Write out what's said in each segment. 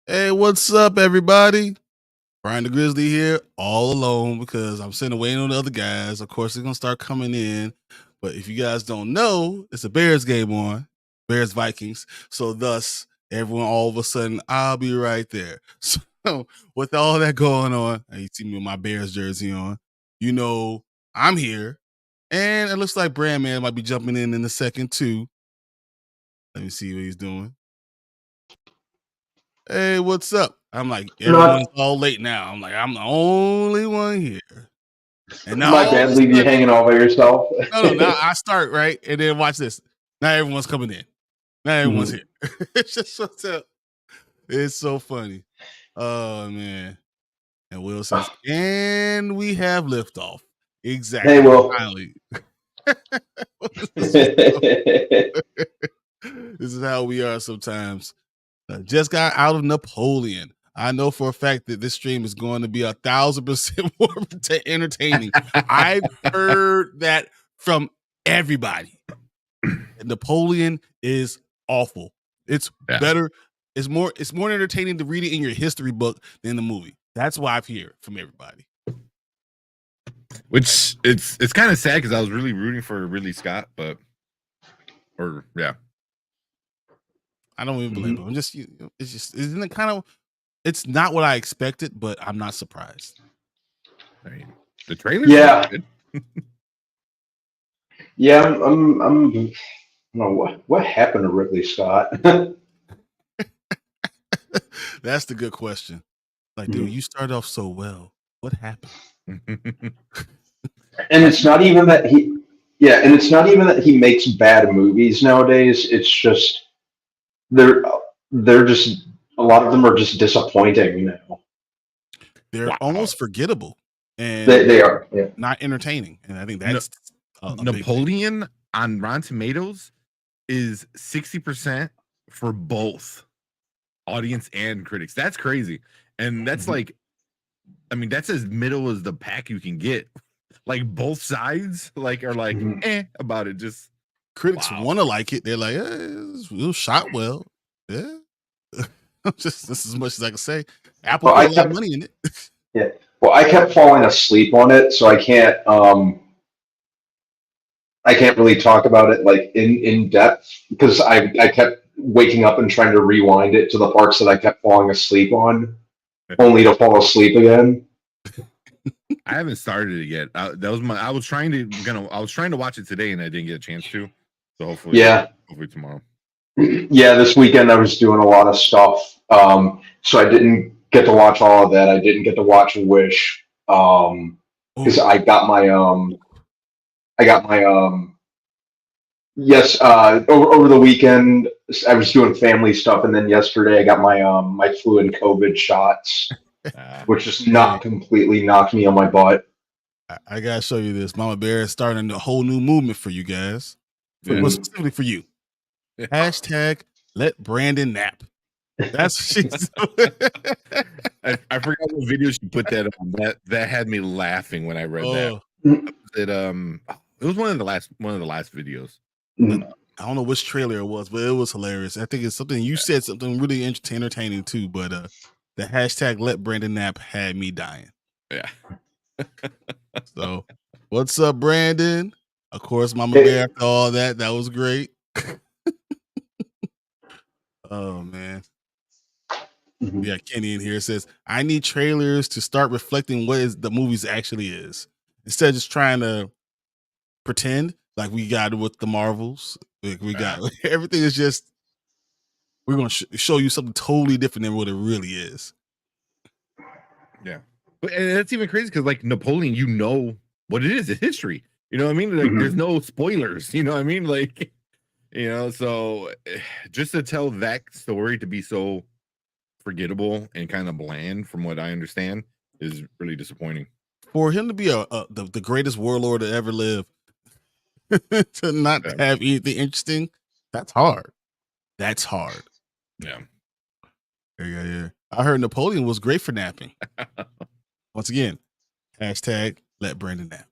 Hey, what's up, everybody? Brian the Grizzly here, all alone because I'm sitting waiting on the other guys. Of course, they're gonna start coming in. But if you guys don't know, it's a Bears game on, Bears Vikings. So thus, everyone all of a sudden, I'll be right there. So with all that going on, and you see me with my Bears jersey on, you know I'm here. And it looks like Brandman might be jumping in a second too. Let me see what he's doing. Hey, what's up? I'm like, everyone's all late now. I'm like, I'm the only one here. And now My all of bad, a leave you sudden, hanging all by yourself. no, now I start, right? And then watch this. Now everyone's coming in. Now everyone's here. It's just what's up. It's so funny. Oh, man. And Will says, and we have liftoff. Exactly. Hey, Will. Finally. This is how we are sometimes. Just got out of Napoleon. I know for a fact that this stream is going to be 1,000% more entertaining. I've heard that from everybody. Napoleon is awful. It's better. It's more entertaining to read it in your history book than the movie. That's why I've heard from everybody. Which it's kind of sad because I was really rooting for Ridley Scott, I don't even believe him. Isn't it kind of? It's not what I expected, but I'm not surprised. I mean, the trailer, good. Yeah, I'm. I don't know what happened to Ridley Scott. That's the good question. Like, dude, you started off so well. What happened? And it's not even that he. Yeah, and it's not even that he makes bad movies nowadays. It's just they're just a lot of them are just disappointing now. They're almost forgettable, and they are not entertaining. And I think that's Napoleon on Rotten Tomatoes is 60% for both audience and critics. That's crazy, and that's like, I mean, that's as middle as the pack you can get. Like both sides, are like about it. Just critics want to like it. They're like, it was shot well. Yeah, just this is as much as I can say. Apple put a lot of money in it. Yeah. Well, I kept falling asleep on it, so I can't really talk about it like in depth because I kept waking up and trying to rewind it to the parts that I kept falling asleep on, only to fall asleep again. I haven't started it yet. I was trying to watch it today and I didn't get a chance to. So hopefully tomorrow. Yeah, this weekend I was doing a lot of stuff, so I didn't get to watch all of that. I didn't get to watch Wish because I got my over the weekend I was doing family stuff, and then yesterday I got my my flu and COVID shots. Which just completely knocked me on my butt. I gotta show you this. Mama Bear is starting a whole new movement for you guys. Specifically for you. Hashtag let Brandon nap. That's she's I forgot what video she put that on. That had me laughing when I read that. It was one of the last videos. I don't know which trailer it was, but it was hilarious. I think it's something you said something really entertaining too, but the hashtag let Brandon nap had me dying. Yeah. So what's up, Brandon? Of course, Mama Bear, after all that was great. Oh man. Yeah, Kenny in here says, I need trailers to start reflecting what the movies actually is. Instead of just trying to pretend like we got it with the Marvels. Like we got everything is just we're going to show you something totally different than what it really is. Yeah. And that's even crazy because like Napoleon, you know what it is. It's history. You know what I mean? Like there's no spoilers. You know what I mean? Like, you know, so just to tell that story to be so forgettable and kind of bland from what I understand is really disappointing. For him to be the greatest warlord to ever live, to not have anything interesting, that's hard. That's hard. Yeah. Yeah. I heard Napoleon was great for napping. Once again, hashtag let Brandon nap.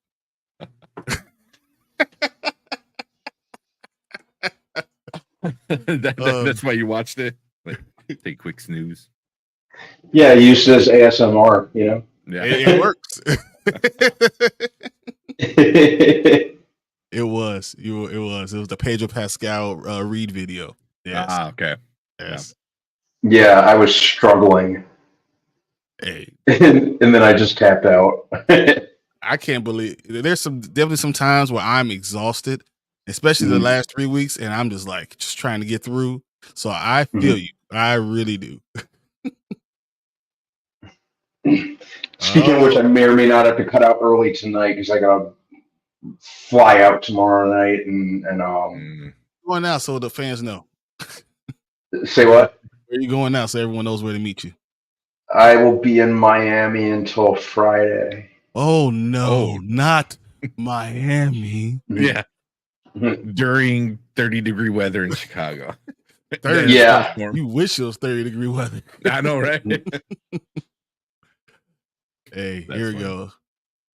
That's why you watched it. Like, take quick snooze. Yeah, used as ASMR, you know. Yeah, It works. It was. It was. It was the Pedro Pascal read video. Yes. okay. Yes. Yeah, I was struggling, Hey, and then I just tapped out. I can't believe there's definitely some times where I'm exhausted, especially the Mhm. last 3 weeks, and I'm just like just trying to get through. So I Mhm. feel you. I really do. Speaking of which, I may or may not have to cut out early tonight because I gotta fly out tomorrow night and Going now so the fans know. say what? Where are you going now so everyone knows where to meet you? I will be in Miami until Friday. Oh no, Oh. not Miami. Yeah. Mhm. During 30-degree weather in Chicago. 30. Yeah. You wish it was 30-degree weather. I know, right? Hey, That's here we funny. go.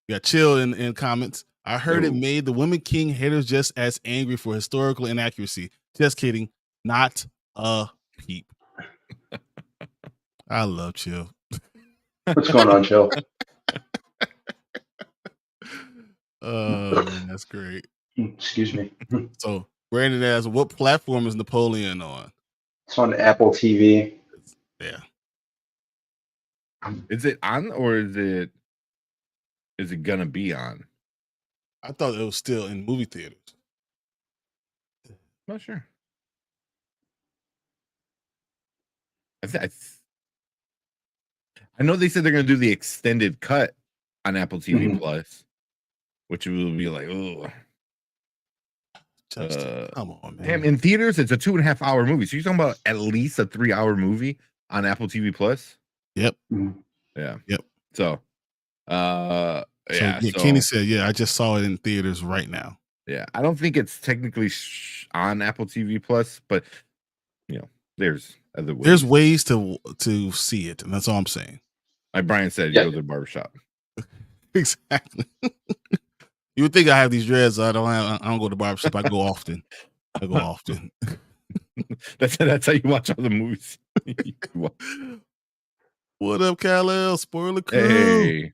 We got Chill in comments. I heard it Ooh. made the Women King haters just as angry for historical inaccuracy. Just kidding. Not a peep. I love Chill. What's going on, Chill? Oh man, that's great. Excuse me. So Brandon asks, what platform is Napoleon on? It's on Apple TV. Yeah. Is it on or is it gonna be on? I thought it was still in movie theaters. Not sure. I know they said they're gonna do the extended cut on Apple TV Mhm. Plus, which will be like, oh, Justin, come on, man. damn! In theaters, it's a 2.5-hour movie. So you're talking about at least a 3-hour movie on Apple TV Plus? Yep. Yeah. Yep. So, So yeah. yeah, Kenny said, yeah, I just saw it in theaters right now. Yeah, I don't think it's technically on Apple TV Plus, but there's other ways. There's ways to see it, and that's all I'm saying. Like Brian said, Yeah. you go to the barbershop. Exactly. You would think I have these dreads. I don't go to the barbershop. I go often. That's how you watch all the movies. What up, Kal-El? Spoiler crew. Hey.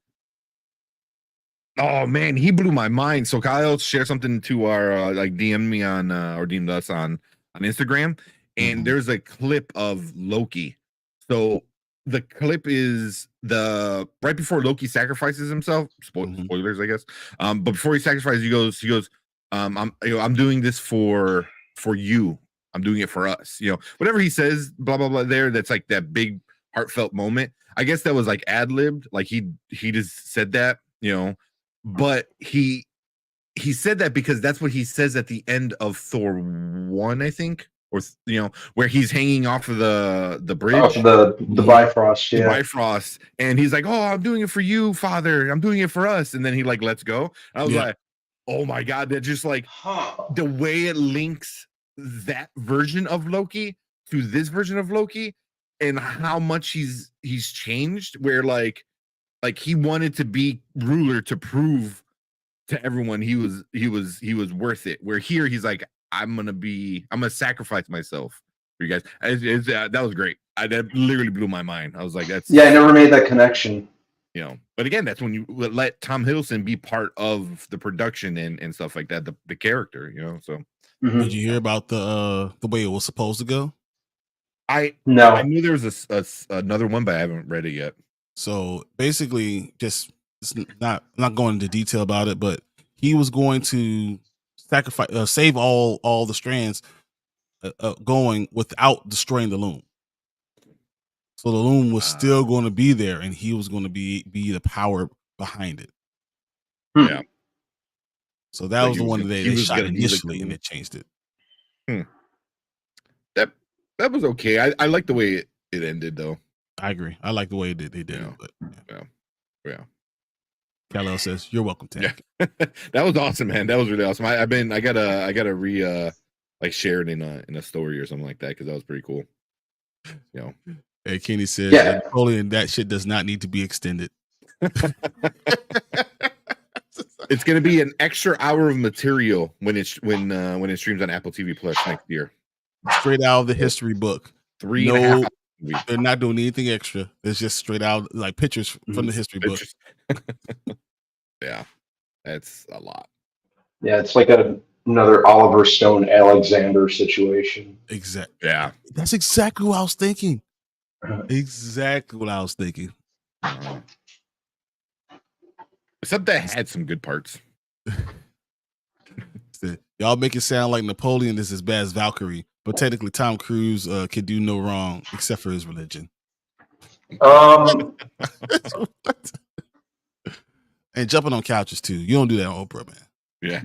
Oh man, he blew my mind. So Kyle shared something to our DM me on or DM'd us on Instagram, and there's a clip of Loki. So the clip is the right before Loki sacrifices himself. Spoilers, I guess. But before he sacrifices, he goes, I'm doing this for you. I'm doing it for us. Whatever he says, blah blah blah. That's like that big heartfelt moment. I guess that was like ad-libbed. Like he just said that. But he said that because that's what he says at the end of Thor 1, I think, or where he's hanging off of the bridge. Off the Bifrost, The yeah. Bifrost, and he's like, "Oh, I'm doing it for you, Father. I'm doing it for us." And then he like lets go. I was like, "Oh my god!" That just like the way it links that version of Loki to this version of Loki, and how much he's changed. Where like he wanted to be ruler to prove to everyone he was worth it. Where here he's like, I'm gonna sacrifice myself for you guys. That was great. That literally blew my mind. I was like, that's I never made that connection. But again, that's when you let Tom Hiddleston be part of the production and stuff like that, the character. So Did you hear about the way it was supposed to go? I No. knew there was another one, but I haven't read it yet. So basically, just it's not going into detail about it, but he was going to save all the strands going without destroying the loom. So the loom was still going to be there, and he was going to be the power behind it. Yeah. So that was the one that they shot initially, and they changed it. That was okay. I like the way it ended, though. I agree. I like the way they did it. But yeah. Kal-El says, "You're welcome, Tank." Yeah. That was awesome, man. That was really awesome. I gotta share it in a story or something like that because that was pretty cool. Hey, Kenny says Yeah. Napoleon, that shit does not need to be extended. It's going to be an extra hour of material when it streams on Apple TV Plus next year. Straight out of the history book. 3.5 hours a week. They're not doing anything extra. It's just straight out like pictures from the history book. Yeah, that's a lot. Yeah, it's like another Oliver Stone Alexander situation. Exactly. Yeah, that's exactly what I was thinking. Exactly what I was thinking. Except that had some good parts. Y'all make it sound like Napoleon is as bad as Valkyrie, but technically Tom Cruise can do no wrong except for his religion. And jumping on couches too. You don't do that on Oprah, man. Yeah.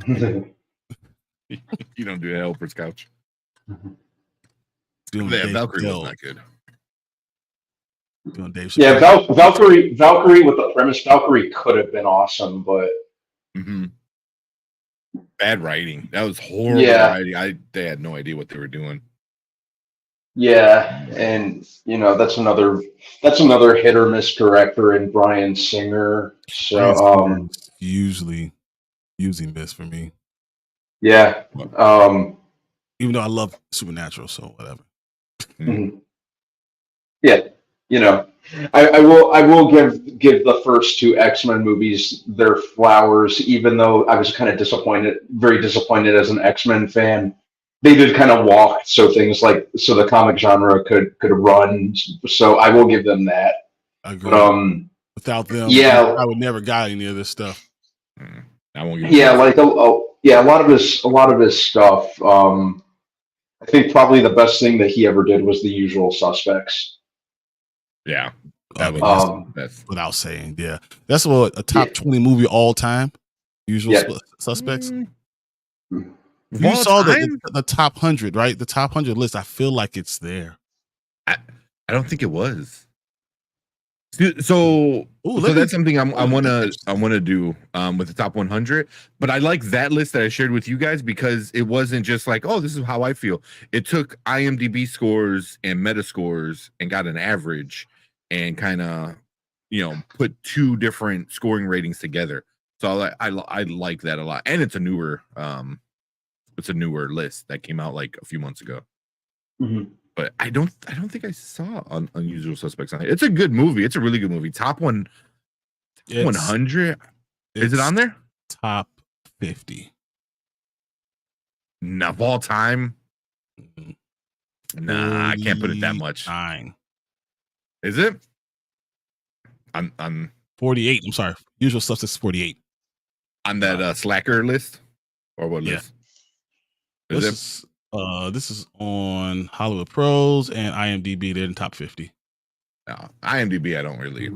You don't do that on Oprah's couch. Valkyrie was not good. Doing Dave yeah, Valkyrie with the premise, Valkyrie could have been awesome, but bad writing. That was horrible writing. They had no idea what they were doing. Yeah, and that's another hit or miss director in Bryan Singer. So usually miss for me. Yeah. Even though I love Supernatural, so whatever. Yeah, I will give the first two X-Men movies their flowers, even though I was kind of very disappointed as an X-Men fan. They did kind of walk so the comic genre could run. So I will give them that. I agree. Without them, I would never got any of this stuff. I won't give a lot of his stuff. I think probably the best thing that he ever did was The Usual Suspects. Yeah, that's without saying. Yeah, that's what a top 20 movie all time. Usual Suspects. You saw the top 100, right? The top 100 list. I feel like it's there. I don't think it was. So that's something I want to do with the top 100. But I like that list that I shared with you guys because it wasn't just like, oh, this is how I feel. It took IMDb scores and Metascores and got an average and kind of put two different scoring ratings together. So I like that a lot. And it's a newer list that came out like a few months ago. But I don't think I saw Unusual Suspects on it. It's a good movie. It's a really good movie. Top 100. Is it on there? Top 50. Of all time? Nah, I can't put it that much. 9. Is it? I'm 48. I'm sorry. Usual Suspects 48. On that Slacker list? Or what list? This is on Hollywood Pros and IMDb. They're in top 50. No, IMDb I don't really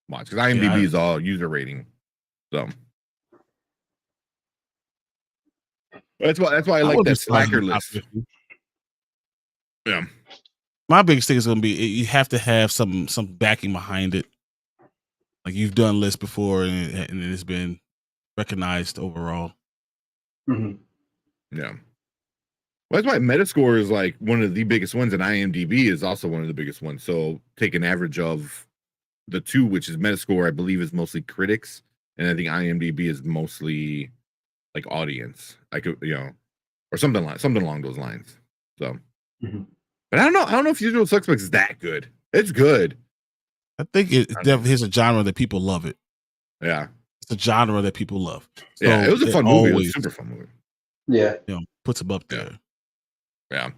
watch because IMDb is all user rating. So that's why I like that Slacker list. Yeah. My biggest thing is going to be you have to have some backing behind it. Like you've done lists before and it's been recognized overall. Yeah. Well, that's why Metascore is like one of the biggest ones, and IMDb is also one of the biggest ones. So take an average of the two, which is Metascore, I believe, is mostly critics, and I think IMDb is mostly like audience. I could, or something along those lines. So, but I don't know if Usual Suspects is that good. It's good. I think it definitely is a genre that people love it. Yeah, it's a genre that people love. So yeah, it was a fun movie. It was a super fun movie. Yeah, puts them up there. Yeah.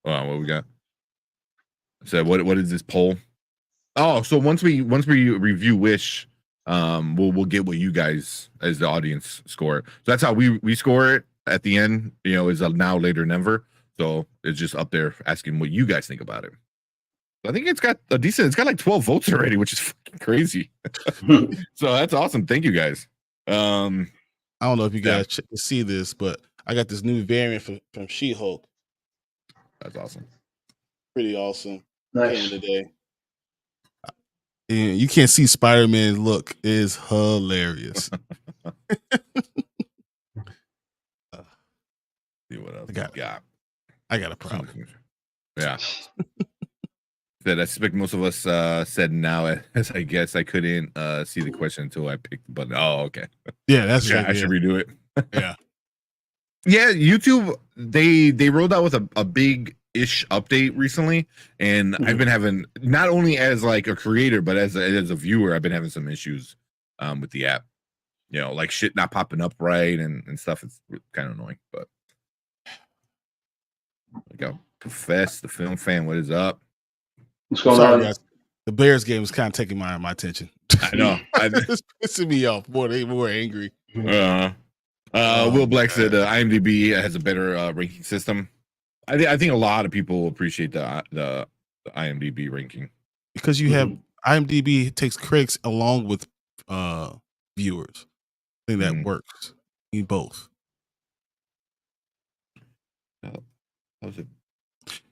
What we got? So what is this poll? Oh, so once we review Wish, we'll get what you guys as the audience score. So that's how we score it at the end. Is a now, later, never. So it's just up there asking what you guys think about it. I think it's got it's got like 12 votes already, which is fucking crazy. So that's awesome. Thank you guys. I don't know if you guys can see this, but I got this new variant from She-Hulk. That's awesome. Pretty awesome. Nice. Today. And you can't see Spider-Man's look. It is hilarious. what else I got a problem. Yeah. That I suspect most of us said now, as I guess I couldn't see the question until I picked the button. Oh, okay. Yeah, that's I should redo it. Yeah. Yeah, YouTube, they rolled out with a big-ish update recently, and I've been having, not only as like a creator, but as a viewer, I've been having some issues with the app. You know, like shit not popping up right and stuff. It's kind of annoying, but like a Profess, the film fan, what is up? What's going on? Guys. The Bears game is kind of taking my attention. I know. It's pissing me off more angry. Will Black said IMDb has a better ranking system. I think a lot of people appreciate the IMDb ranking because you have IMDb takes critics along with viewers. I think that works. You both.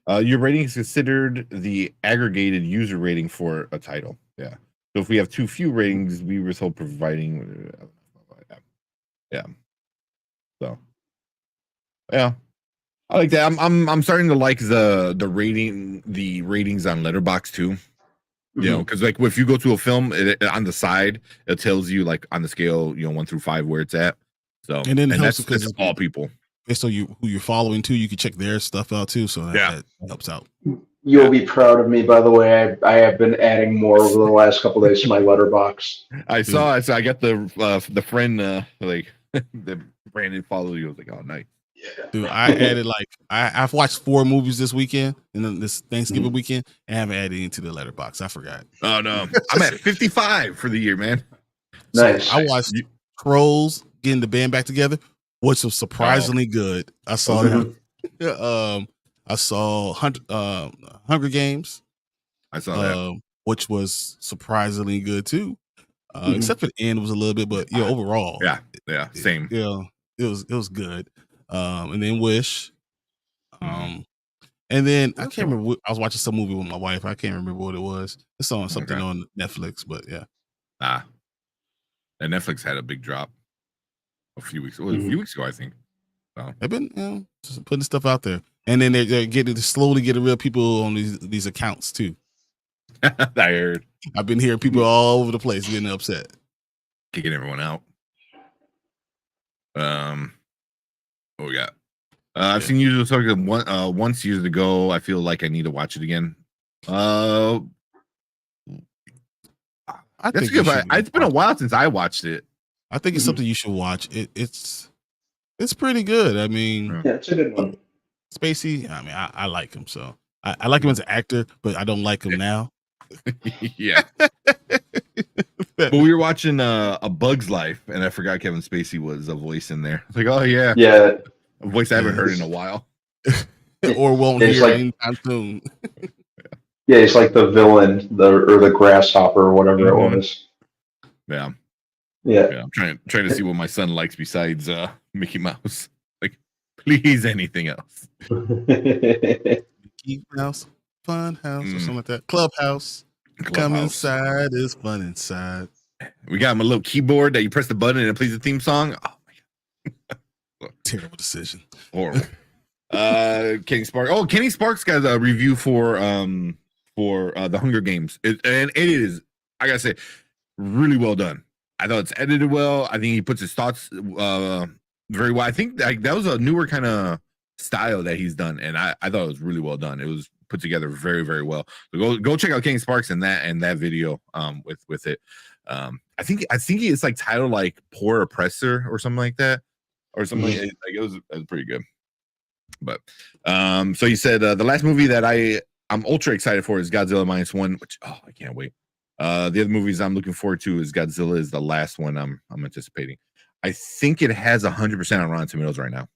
Your rating is considered the aggregated user rating for a title. Yeah. So if we have too few ratings, we withhold providing. Yeah. So. Yeah. I like that. I'm starting to like the ratings on Letterboxd too. You know, because like if you go to a film, on the side it tells you like on the scale, 1 through 5 where it's at. So and then that's because it's all people. So who you're following too, you can check their stuff out too. So that helps out. You'll be proud of me, by the way. I have been adding more over the last couple of days to my letterbox. I saw. I got the friend like that Brandon followed you. I was like, oh, nice. Dude, I added I've watched 4 movies this weekend and then this Thanksgiving weekend and haven't added into the letterbox. I forgot. Oh no, I'm at 55 for the year, man. Nice. So I watched Trolls getting the band back together, which was surprisingly good. I saw that. I saw Hunger Games. I saw that, which was surprisingly good too. Except for the end was a little bit, but overall, same. It was good. And then Wish. And then I can't remember. I was watching some movie with my wife. I can't remember what it was. It's on something on Netflix, but yeah. And Netflix had a big drop a few weeks ago, I think. So. They've been just putting stuff out there, and then they're slowly getting real people on these accounts too. I heard. I've been hearing people all over the place getting upset, kicking everyone out. What we got? I've seen you talk once years ago. I feel like I need to watch it again. I think it's been a while since I watched it. I think it's something you should watch. It's pretty good. I mean, it's a good one. Spacey. I mean, I like him, so I like him as an actor, but I don't like him now. Yeah. But we were watching A Bug's Life, and I forgot Kevin Spacey was a voice in there. It's like, oh yeah, a voice I haven't heard in a while, or won't hear anytime soon. Yeah, he's like the villain, or the grasshopper, or whatever it was. Yeah. I'm trying to see what my son likes besides Mickey Mouse. Like, please, anything else. Mickey Mouse, Fun House, or something like that. Clubhouse. Come inside, it's fun inside. We got him a little keyboard that you press the button and it plays the theme song. Oh my god. Terrible decision. Horrible. Kenny Sparks. Oh, Kenny Sparks got a review for the Hunger Games. And it is, I gotta say, really well done. I thought it's edited well. I think he puts his thoughts very well. I think that was a newer kind of style that he's done, and I thought it was really well done. It was put together very, very well. So go check out Kenny Sparks and that video with it. I think it's like titled like Poor Oppressor or something like that, or something like it was pretty good. But so you said the last movie that I'm ultra excited for is Godzilla -1, which I can't wait. The other movies I'm looking forward to is Godzilla is the last one I'm anticipating. I think it has 100% on Rotten Tomatoes right now.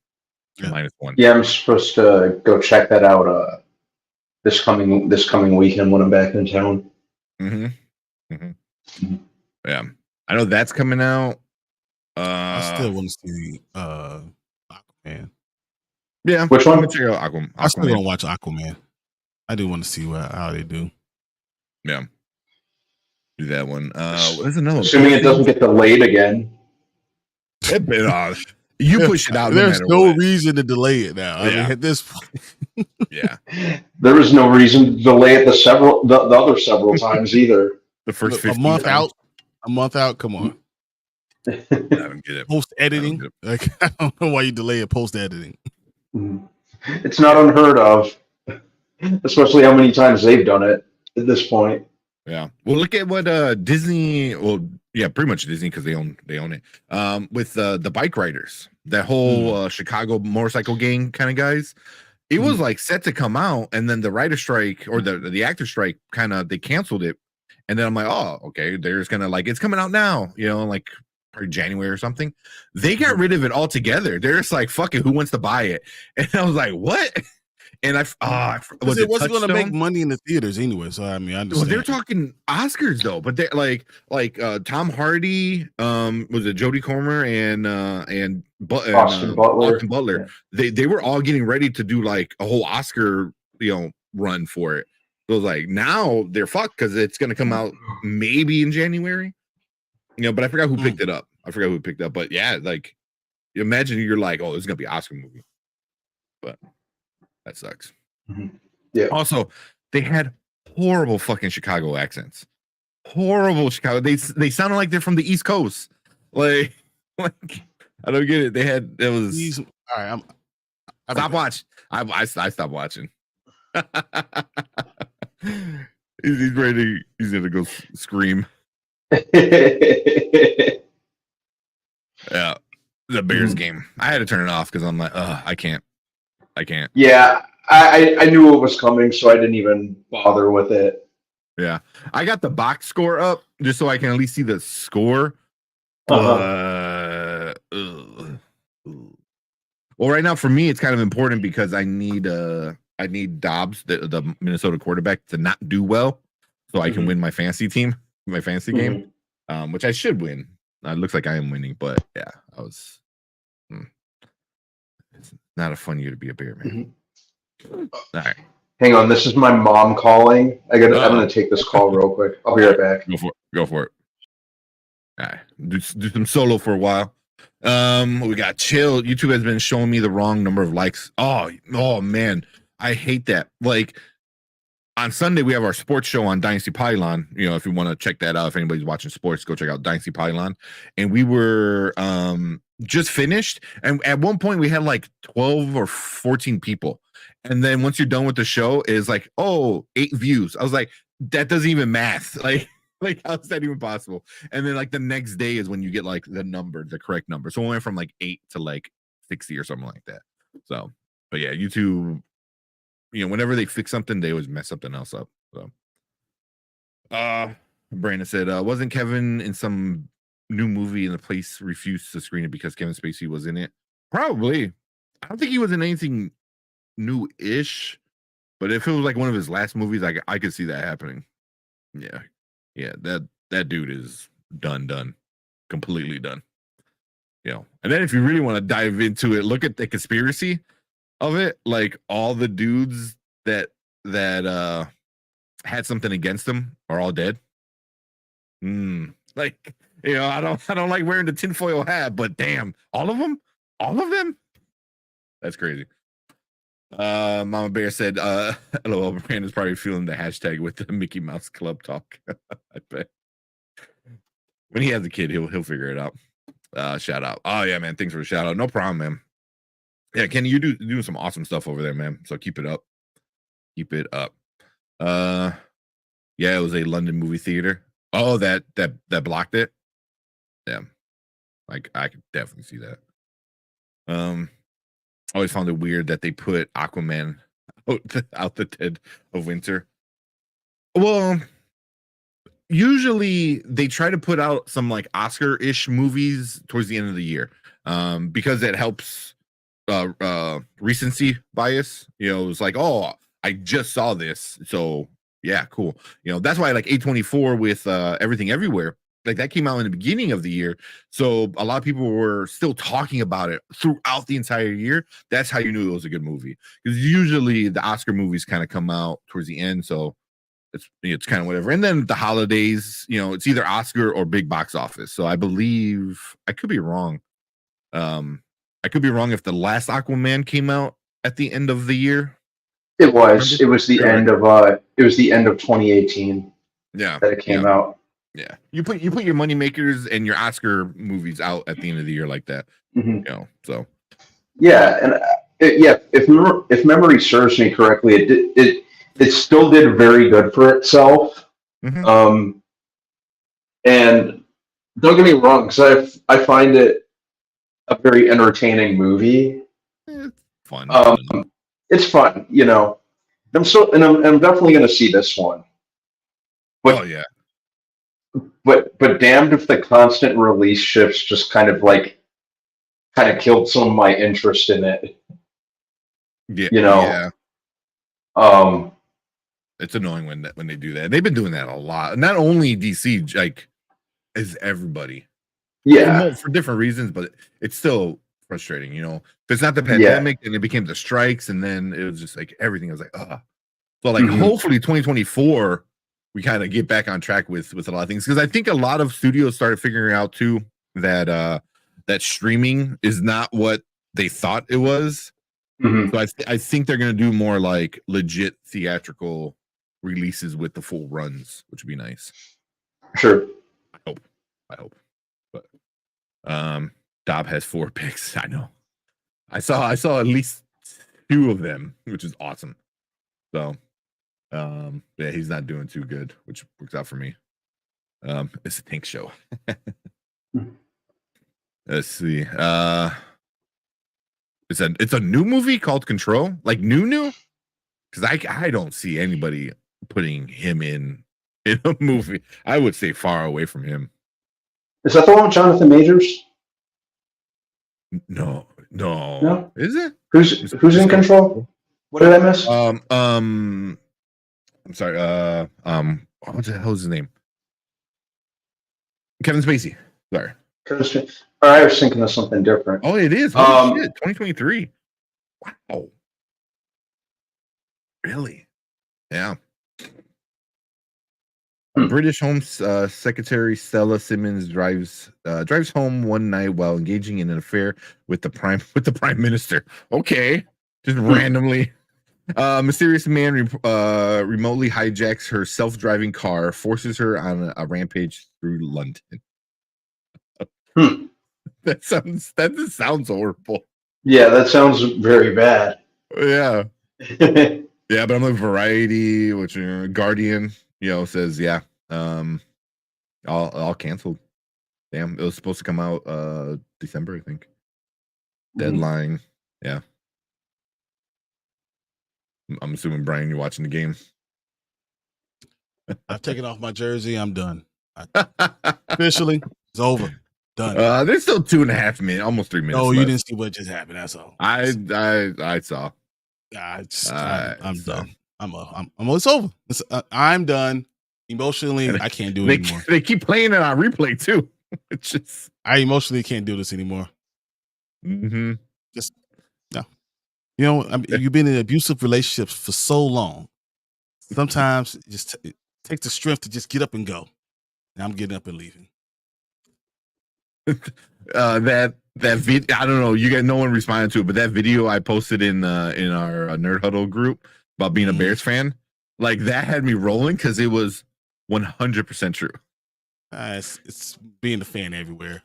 -1. Yeah, I'm supposed to go check that out this coming weekend when I'm back in town. Yeah, I know that's coming out. I still want to see Aquaman. Yeah, which one? Check out Aquaman. I still want to watch Aquaman. I do want to see how they do. Yeah, do that one. What is another? Assuming it doesn't get delayed again. You push it out no There's matter no what. reason to delay it now. I mean, Yeah. at this point, Yeah. There is no reason to delay it the other several times either. The first a 15 month times. out. A month out. Come on. I don't get it. Post editing. Like, I don't know why you delay it post editing. It's not unheard of, especially how many times they've done it at this point. Yeah. Well, look at what Disney. Well, yeah, pretty much Disney because they own it. With the bike riders, that whole Chicago motorcycle gang kind of guys. It was like set to come out, and then the writer strike or the actor strike kind of they canceled it. And then I'm like, oh, okay, there's gonna like it's coming out now, like probably January or something. They got rid of it altogether. They're just like, fuck it, who wants to buy it? And I was like, what? And it wasn't going to make money in the theaters anyway. So I mean, I understand. Well, they're talking Oscars though, but they're like Tom Hardy, was it Jodie Comer and Austin Butler. Austin Butler. Yeah. They were all getting ready to do like a whole Oscar run for it. So it was like now they're fucked because it's going to come out maybe in January. But I forgot who picked it up. But yeah, like imagine you're like, oh, this is gonna be an Oscar movie, but that sucks. Yeah. Also, they had horrible fucking Chicago accents. Horrible Chicago. They sounded like they're from the East Coast. Like I don't get it. It was all right. Stop watching. I stopped watching. He's ready. He's gonna go scream. Yeah, the Bears game. I had to turn it off because I'm like, I can't. Yeah, I knew it was coming, so I didn't even bother with it. Yeah, I got the box score up just so I can at least see the score. Well, right now for me, it's kind of important because I need Dobbs, the Minnesota quarterback, to not do well, so I can win my fantasy team, my fantasy game, which I should win. It looks like I am winning, but yeah, I was. It's not a fun year to be a Bear, man. All right. Hang on, this is my mom calling. I'm gonna take this call real quick. I'll be right back. Go for it. All right. Do some solo for a while. We got chill. YouTube has been showing me the wrong number of likes. Oh man, I hate that. Like on Sunday, we have our sports show on Dynasty Pylon. If you want to check that out, if anybody's watching sports, go check out Dynasty Pylon. And we were just finished, and at one point we had like 12 or 14 people. And then once you're done with the show, it's like, 8 views. I was like, that doesn't even math. Like how's that even possible? And then like the next day is when you get like the correct number. So we went from like 8 to like 60 or something like that. So, but yeah, YouTube, whenever they fix something, they always mess something else up. So, Brandon said, wasn't Kevin in some new movie and the place refused to screen it because Kevin Spacey was in it? Probably. I don't think he was in anything new-ish, but if it was like one of his last movies, I could see that happening. Yeah, that dude is done, completely done. And then if you really want to dive into it, look at the conspiracy of it. Like all the dudes that had something against him are all dead. Like I don't like wearing the tinfoil hat, but damn, all of them, that's crazy. Mama Bear said, LOL, Brandon's probably feeling the hashtag with the Mickey Mouse Club talk. I bet. When he has a kid, he'll figure it out. Shout out. Oh yeah, man. Thanks for the shout out. No problem, man. Yeah, Kenny, you do some awesome stuff over there, man. So keep it up. Yeah, it was a London movie theater. Oh, that blocked it. Yeah. Like I could definitely see that. I always found it weird that they put Aquaman out the Dead of Winter. Well, usually they try to put out some like Oscar-ish movies towards the end of the year, because it helps recency bias. It's like, oh, I just saw this, so yeah, cool. That's why I like A24 with Everything Everywhere. Like that came out in the beginning of the year, so a lot of people were still talking about it throughout the entire year. That's how you knew it was a good movie, because usually the Oscar movies kind of come out towards the end, so it's kind of whatever. And then the holidays, it's either Oscar or big box office. So I believe, I could be wrong, I could be wrong if the last Aquaman came out at the end of the year. It was. Remember? It was the end of. It was the end of 2018 Yeah, that it came out. Yeah, you put your money makers and your Oscar movies out at the end of the year like that. Mm-hmm. So yeah, and if memory serves me correctly, it still did very good for itself. Mm-hmm. And don't get me wrong, because I find it a very entertaining movie. It's fun. It's fun, I'm definitely going to see this one. But, yeah. But damned if the constant release shifts just kind of killed some of my interest in it. Yeah. It's annoying when they do that. They've been doing that a lot. Not only DC, like, is everybody. Yeah. For different reasons, but it's still frustrating, If it's not the pandemic and it became the strikes, and then it was just like everything. I was like, So hopefully 2024 we kind of get back on track with a lot of things, because I think a lot of studios started figuring out too that that streaming is not what they thought it was. Mm-hmm. So I think they're going to do more like legit theatrical releases with the full runs, which would be nice. Sure. I hope. But Dob has 4 picks. I know. I saw at least 2 of them, which is awesome. So yeah, he's not doing too good, which works out for me. It's a tank show. Let's see. It's a new movie called Control, like new, because I don't see anybody putting him in a movie. I would say far away from him. Is that the one with Jonathan Majors? No. Is it? Who's in Control? What did I miss? I'm sorry. What the hell is his name? Kevin Spacey. Sorry. I was thinking of something different. Oh, it is. Holy shit! 2023. Wow. Really? Yeah. British Home Secretary Stella Simmons drives home one night while engaging in an affair with the Prime Minister. Okay, just randomly. Mysterious man remotely hijacks her self-driving car, forces her on a rampage through London. That just sounds horrible. Yeah, that sounds very bad. Yeah. Yeah, but I'm like Variety, which Guardian, says all canceled. Damn, it was supposed to come out December, I think. Deadline. Yeah. I'm assuming, Brian, you're watching the game. I've taken off my jersey. I'm done. Officially, it's over. Done. There's still 2.5 minutes, almost 3 minutes. No, left. You didn't see what just happened. That's all. I saw. I'm done. It's over. I'm done. Emotionally, I can't do it anymore. They keep playing it on replay too. It's just I emotionally can't do this anymore. Mm-hmm. Just no. You've been in abusive relationships for so long. Sometimes it just takes the strength to just get up and go. And I'm getting up and leaving. That video, I don't know. You got no one responded to it, but that video I posted in our Nerd Huddle group about being a Bears fan, like that had me rolling because it was 100% true. It's being a fan everywhere.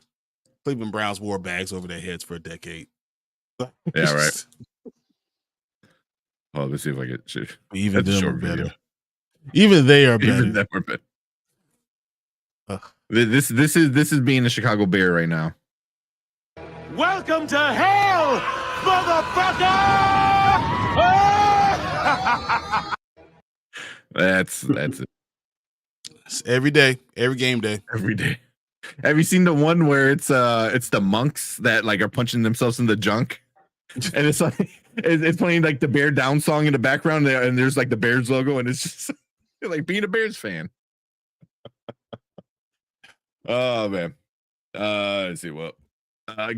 Cleveland Browns wore bags over their heads for a decade. Yeah, right. Oh, let's see if I get shit. Even them are better. Even they are better. Even them are better. This is being a Chicago Bear right now. Welcome to hell, motherfucker! That's it. It's every day, every game day, every day. Have you seen the one where it's the monks that like are punching themselves in the junk, and it's like it's playing like the Bear Down song in the background there, and there's like the Bears logo, and it's just like being a Bears fan. Oh man. Let's see what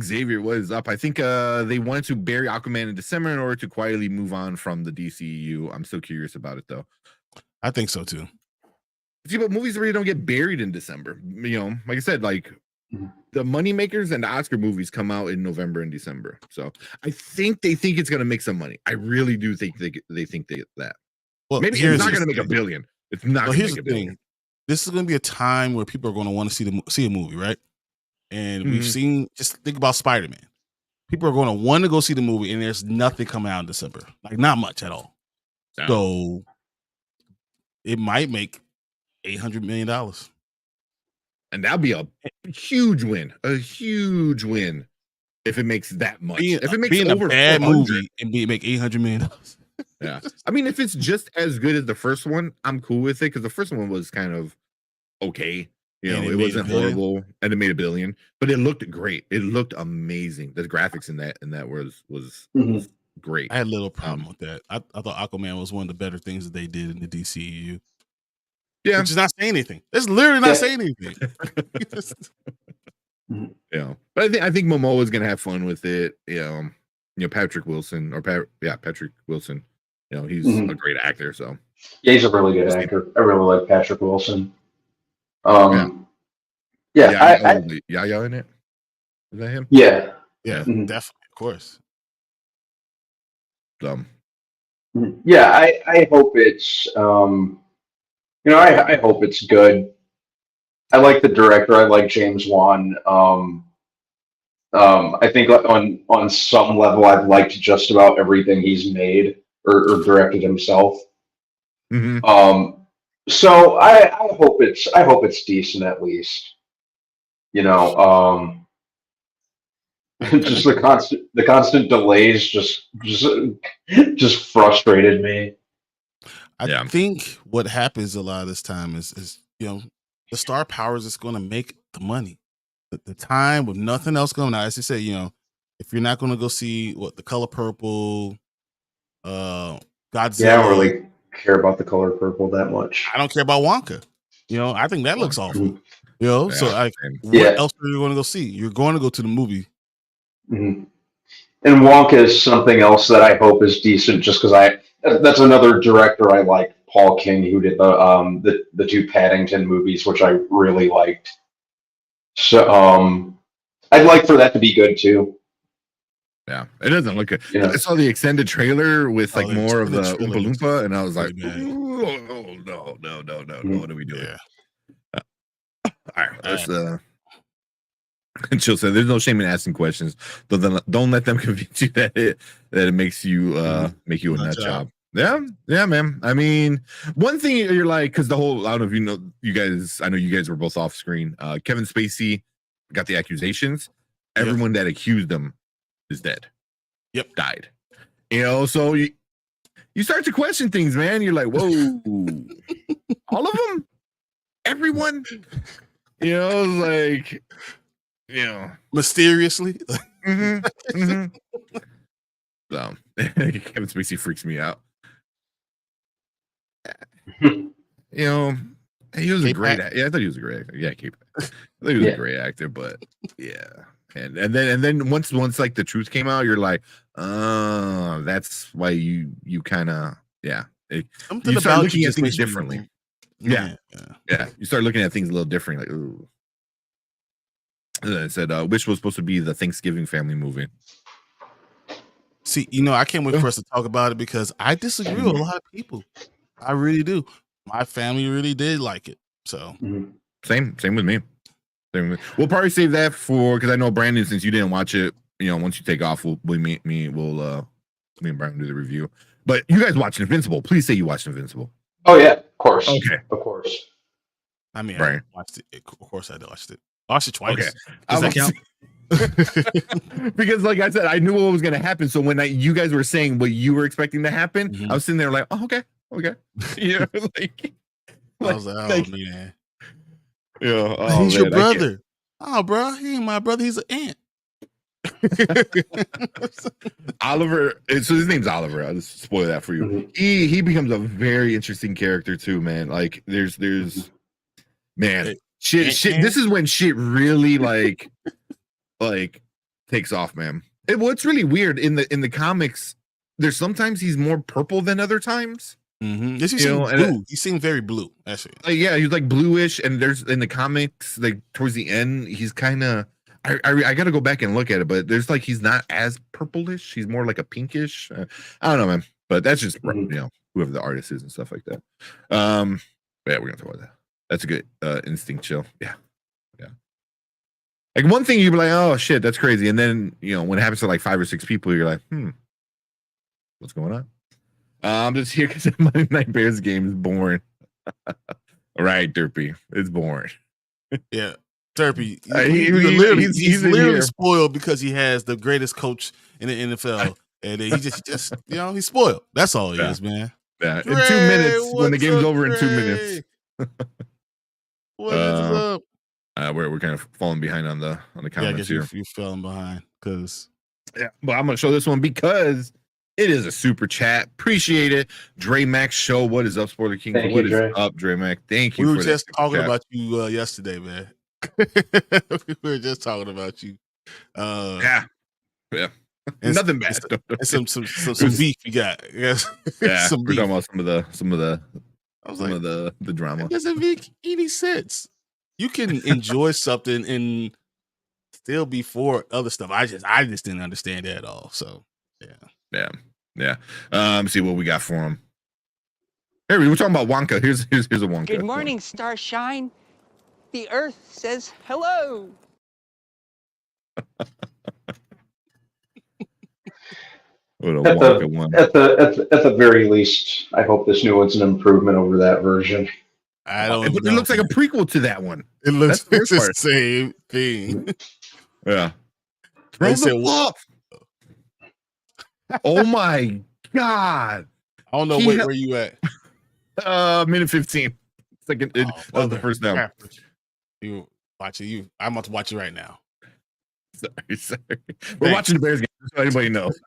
Xavier was up. I think they wanted to bury Aquaman in December in order to quietly move on from the DCU. I'm still curious about it though. I think so too. See, but movies really don't get buried in December. Like I said, like the money makers and the Oscar movies come out in November and December. So I think they think it's gonna make some money. I really do think they think that. Well, Maybe it's not gonna make $1 billion. It's not gonna here's make the $1 thing. billion. This is going to be a time where people are going to want to see a movie, right? And we've Mhm. seen, just think about Spider-Man. People are going to want to go see the movie, and there's nothing coming out in December. Like, not much at all. No. So it might make $800 million. And that'll be a huge win. A huge win if it makes that much. If it makes being over a bad 400, movie and make $800 million. yeah. I mean, if it's just as good as the first one, I'm cool with it because the first one was kind of okay. You know, And it it made wasn't $1 billion. horrible, and it made $1 billion, but it looked great. It looked amazing. The graphics in that was great. I had a little problem with that. I thought Aquaman was one of the better things that they did in the DCEU. Yeah, Which is not saying anything. It's literally not saying anything. yeah. But I think Momoa is gonna have fun with it. You know, Patrick Wilson Patrick Wilson. You know, he's a great actor. So Yeah, he's a really good actor. I really like Patrick Wilson. Yeah, Yaya in it. Is that him? Yeah. Yeah, Mhm. definitely, of course. Yeah, I hope it's I hope it's good. I like the director. I like James Wan. I think on some level, I've liked just about everything he's made or directed himself. Mm-hmm. So I hope it's decent at least. You know, just the constant delays just frustrated me. I think what happens a lot of this time is the star powers is going to make the money. The time with nothing else going on, as you say, if you're not going to go see The Color Purple, Godzilla. Yeah, I don't really care about The Color Purple that much. I don't care about Wonka. I think that looks awful. So what else are you going to go see? You're going to go to the movie. Mm-hmm. And Wonka is something else that I hope is decent, just because that's another director I like, Paul King, who did the two Paddington movies, which I really liked. So I'd like for that to be good too. Yeah, it doesn't look good. I saw the extended trailer with more of the Oompa Loompa, and I was like, oh, no, what are we doing? Yeah. All right, let's and she'll say, "There's no shame in asking questions. Don't let them convince you that it makes you make you a nut job." Yeah, man. I mean, one thing you're like, because I don't know if you know, I know you guys were both off screen. Kevin Spacey got the accusations. Everyone that accused him is dead. Yep, died. So you start to question things, man. You're like, whoa, all of them, everyone. Like. Mysteriously. Mm-hmm. So Kevin Spacey freaks me out. He was a great actor. Yeah, I thought he was a great actor. Yeah, I thought he was a great actor, but yeah. And then once like the truth came out, you're like, that's why you kind of you start looking at things differently. Yeah. You start looking at things a little different, like, ooh. I said, which was supposed to be the Thanksgiving family movie. See, I can't wait for us to talk about it because I disagree with a lot of people. I really do. My family really did like it. So same with me. We'll probably save that because I know Brandon, since you didn't watch it, once you take off, me and Brandon do the review. But you guys watched Invincible. Please say you watched Invincible. Oh yeah, of course. Okay, of course. I mean, I watched it. Of course, I watched it. I watched it twice. Okay. Does that count? Because, like I said, I knew what was going to happen. So when you guys were saying what you were expecting to happen, I was sitting there like, oh, okay. I was like, oh man. Yeah, he's your brother. Oh, bro, he ain't my brother. He's an ant. Oliver. So his name's Oliver. I'll just spoil that for you. He becomes a very interesting character too, man. Like there's man. Shit. This is when shit really like takes off, man. What's really weird in the comics, there's sometimes he's more purple than other times. Yes, blue. He seemed very blue, actually. Yeah, he's like bluish, and there's in the comics, like towards the end, he's kind of I got to go back and look at it, but there's like he's not as purplish. He's more like a pinkish. I don't know, man. But that's just whoever the artist is and stuff like that. Yeah, we're gonna talk about that. That's a good instinct chill. Yeah. Like one thing you'd be like, oh shit, that's crazy, and then when it happens to like 5 or 6 people, you're like, what's going on? I'm just here because Monday Night Bears game is boring. All right, Derpy, it's boring. Yeah, Derpy, he's literally spoiled because he has the greatest coach in the NFL, and he just he's spoiled. That's all he is, man. Yeah, in 2 minutes when the game's over, in 2 minutes. What is up? We're kind of falling behind on the comments here. You're falling behind because but I'm gonna show this one because it is a super chat. Appreciate it. Dre Max show. What is up, Spoiler King? What is up, Dre Max? Thank you. We were just talking about you yesterday, man. We were just talking about you. Yeah. And nothing bad. And some beef you got. Yes. Yeah. We're talking about some of the drama. It doesn't make any sense. You can enjoy something and still be for other stuff. I just didn't understand that at all. So yeah. See what we got for him. Hey, we were talking about Wonka. Here's a Wonka. Good morning, Starshine. The Earth says hello. What a Wonka one. At the very least, I hope this new one's an improvement over that version. It looks like a prequel to that one. It looks like the same thing. Yeah. Oh my god! I don't know where you at. Minute 15. Second. That was the first down. You watch it. I'm about to watch it right now. Sorry. We're watching the Bears game, so anybody knows.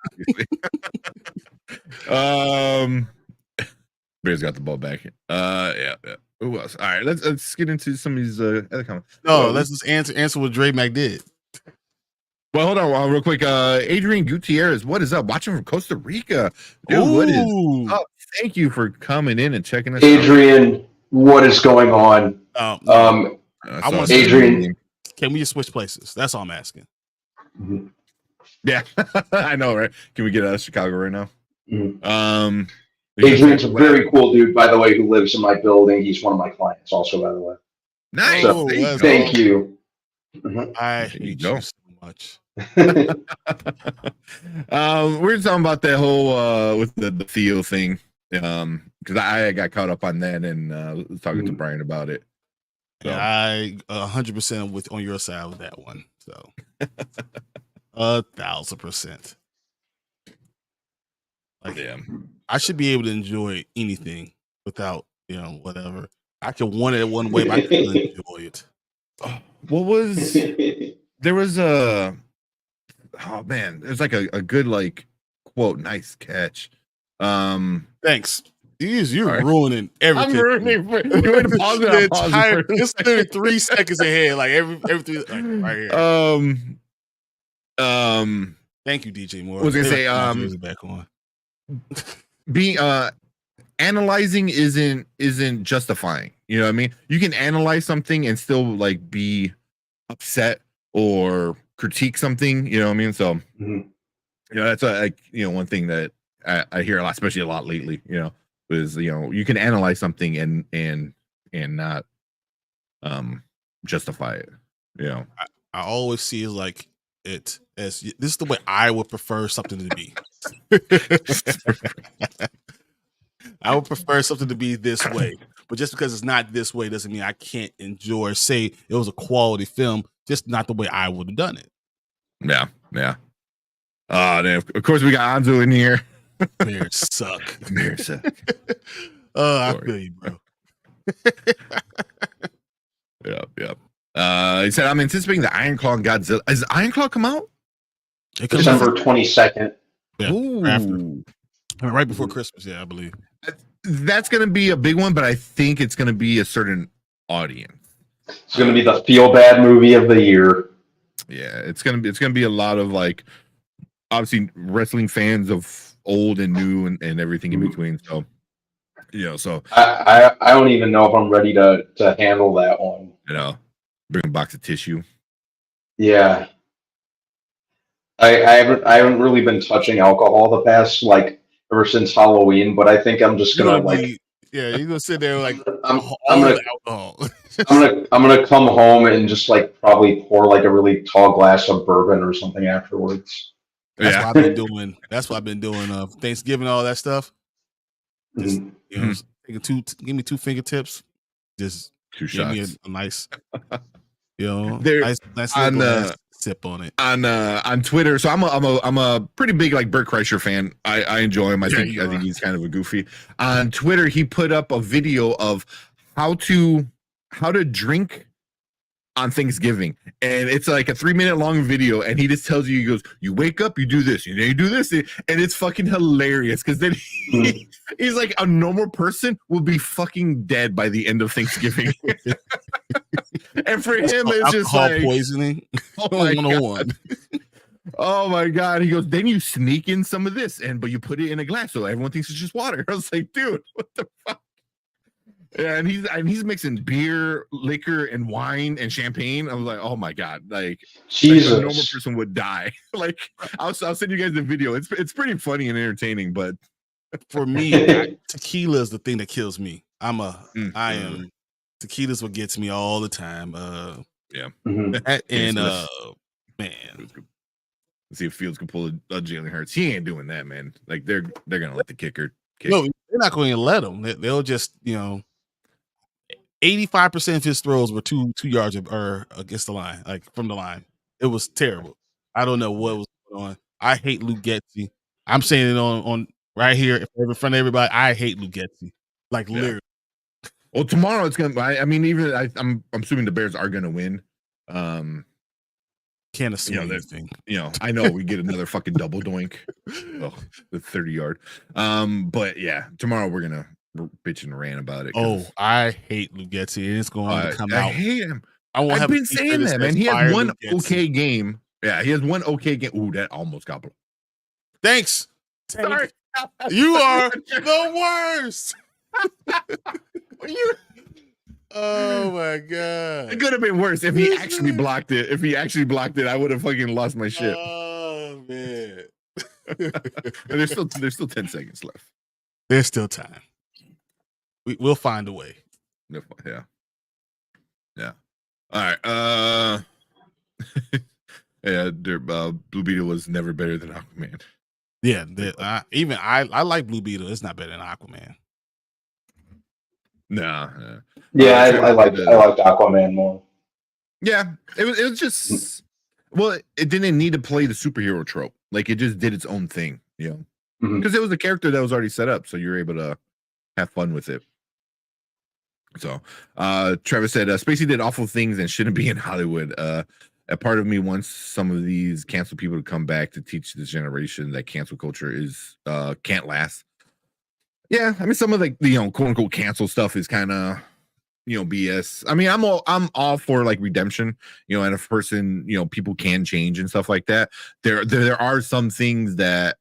Bears got the ball back. Yeah. Who else? All right, let's get into some of these other comments. No, let's just answer what Dre Mac did. Well, hold on real quick. Adrian Gutierrez, what is up? Watching from Costa Rica. Dude, what is up? Thank you for coming in and checking us out. Adrian, what is going on? I want Adrian. Can we just switch places? That's all I'm asking. Mm-hmm. Yeah, I know, right? Can we get out of Chicago right now? Mm-hmm. Adrian's a very cool dude, by the way, who lives in my building. He's one of my clients also, by the way. Nice. So, thank you. Mm-hmm. I hate you so much. We're talking about that whole with the Theo thing. Because I got caught up on that and was talking to Brian about it. So. Yeah, I 100% on your side with that one. So 1,000%. Like, I should be able to enjoy anything without whatever. I can want it one way, but I couldn't enjoy it. What was there was a there's like a good like quote, nice catch. Thanks. You're ruining everything. I'm ruining for you. Pause it. It's literally 3 seconds ahead, like every 3 like, right here. Thank you, DJ Moore. I was gonna say back on. Being analyzing isn't justifying. You know what I mean? You can analyze something and still like be upset or critique something. You know what I mean? So that's one thing that I hear a lot, especially a lot lately. Is you can analyze something and not justify it. I always see it like it as this is the way I would prefer something to be. I would prefer something to be this way, but just because it's not this way doesn't mean I can't enjoy or say it was a quality film, just not the way I would have done it. Yeah. Of course we got Anzu in here. Bears suck. I feel you, bro. Yep. He said, I'm anticipating the Iron Claw and Godzilla. Has Iron Claw come out? December 22nd. Yeah, right before Christmas, I believe. That's going to be a big one, but I think it's going to be a certain audience. It's going to be the feel bad movie of the year. Yeah, it's going to be a lot of like obviously wrestling fans of old and new and everything in between. So so I don't even know if I'm ready to handle that one. Bring a box of tissue. Yeah. I haven't really been touching alcohol the past like ever since Halloween, but I think I'm just You're gonna gonna like be, yeah, you're gonna sit there like I'm all gonna the alcohol. I'm gonna come home and just like probably pour like a really tall glass of bourbon or something afterwards. That's Yeah. what I've been doing. That's what I've been doing. Thanksgiving, all that stuff. Just Mhm. give me two fingertips. Just 2 give me shots. a nice, There nice little on glass sip on it. on Twitter. So I'm a pretty big like Bert Kreischer fan. I enjoy him. I Yeah, think you are. he's kind of a goofy. On Twitter, he put up a video of how to drink on Thanksgiving, and it's like a 3-minute long video, and he just tells you, he goes, you wake up, you do this, and then you do this, and it's fucking hilarious because then Mhm. he's like, a normal person will be fucking dead by the end of Thanksgiving. And for him, it's just Alcohol like, poisoning. oh my 101. oh my god. He goes, then you sneak in some of this, but you put it in a glass so everyone thinks it's just water. I was like, dude, what the fuck? Yeah, and he's mixing beer, liquor, and wine and champagne. I was like, oh my god, like a normal Jesus. person would die. Like I'll send you guys the video. It's pretty funny and entertaining, but For me, tequila is the thing that kills me. I am tequila's what gets me all the time. Mhm. And let's man, see if Fields can pull a Jalen Hurts. He ain't doing that, man. Like they're gonna let the kicker kick. no, they're not going to let him. They'll just 85% of his throws were 2 yards or against the line, like from the line. It was terrible. I don't know what was going on. I hate Luke Getsy. I'm saying it on right here in front of everybody. I hate Luke Getsy. Like literally. Well, tomorrow it's gonna. I mean, even I'm assuming the Bears are gonna win. Can't assume that, anything. I know we get another fucking double doink. Oh, the 30-yard. But yeah, tomorrow we're gonna bitch and rant about it. Oh, I hate Luke Getsy. And it's going to come I out. hate him. I've been saying that, man. He has one okay game. Yeah, he has one okay game. Ooh, that almost got blown. Thanks. Sorry. You are the worst. Oh my god. It could have been worse if he actually blocked it. If he actually blocked it, I would have fucking lost my shit. Oh man. And there's still 10 seconds left. There's still time. We'll find a way. Yeah. All right. Yeah, Blue Beetle was never better than Aquaman. Yeah, I like Blue Beetle. It's not better than Aquaman. Nah. Yeah, I liked Aquaman more. Yeah, it was just well, it didn't need to play the superhero trope. Like it just did its own thing, because it was a character that was already set up, so you're able to have fun with it. So, Travis said, Spacey did awful things and shouldn't be in Hollywood. A part of me wants some of these cancel people to come back to teach this generation that cancel culture is can't last. Yeah, I mean, some of the quote unquote cancel stuff is kind of BS. I mean, I'm all for like redemption, and if person, people can change and stuff like that. There are some things that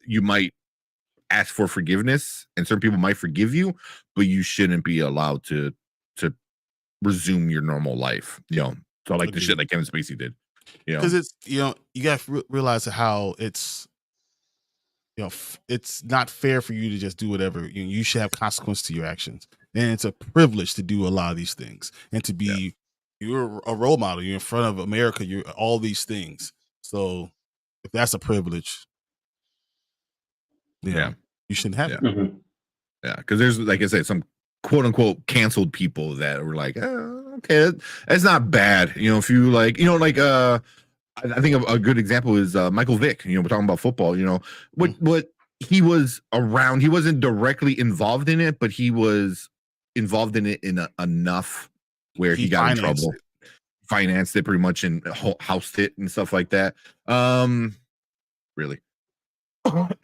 you might ask for forgiveness, and certain people might forgive you, but you shouldn't be allowed to resume your normal life. So like the shit like Kevin Spacey did. Because it's you got to realize how it's it's not fair for you to just do whatever. You should have consequence to your actions, and it's a privilege to do a lot of these things and to be. You're a role model. You're in front of America. You're all these things. So if that's a privilege, you shouldn't have it. Mm-hmm. Yeah, because there's, like I said, some quote unquote canceled people that were like, okay, that's not bad. If you like, I think a good example is Michael Vick. We're talking about football. What he was around. He wasn't directly involved in it, but he was involved in it enough where he got in trouble. Financed it pretty much and housed it and stuff like that. Really.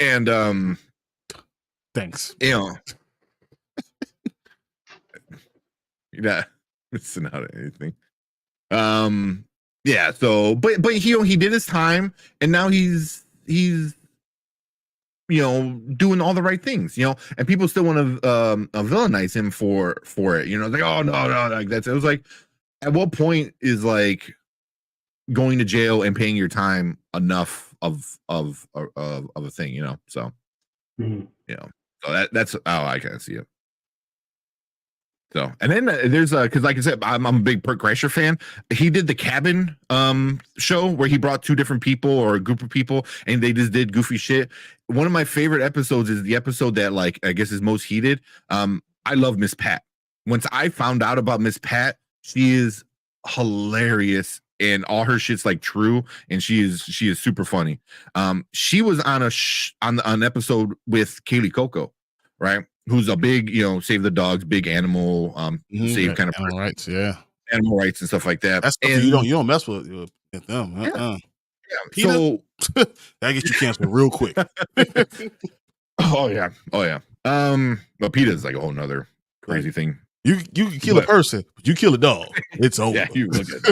And thanks. Yeah, it's not anything. Yeah, so but he did his time and now he's doing all the right things, and people still want to villainize him for it. Like, oh no, like that's it was like, at what point is like going to jail and paying your time enough of a thing, you know. So Mhm. you know, so that's how I kind of see it. So, and then there's because like I said, I'm a big Burt Kreischer fan. He did the Cabin show where he brought two different people or a group of people and they just did goofy shit. One of my favorite episodes is the episode that like I guess is most heated. I love Miss Pat. Once I found out about Miss Pat, she is hilarious and all her shit's like true, and she is super funny. She was on on an episode with Kaylee Coco, right? Who's a big, you know, save the dogs, big animal, save kind of animal rights, yeah, animal rights and stuff like that. that's stuff and you don't mess with them. yeah. PETA, So that gets you canceled real quick. oh yeah. But PETA is like a whole nother crazy thing. You can kill a person, but you kill a dog, it's over. Yeah, you look at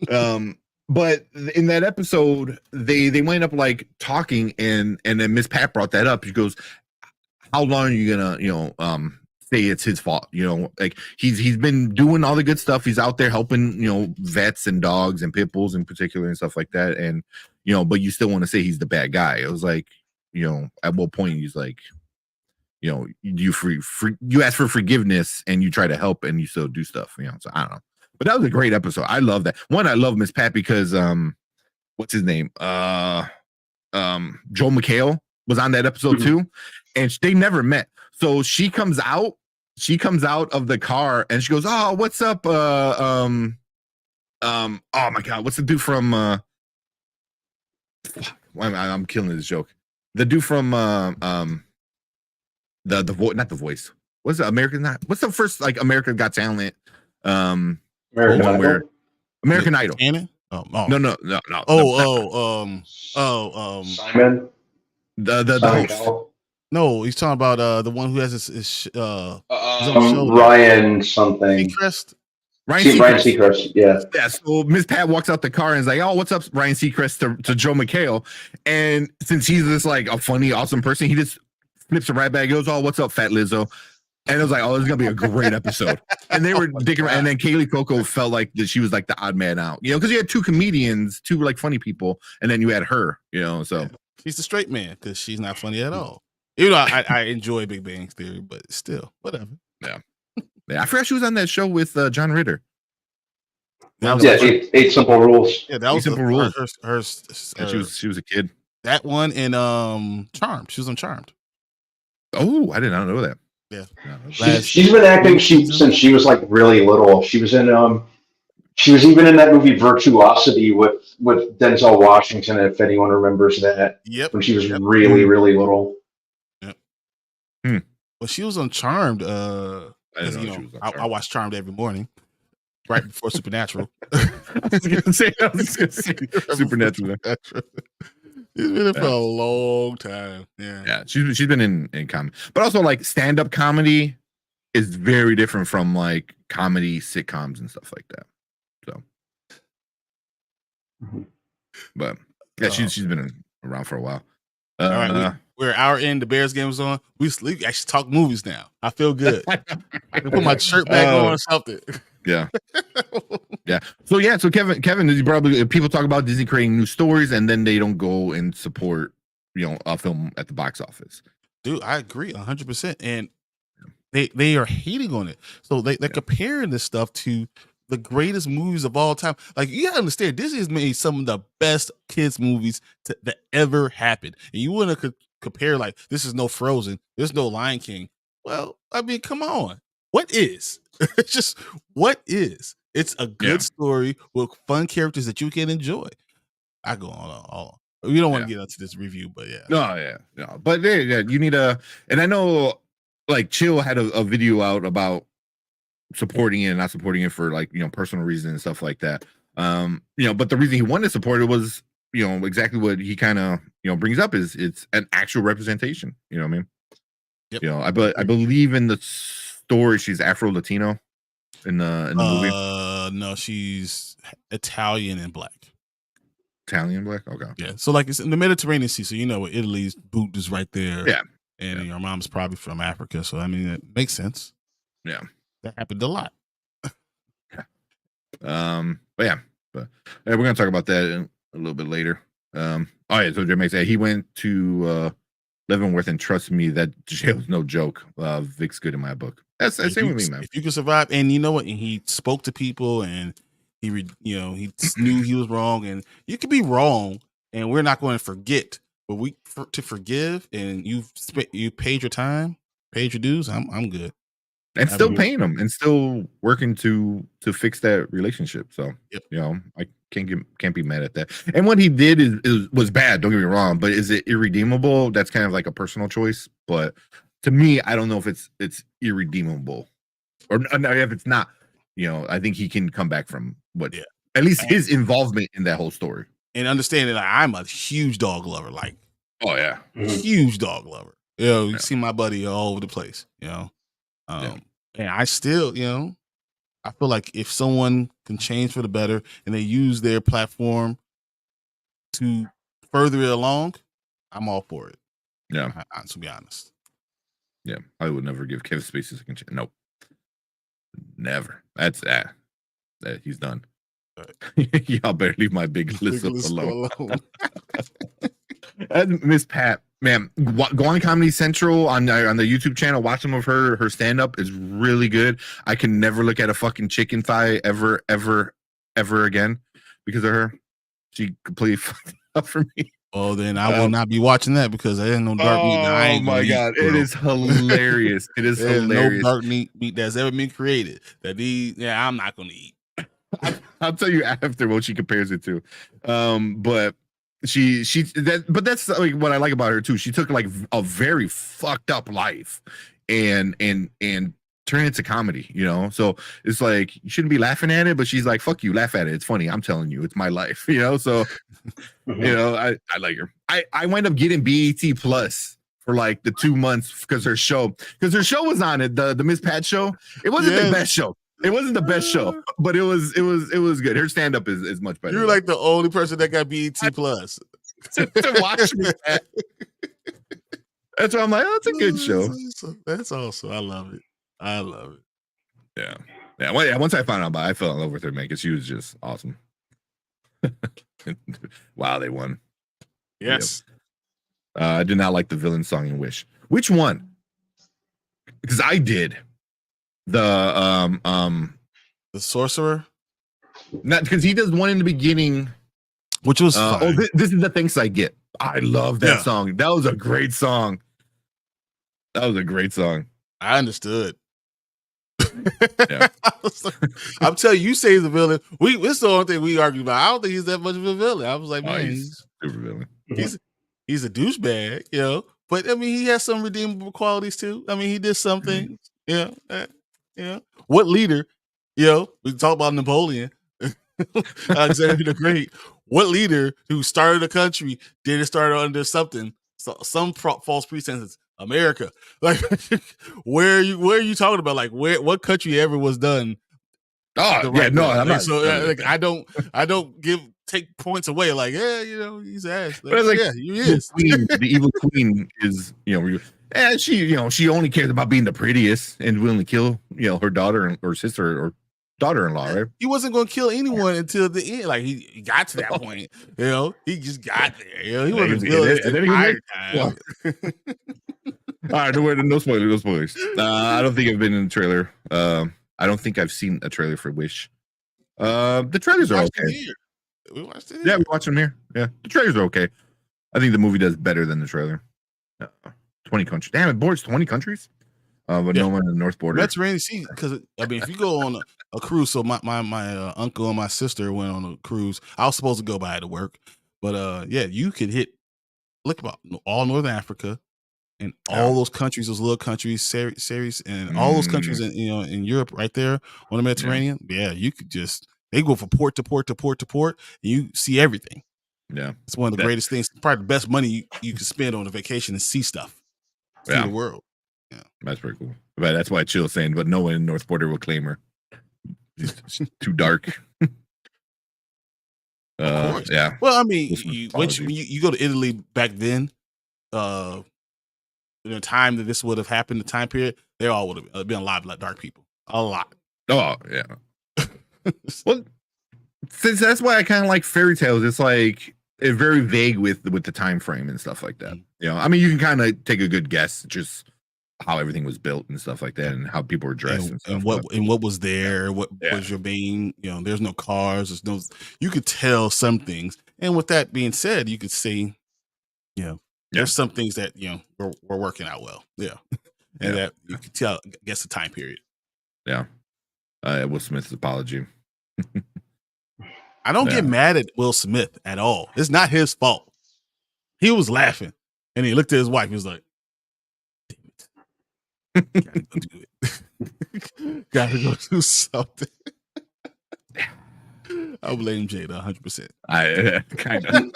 dog. But in that episode, they wind up like talking, and then Miss Pat brought that up. She goes, how long are you gonna, you know, say it's his fault? You know, like he's been doing all the good stuff. He's out there helping, you know, vets and dogs and pit bulls in particular and stuff like that. And you know, but you still want to say he's the bad guy. It was like, you know, at what point he's like, you know, you ask for forgiveness and you try to help and you still do stuff. You know, so I don't know. But that was a great episode. I love that one. I love Miss Pat because what's his name? Joel McHale was on that episode too, and they never met. So she comes out of the car and she goes, "Oh, what's up? Oh my god, what's the dude from I'm killing this joke. The dude from the voice, not the voice. What's the American? What's the first like American Got Talent? American where Idol. American Idol. No. No. Simon. The Simon host. Cowell. No, he's talking about the one who has his Ryan something. Seacrest. Ryan Seacrest. Yeah. Yeah. So Miss Pat walks out the car and is like, "Oh, what's up, Ryan Seacrest?" to Joe McHale, and since he's this like a funny, awesome person, he just flips it right back. He goes, "Oh, what's up, Fat Lizzo?" And it was like, "Oh, this is gonna be a great episode." And they were dicking around, and then Kaylee Coco felt like that she was like the odd man out, you know, because you had two comedians, two like funny people, and then you had her, you know. So she's the straight man because she's not funny at all. You know, I enjoy Big Bang Theory, but still, whatever. Yeah. I forgot she was on that show with John Ritter. That was eight simple rules. Yeah, that was Simple Rules. She was a kid. That one and Charmed. She was on Charmed. Oh, I did not know that. Yeah. She's been acting since she was like really little. She was in she was even in that movie Virtuosity with Denzel Washington, if anyone remembers that. Yep. When she was really, really little. Yep. Hmm. Well, she was on Charmed. I watch Charmed every morning, right before Supernatural. I was gonna say Supernatural. She's been in for a long time. Yeah. She's been in comedy, but also like stand up comedy is very different from like comedy sitcoms and stuff like that. So, but yeah, she's been around for a while. All right, we're an hour in. The Bears game was on. We actually talk movies now. I feel good. I can put my shirt back on or something. Yeah. So Kevin, you probably people talk about Disney creating new stories and then they don't go and support, you know, a film at the box office. Dude, I agree 100%. And they are hating on it. So they're comparing this stuff to the greatest movies of all time. Like, you gotta understand, Disney has made some of the best kids movies that ever happened. And you want to compare like, this is no Frozen, there's no Lion King. Well, I mean, come on. What is? It's just what is? It's a good story with fun characters that you can enjoy. I go on. We don't want to get into this review, but No, but you need and I know like Chill had a video out about supporting it and not supporting it for like, you know, personal reasons and stuff like that. You know, but the reason he wanted to support it was, you know, exactly what he kind of, you know, brings up is it's an actual representation. You know what I mean? Yep. You know, I believe in the story she's Afro-Latino in the movie. No, she's Italian and black. Italian black? Okay. Yeah. So like it's in the Mediterranean Sea, so you know Italy's boot is right there. Yeah. And your mom's probably from Africa. So I mean it makes sense. Yeah. That happened a lot. But yeah. But we're gonna talk about that a little bit later. Oh yeah, so Jermaine said he went to Leavenworth, and trust me, that jail's no joke. Vic's good in my book. That's same with me, man. If you can survive, and you know what, and he spoke to people, and he knew he was wrong, and you could be wrong, and we're not going to forget, but to forgive, and you paid your time, paid your dues. I'm good. And still paying them, and still working to fix that relationship. So yep. I can't be mad at that. And what he did was bad. Don't get me wrong, but is it irredeemable? That's kind of like a personal choice. But to me, I don't know if it's irredeemable, or if it's not. I think he can come back from at least his involvement in that whole story. And understanding that I'm a huge dog lover, like huge dog lover. You see my buddy all over the place. And I still, I feel like if someone can change for the better and they use their platform to further it along, I'm all for it. Yeah. To be honest. Yeah. I would never give Kevin Spacey a second chance. Nope. Never. That's that. He's done. Right. Y'all better leave my big list alone. Miss Pat, man, go on Comedy Central on the YouTube channel. Watch some of her stand up is really good. I can never look at a fucking chicken thigh ever again because of her. She completely fucked up for me. Oh, then I will not be watching that because I didn't know dark meat. Oh my god, it is hilarious. It is hilarious. No dark meat that's ever been created. I'm not going to eat. I'll tell you after what she compares it to. But that's like what I like about her too. She took like a very fucked up life and turn it to comedy, so it's like you shouldn't be laughing at it, but she's like, fuck you, laugh at it, it's funny, I'm telling you, it's my life, so I like her. I wind up getting BET Plus for like the 2 months because her show was on it, the Miss Pat show. It wasn't the best show. It wasn't the best show, but it was good. Her stand-up is much better. You're like the only person that got BET Plus to watch me. That's why I'm like, oh, it's a good show. That's awesome. I love it. Yeah. Once I found out about it, I fell in love with her, man, because she was just awesome. Wow, they won. Yes. Yep. I did not like the villain song in Wish. Which one? Because I did. The sorcerer, not because he does one in the beginning, which was fine. This is the things I get. I love that song. That was a great song. I understood. I'm telling you, say he's a villain. This is the only thing we argue about. I don't think he's that much of a villain. I was like, man, he's super villain. He's a douchebag, but I mean, he has some redeemable qualities too. I mean, he did something. What leader? We talk about Napoleon, Alexander the Great. What leader who started a country didn't start under some false pretenses? America, like where are you talking about? Like what country ever was done? Oh yeah, no, I'm not. So I don't take points away. Like he's ass. Like, he is. The evil queen is and she only cares about being the prettiest and willing to kill her daughter or sister or daughter-in-law, right? He wasn't going to kill anyone until the end. Like he got to that point, he just got there. He wasn't the time. All right, no spoilers. I don't think I've been in the trailer. I don't think I've seen a trailer for Wish. The trailers are okay. We watched it. Yeah, we watched them here. Yeah, the trailers are okay. I think the movie does better than the trailer. 20 countries. Damn, it boards 20 countries. But no one in the North border. Mediterranean Sea, because I mean, if you go on a cruise, so my uncle and my sister went on a cruise. I was supposed to go by to work, but you could look about all Northern Africa and all those countries, those little countries, series, and all those countries in Europe, right there on the Mediterranean. Yeah, you could they go from port to port to port to port, and you see everything. Yeah, it's one of the greatest things. Probably the best money you can spend on a vacation and see stuff. See the world. Yeah, that's pretty cool. But that's why Chill's saying, but no one in North Border will claim her. She's too dark. Yeah. Well, I mean, when you go to Italy back then, in the time that this would have happened, the time period, they all would have been a lot of dark people. A lot. Oh yeah. Well, Since that's why I kind of like fairy tales. It's like it's very vague with the time frame and stuff like that. You know, I mean, you can kind of take a good guess just how everything was built and stuff like that, and how people were dressed and stuff. And what was there? What was your main? You know, there's no cars. There's no. You could tell some things, and with that being said, you could see, you know, there's some things that we're working out well. Yeah, and that you could tell. I guess the time period. Yeah, Will Smith's apology. I don't get mad at Will Smith at all. It's not his fault. He was laughing, and he looked at his wife. He was like, "Damn it, gotta go do it. Gotta go do something." I blame Jada 100%. I kind of.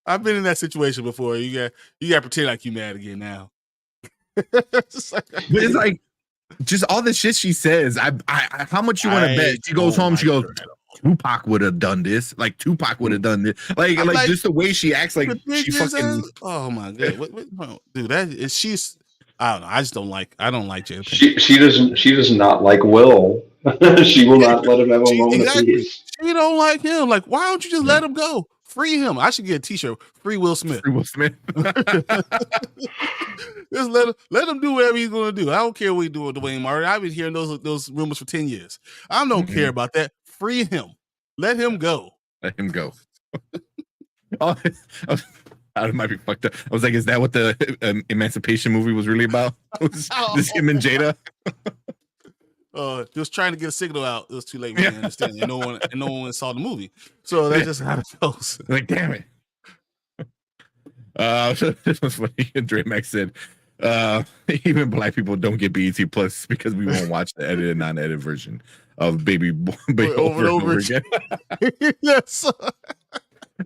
I've been in that situation before. You got to pretend like you mad again now. It's like just all the shit she says. I how much you want to bet? She goes home. She goes, Tupac would have done this. Like Tupac would have done this. Like just the way she acts. Like she fucking. Oh my god, what, dude! That is she's. I don't know. I just don't like. I don't like Jada. She doesn't. She does not like Will. She will not let him have a moment of peace. She don't like him. Like, why don't you just let him go? Free him. I should get a T-shirt. Free Will Smith. Free Will Smith. Just let him do whatever he's gonna do. I don't care what he's doing with Dwayne Martin. I've been hearing those rumors for 10 years. I don't care about that. Free him. Let him go. Let him go. I might be fucked up. I was like, is that what the Emancipation movie was really about? This him and Jada? Just trying to get a signal out. It was too late for me to understand. And no one saw the movie. So that's just how it goes. Like, damn it. This was funny. Dre Max said, even black people don't get BET Plus because we won't watch the edited, non-edited version of Baby over and over again. Yes.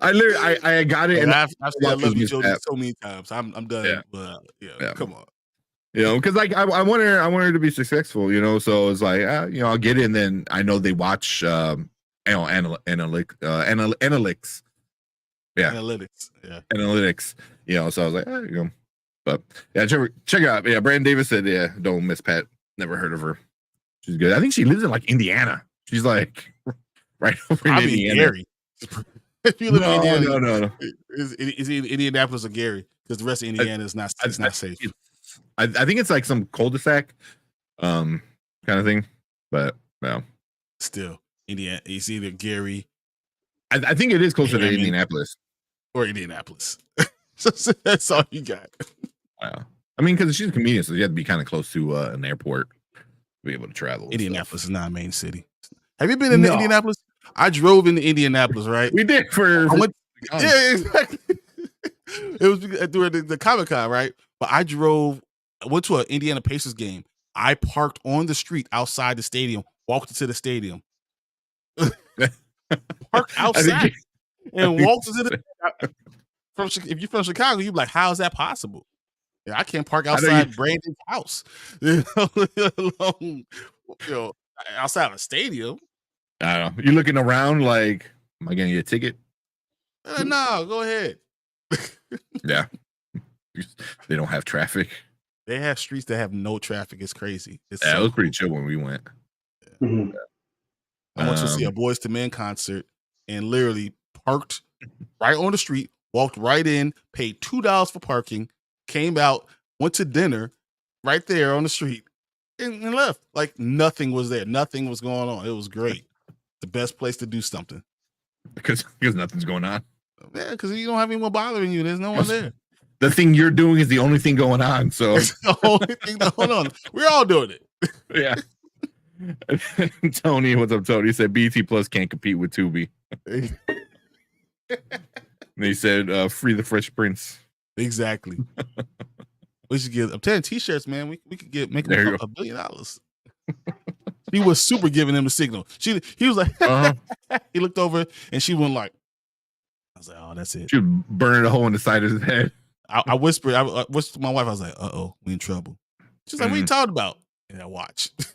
I got it, and I've said I love you, Jody, so many times. I'm done. Yeah. But come on. You know, because like I want her to be successful. You know, so it's like I'll get it, and then I know they watch analytics. Yeah, analytics. You know, so I was like, but yeah, check it out. Yeah, Brandon Davis said, don't miss Pat. Never heard of her. She's good. I think she lives in like Indiana. She's like right over in Indiana. Gary. If you live in Indiana, no. Is Indianapolis or Gary? Because the rest of Indiana is not safe. I think it's like some cul-de-sac, kind of thing. But no, still Indiana. It's either Gary. I think it is closer to Indianapolis or Indianapolis. So that's all you got. Wow. I mean, because she's a comedian, so you have to be kind of close to an airport to be able to travel. Indianapolis is not a main city. Have you been in Indianapolis? I drove into Indianapolis, right? We did yeah, exactly. It was during the Comic-Con, right? But I went to an Indiana Pacers game. I parked on the street outside the stadium, walked into the stadium, parked outside, and walked into the. If you're from Chicago, you're like, how is that possible? Yeah, I can't park outside Brandon's house, outside of a stadium. I don't know. You're looking around like, am I getting you a ticket? No, go ahead. Yeah. They don't have traffic. They have streets that have no traffic. It's crazy. It was pretty chill when we went. Yeah. Mm-hmm. I went to see a Boys to Men concert and literally parked right on the street, walked right in, paid $2 for parking, came out, went to dinner right there on the street, and left. Like nothing was there. Nothing was going on. It was great. The best place to do something. Because nothing's going on. Yeah, because you don't have anyone bothering you. There's no one there. The thing you're doing is the only thing going on. So it's the only thing going on. We're all doing it. Yeah. Tony, what's up, Tony? He said BT Plus can't compete with Tubi. They said free the Fresh Prince. Exactly. We should get. I'm telling T-shirts, man. We could make $1 billion. He was super giving him the signal. He was like, he looked over and she went like, I was like, oh, that's it. She was burning a hole in the side of his head. I whispered to my wife. I was like, we in trouble. She's like, what are you talking about? And I watched.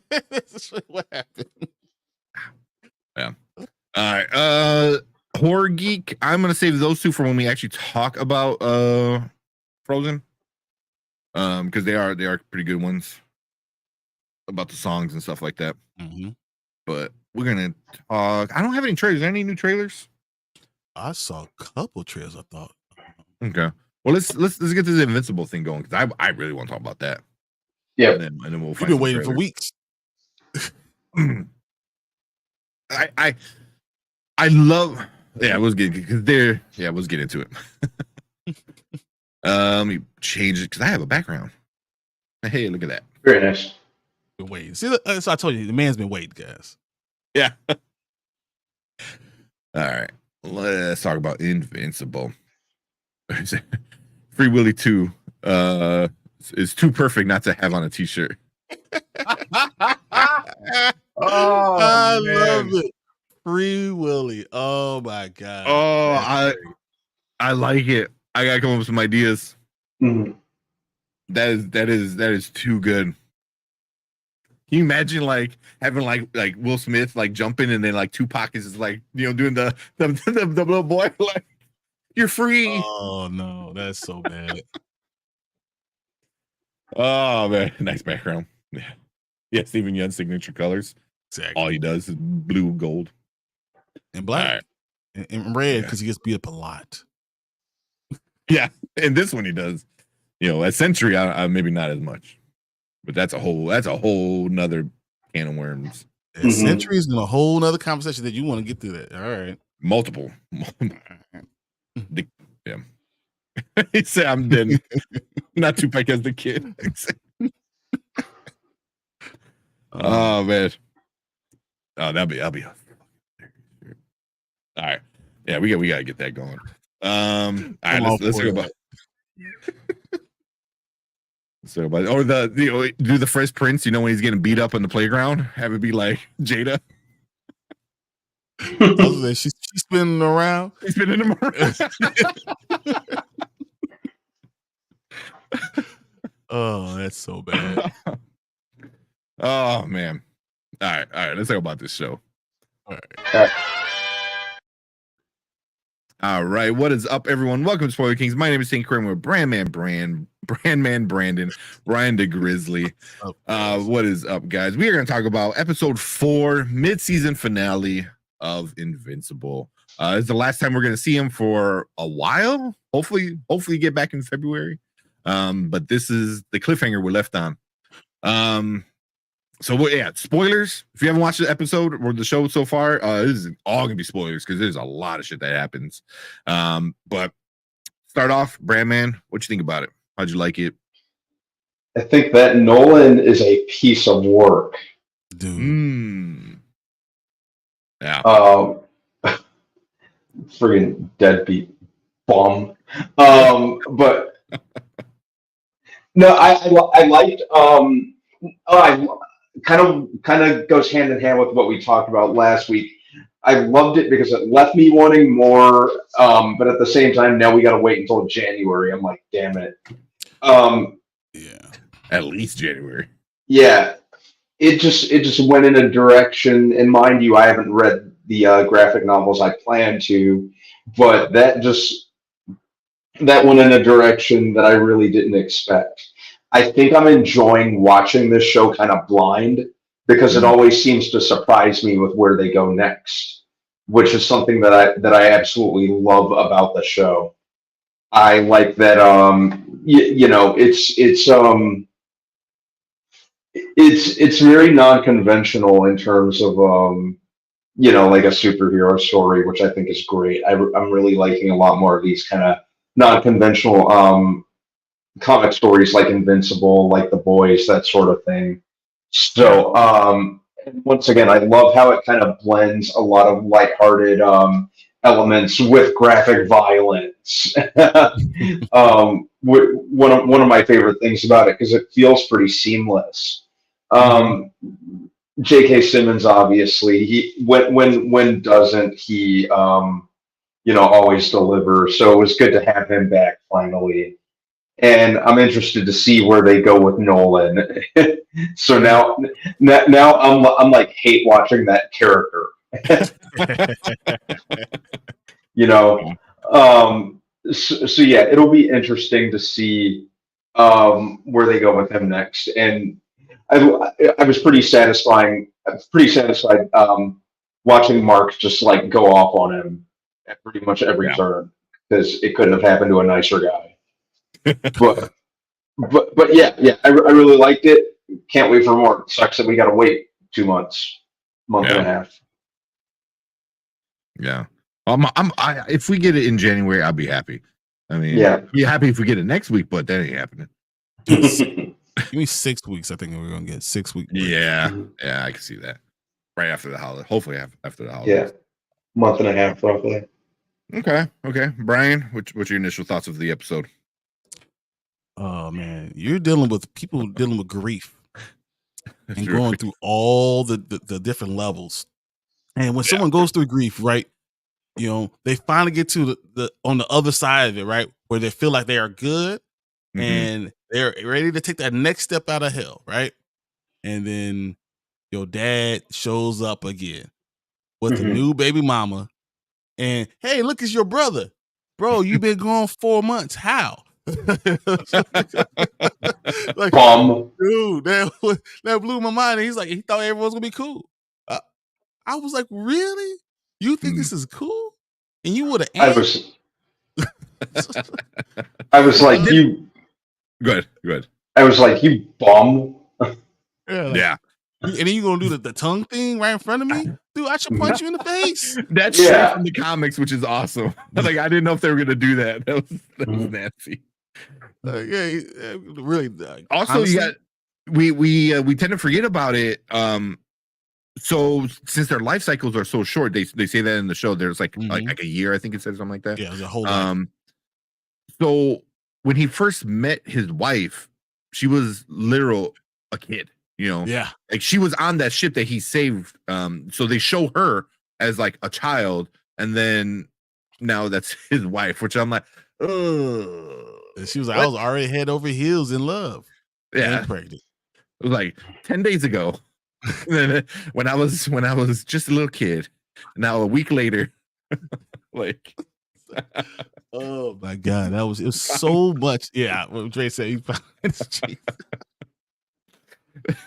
That's what happened. Yeah. All right. Horror Geek. I'm gonna save those two for when we actually talk about Frozen. Because they are pretty good ones. about the songs and stuff like that. Mm-hmm. But we're gonna talk. I don't have any trailers. Any new trailers? I saw a couple trailers. I thought. Okay. Well, let's get this Invincible thing going because I really want to talk about that. Yeah. And then we'll We've find been some waiting for trailers. weeks. I love. Yeah, let's get because they're. Yeah, let's get into it. Let me change it because I have a background. Hey, look at that. Very nice. Been waiting. See, so I told you the man's been waiting, guys. Yeah. All right. Let's talk about Invincible. Free Willy 2 is too perfect not to have on a t-shirt. I love it. Free Willy. Oh my god. Oh, I like it. I gotta come up with some ideas. Mhm. That is too good. Can you imagine like having like Will Smith like jumping and then like Tupac is like doing the little boy like you're free. Oh no, that's so bad. Oh man, nice background. Yeah, Stephen Young's signature colors. Exactly. All he does is blue, gold, And black. Right. And red because he gets beat up a lot. Yeah, and this one he does. At Century, I maybe not as much, but that's a whole nother can of worms. And Century's in a whole nother conversation that you want to get through that. All right. Multiple. Yeah. He said I'm dead. Not Tupac as the kid. Oh man. Oh, that'll be. All right. Yeah, we gotta get that going. All right, let's talk about. So, or do the Fresh Prince, when he's getting beat up on the playground, have it be like Jada. Other than she's spinning around. He's spinning them around. Oh, that's so bad. Oh man. All right. Let's talk about this show. All right. All right, what is up, everyone? Welcome to Spoiler Kings. My name is St. Kramer with Brandman Brandon, Ryan the Grizzly. What is up, guys? We are going to talk about episode 4, mid-season finale of Invincible. It's the last time we're going to see him for a while. Hopefully get back in February. But this is the cliffhanger we're left on. So spoilers. If you haven't watched the episode or the show so far, this is all gonna be spoilers because there's a lot of shit that happens. But start off, Brandman, what you think about it? How'd you like it? I think that Nolan is a piece of work. Dude. Yeah. Friggin' deadbeat bum. But no, I liked. I kind of goes hand in hand with what we talked about last week. I loved it because it left me wanting more, but at the same time, now we got to wait until January. I'm like, damn it. Yeah, at least January. Yeah, it just went in a direction. And mind you, I haven't read the graphic novels. I plan to, but that went in a direction that I really didn't expect. I think I'm enjoying watching this show kind of blind because it always seems to surprise me with where they go next, which is something that I absolutely love about the show. I like that it's very non-conventional in terms of like a superhero story, which I think is great. I'm really liking a lot more of these kind of non-conventional comic stories like Invincible, like The Boys, that sort of thing. So, once again, I love how it kind of blends a lot of lighthearted elements with graphic violence. One of my favorite things about it because it feels pretty seamless. J.K. Simmons, obviously, he when doesn't he always deliver. So it was good to have him back finally. And I'm interested to see where they go with Nolan. So now I'm like hate watching that character. So yeah, it'll be interesting to see where they go with him next. And I was pretty satisfied watching Mark just like go off on him at pretty much every turn, because it couldn't have happened to a nicer guy. but yeah, I really liked it. Can't wait for more. Sucks that we got to wait 2 months, month and a half. Yeah. If we get it in January, I'll be happy. I mean, be happy if we get it next week, but that ain't happening. Give me 6 weeks. I think we're gonna get 6 weeks. Yeah, I can see that. Right after the holiday. Hopefully after the holiday. Yeah, month and a half roughly. Okay. Brian, what's your initial thoughts of the episode? Oh man, you're dealing with people dealing with grief and going through all the different levels. And when someone goes through grief, right, you know, they finally get to the on the other side of it, right, where they feel like they are good and they're ready to take that next step out of hell, right? And then your dad shows up again with a new baby mama, and hey, look, it's your brother, bro. You've been gone 4 months. How? Like, dude, that blew my mind. And he's like, he thought everyone was gonna be cool. I was like, really? You think this is cool? And you would have. I was like, you. Good. I was like, you bum. Yeah. And then you gonna do the tongue thing right in front of me, dude? I should punch you in the face. That's straight from the comics, which is awesome. Like, I didn't know if they were gonna do that. That was nasty. Really. Also, honestly, you got we tend to forget about it. So since their life cycles are so short, they say that in the show. There's like a year, I think it says something like that. Yeah, the whole life. So when he first met his wife, she was literal a kid. You know, like she was on that ship that he saved. So they show her as like a child, and then now that's his wife, which I'm like, oh. She was like, I was already head over heels in love. Yeah, pregnant. It was like 10 days ago. when I was just a little kid. Now a week later, like, oh my god, it was so much. Yeah, what Dre said, he found his cheeks.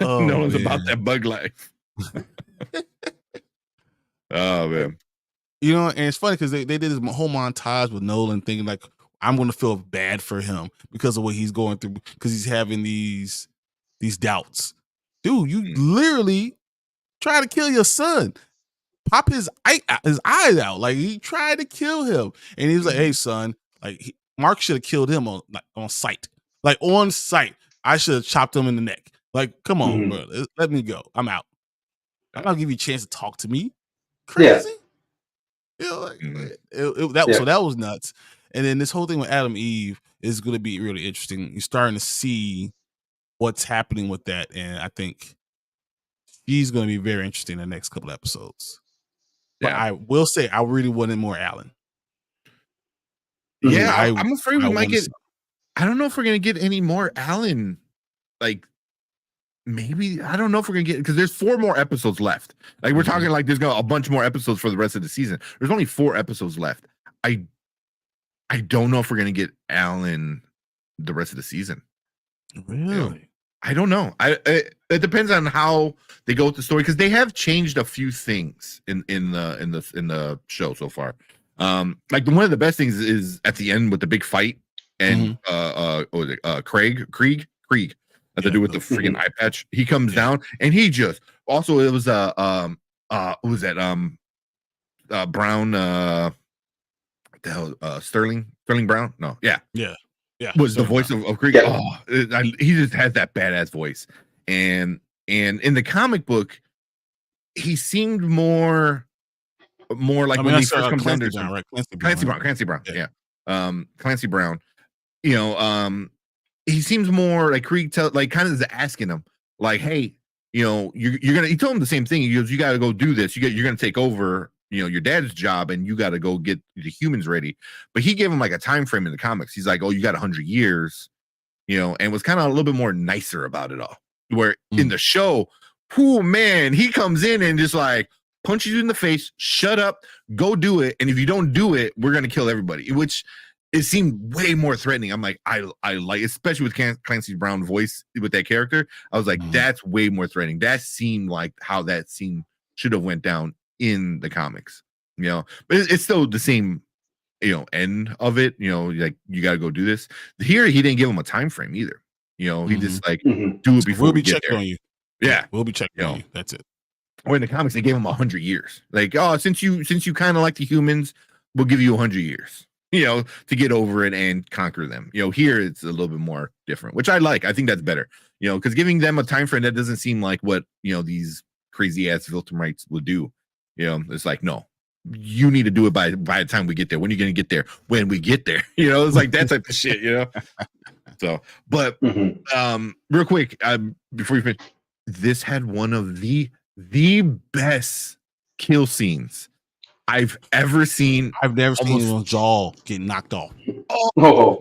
No one's about that bug life. Oh man, you know, and it's funny because they did this whole montage with Nolan thinking like, I'm gonna feel bad for him because of what he's going through, because he's having these doubts. Dude, you literally try to kill your son, pop his eyes out. Like, he tried to kill him, and he was like, "Hey, son, like Mark should have killed him on sight. Like, on sight, I should have chopped him in the neck. Like, come on, bro, let me go. I'm out. I'm not give you a chance to talk to me. Crazy, you know, like so that was nuts. And then this whole thing with Adam Eve is going to be really interesting. You're starting to see what's happening with that, and I think she's going to be very interesting in the next couple episodes. But I will say, I really wanted more Alan. Yeah, I'm afraid we might get. I don't know if we're going to get any more Alan. Like, maybe, I don't know if we're going to get, because there's 4 more episodes left. Like, we're talking like there's a bunch more episodes for the rest of the season. There's only 4 episodes left. I don't know if we're going to get Alan the rest of the season. Really? You know, I don't know. It depends on how they go with the story, because they have changed a few things in the show so far. Like, one of the best things is at the end with the big fight and Krieg had to do with the freaking eye patch. He comes down and he just also, it was what was that Brown Sterling Brown? No, yeah. Was the voice of Krieg. He just has that badass voice. And in the comic book, he seemed more like when he first comes down there. Clancy Brown. Yeah. Clancy Brown. You know, he seems more like Krieg kind of is asking him, like, hey, you know, you're gonna, he told him the same thing. He goes, you gotta go do this. You're gonna take over, you know, your dad's job, and you got to go get the humans ready. But he gave him like a time frame in the comics. He's like, oh, you got 100 years, you know, and was kind of a little bit more nicer about it all. Where in the show, oh man, he comes in and just like punches you in the face, shut up, go do it, and if you don't do it, we're gonna kill everybody. Which it seemed way more threatening. I'm like, I like, especially with Clancy Brown voice with that character. I was like, that's way more threatening. That seemed like how that scene should have went down in the comics, but it's still the same, end of it. Like you got to go do this. Here, he didn't give him a time frame either. He just like do it before we'll be we get checking there. on you. Yeah, we'll be checking on you. That's it. Or in the comics, they gave him 100 years. Like, oh, since you kind of like the humans, we'll give you 100 years, to get over it and conquer them. Here it's a little bit more different, which I like. I think that's better, because giving them a time frame, that doesn't seem like what, these crazy ass Viltrumites will do. It's like, no, you need to do it by the time we get there. When are you going to get there? When we get there, it's like that type of shit, So, but real quick, before you finish, this had one of the best kill scenes I've ever seen. I've never seen a jaw get knocked off. Oh.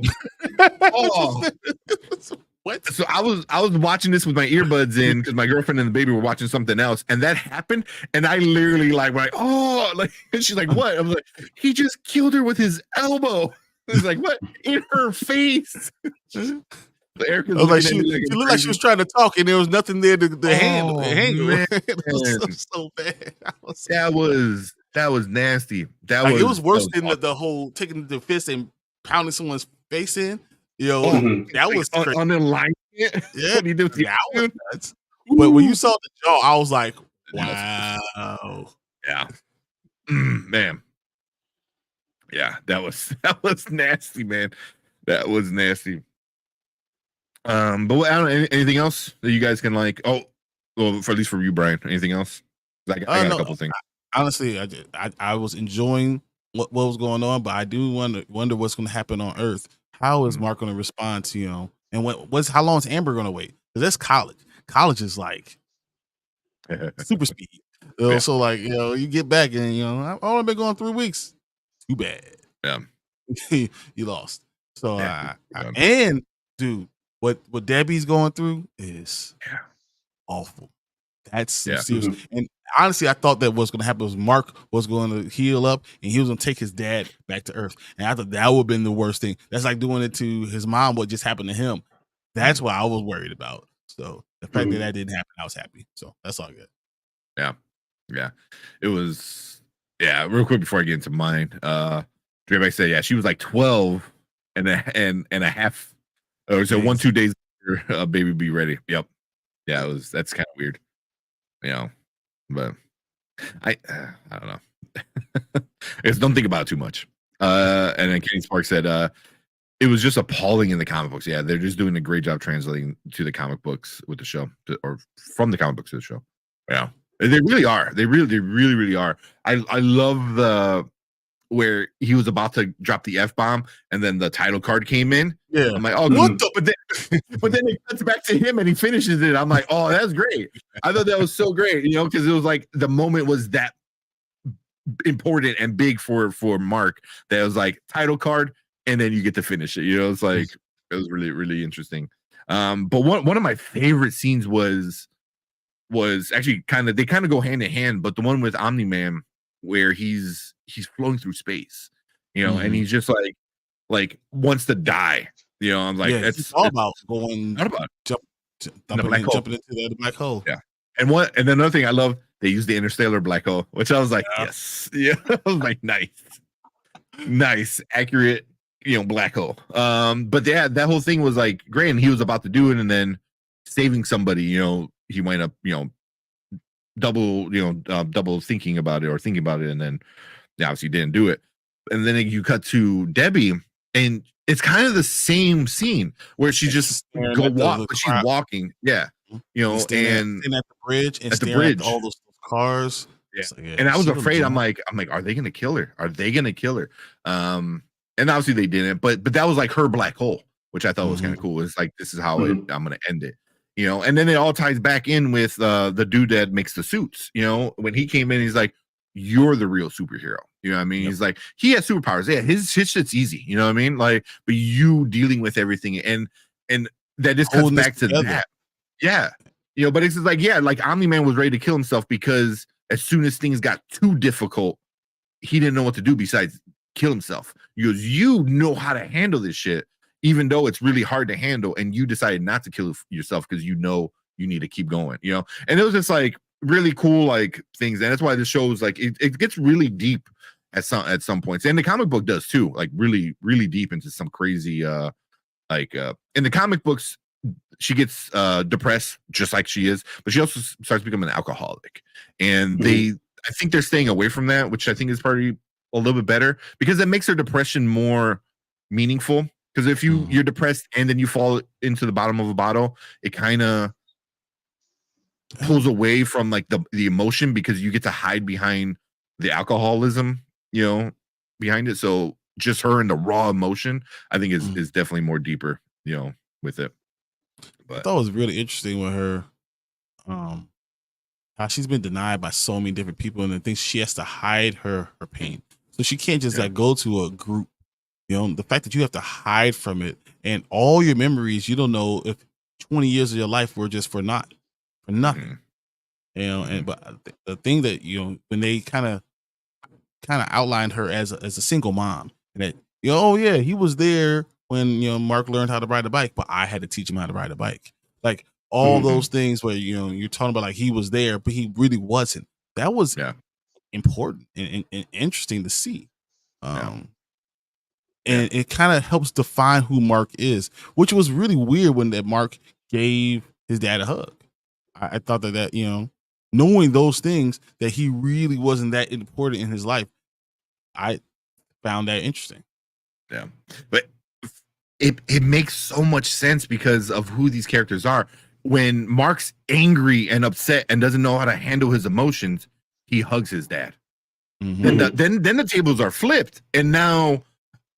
What? So I was watching this with my earbuds in because my girlfriend and the baby were watching something else, and that happened, and I literally and she's like, "What?" I was like, "He just killed her with his elbow." It's like, "What?" In her face. She looked like she was trying to talk, and there was nothing there to handle. It was so bad. That was nasty. It was worse than the whole taking the fist and pounding someone's face in. That was crazy. On the line. Yeah, that was nuts. But when you saw the jaw, I was like, wow. Yeah, man. Yeah, that was nasty, man. That was nasty. But I don't know, anything else that you guys can like? Oh, well, for at least for you, Brian. Anything else? I got a couple things. Honestly, I was enjoying what was going on, but I do wonder what's going to happen on Earth. How is Mark going to respond to and how long is Amber going to wait? Because that's college. College is like super speed. So like you get back and I've only been going 3 weeks. Too bad. Yeah, you lost. So and dude. What Debbie's going through is awful. That's serious. And honestly, I thought that what's going to happen was Mark was going to heal up and he was going to take his dad back to Earth. And I thought that would have been the worst thing. That's like doing it to his mom, what just happened to him. That's what I was worried about. So the fact that didn't happen, I was happy. So that's all good. Yeah. It was, real quick before I get into mine, Dreback said, she was like 12 and a half. Oh, so 1-2 days later, baby be ready. Yep. Yeah, that's kind of weird. But I don't know. Don't think about it too much. And then Kenny Sparks said it was just appalling in the comic books. Yeah, they're just doing a great job translating to the comic books with the show, or from the comic books to the show. Yeah. They really are. They really are. I love the where he was about to drop the F-bomb and then the title card came in. Yeah. I'm like, oh, what the? But then it cuts back to him and he finishes it. I'm like, oh, that's great. I thought that was so great, because it was like the moment was that important and big for Mark that it was like title card and then you get to finish it. It's like, it was really, really interesting. But one of my favorite scenes was actually they kind of go hand in hand, but the one with Omni-Man where he's flowing through space, and he's just like wants to die. I'm like, it's all about going, not about jumping into the black hole. Yeah. And then another thing I love, they use the interstellar black hole, which I was like, yes. Yeah. I was like, nice, accurate, black hole. But yeah, that whole thing was like great. And he was about to do it and then saving somebody, he might up, double thinking about it, and then obviously didn't do it. And then you cut to Debbie, and it's kind of the same scene where she just she's walking, and at the bridge and staring at all those cars. Yeah. Like, and I was afraid. I'm like, are they gonna kill her? And obviously they didn't. But that was like her black hole, which I thought was kind of cool. It's like, this is how I'm gonna end it. And then it all ties back in with the dude that makes the suits. When he came in, he's like, you're the real superhero. What I mean? Yep. He's like, he has superpowers. Yeah, his shit's easy. What I mean? Like, but you dealing with everything and that just comes back to that. Yeah. But it's just like, like Omni-Man was ready to kill himself because as soon as things got too difficult, he didn't know what to do besides kill himself. He goes, you know how to handle this shit, even though it's really hard to handle, and you decided not to kill yourself because you know you need to keep going, you know. And it was just like really cool like things, and that's why the show is like it gets really deep at some points, and the comic book does too, like really deep into some crazy in the comic books she gets depressed just like she is, but she also starts becoming an alcoholic, and I think they're staying away from that, which I think is probably a little bit better because it makes her depression more meaningful. Because if you're depressed and then you fall into the bottom of a bottle, it kind of pulls away from like the emotion because you get to hide behind the alcoholism, you know, behind it. So just her and the raw emotion, I think is definitely more deeper, you know, with it. But I thought it was really interesting with her, how she's been denied by so many different people, and the things she has to hide her pain. So she can't just like go to a group, you know. The fact that you have to hide from it, and all your memories, you don't know if 20 years of your life were just for nothing, you know. And but the thing that, you know, when they kind of outlined her as a single mom, and that, you know, oh yeah, he was there when, you know, Mark learned how to ride a bike, but I had to teach him how to ride a bike. Like all those things where, you know, you're talking about like he was there, but he really wasn't. That was important and interesting to see. And it kind of helps define who Mark is, which was really weird when that Mark gave his dad a hug. I thought that, you know, knowing those things, that he really wasn't that important in his life, I found that interesting. Yeah, but it makes so much sense because of who these characters are. When Mark's angry and upset and doesn't know how to handle his emotions, he hugs his dad. Then the tables are flipped, and now,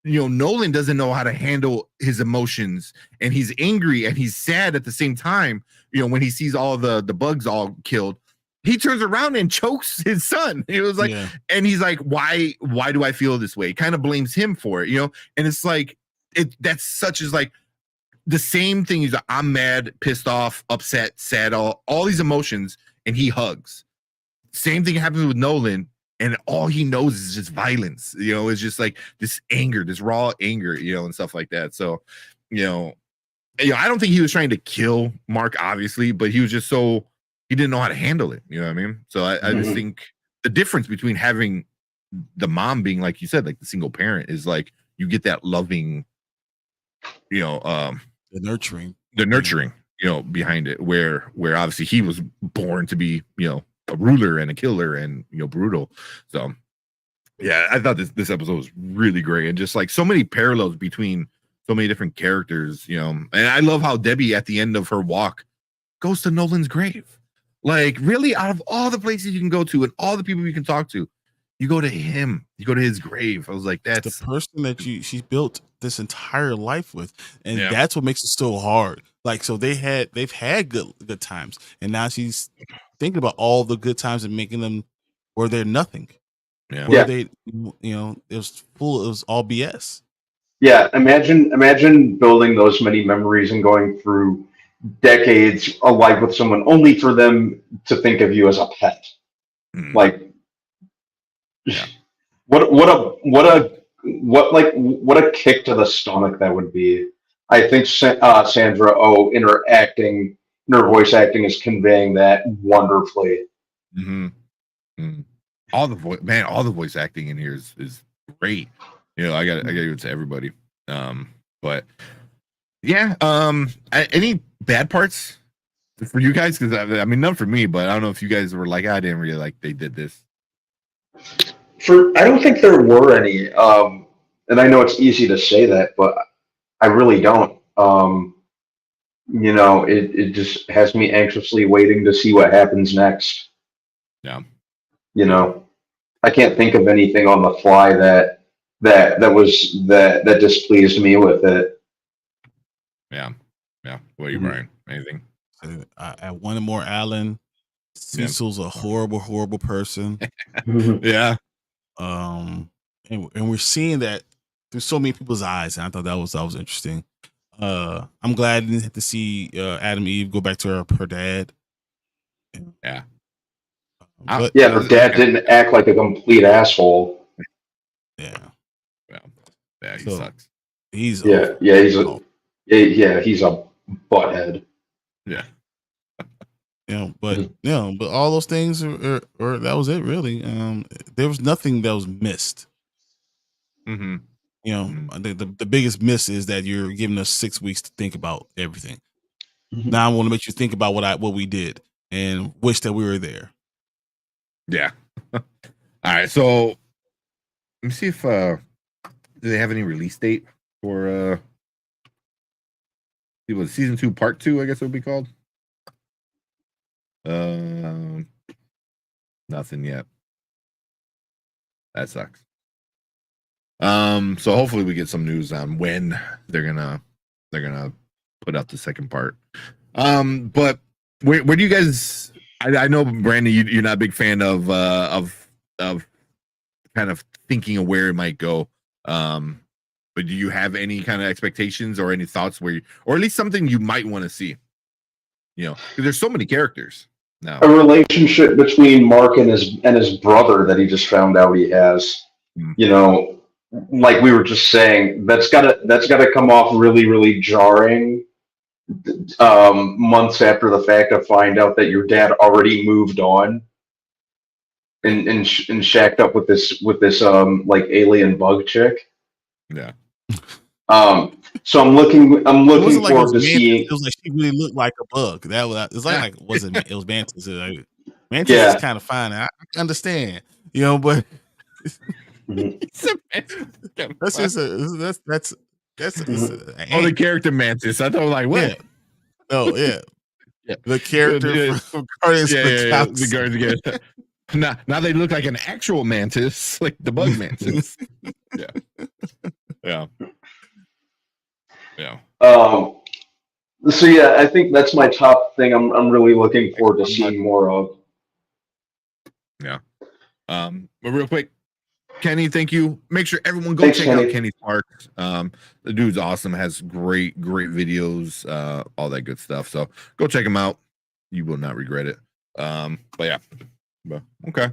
you know, Nolan doesn't know how to handle his emotions, and he's angry and he's sad at the same time. You know, when he sees all the bugs all killed, he turns around and chokes his son. It was like, and he's like, why do I feel this way? Kind of blames him for it, you know. And it's like that's such as like the same thing. He's like, I'm mad, pissed off, upset, sad, all these emotions, and he hugs. Same thing happens with Nolan, and all he knows is just violence. You know, it's just like this anger, this raw anger, you know, and stuff like that. So, you know, I don't think he was trying to kill Mark, obviously, but he was just so he didn't know how to handle it. You know what I mean? So I just think the difference between having the mom being, like you said, like the single parent, is like you get that loving, you know, the nurturing, you know, behind it, where obviously he was born to be, you know, a ruler and a killer and, you know, brutal. So yeah, I thought this episode was really great, and just like so many parallels between so many different characters, you know. And I love how Debbie at the end of her walk goes to Nolan's grave. Like, really, out of all the places you can go to and all the people you can talk to, you go to him. You go to his grave. I was like, that's the person that she built this entire life with, and that's what makes it so hard. Like, so they've had good times, and now she's thinking about all the good times and making them where they're nothing. They, you know, it was all BS. Yeah, imagine building those many memories and going through decades alive with someone only for them to think of you as a pet. Like, what a kick to the stomach that would be. I think Sandra Oh in her voice acting is conveying that wonderfully. All the voice acting in here is great. You know, I got to give it to everybody. But yeah, any bad parts for you guys? Because I mean, none for me, but I don't know if you guys were like, I didn't really like they did this. I don't think there were any. And I know it's easy to say that, but I really don't. You know, it just has me anxiously waiting to see what happens next. Yeah. You know, I can't think of anything on the fly that displeased me with it. Yeah. What are you, Brian? Anything? I wanted more Alan. Cecil's a horrible person. Yeah. And we're seeing that through so many people's eyes, and I thought that was interesting. I'm glad I didn't have to see Adam Eve go back to her dad. Yeah. But her dad didn't act like a complete asshole. Yeah. Yeah, he So sucks. he's Yeah, awful. yeah, he's a Awful. yeah, he's a butthead. Yeah. But all those things are that was it really. There was nothing that was missed. Mm-hmm. I think the biggest miss is that you're giving us 6 weeks to think about everything. Mhm. Now I want to make you think about what we did and wish that we were there. Yeah. All right. So let me see if do they have any release date for it was season 2, part 2, I guess it would be called. Nothing yet. That sucks. So hopefully we get some news on when they're gonna put out the second part. But where do you guys? I know Brandon, you're not a big fan of kind of thinking of where it might go. But do you have any kind of expectations or any thoughts or at least something you might want to see? Because there's so many characters now. A relationship between Mark and his brother that he just found out he has. Mm. Like we were just saying, that's gotta come off really, really jarring. Months after the fact to find out that your dad already moved on and shacked up with this like alien bug chick. Yeah. So I'm looking It wasn't like it forward was to Mantis. seeing. It was like she really looked like a bug. That was it's like it wasn't. It was Mantis. Like, Mantis Yeah. is kind of fine. I understand, but that's just that's the character Mantis. I thought like what? Yeah. Oh yeah. Yeah. The character from Guardians of the Galaxy. The Guardians of the Galaxy. Now they look like an actual mantis, like the bug mantis. Yeah. So yeah, I think that's my top thing. I'm really looking forward to seeing more of. Yeah. But real quick, Kenny, thank you. Make sure everyone go Thanks, check Kenny. out Kenny's Park. The dude's awesome. Has great videos, all that good stuff. So go check him out. You will not regret it. But yeah. But, okay.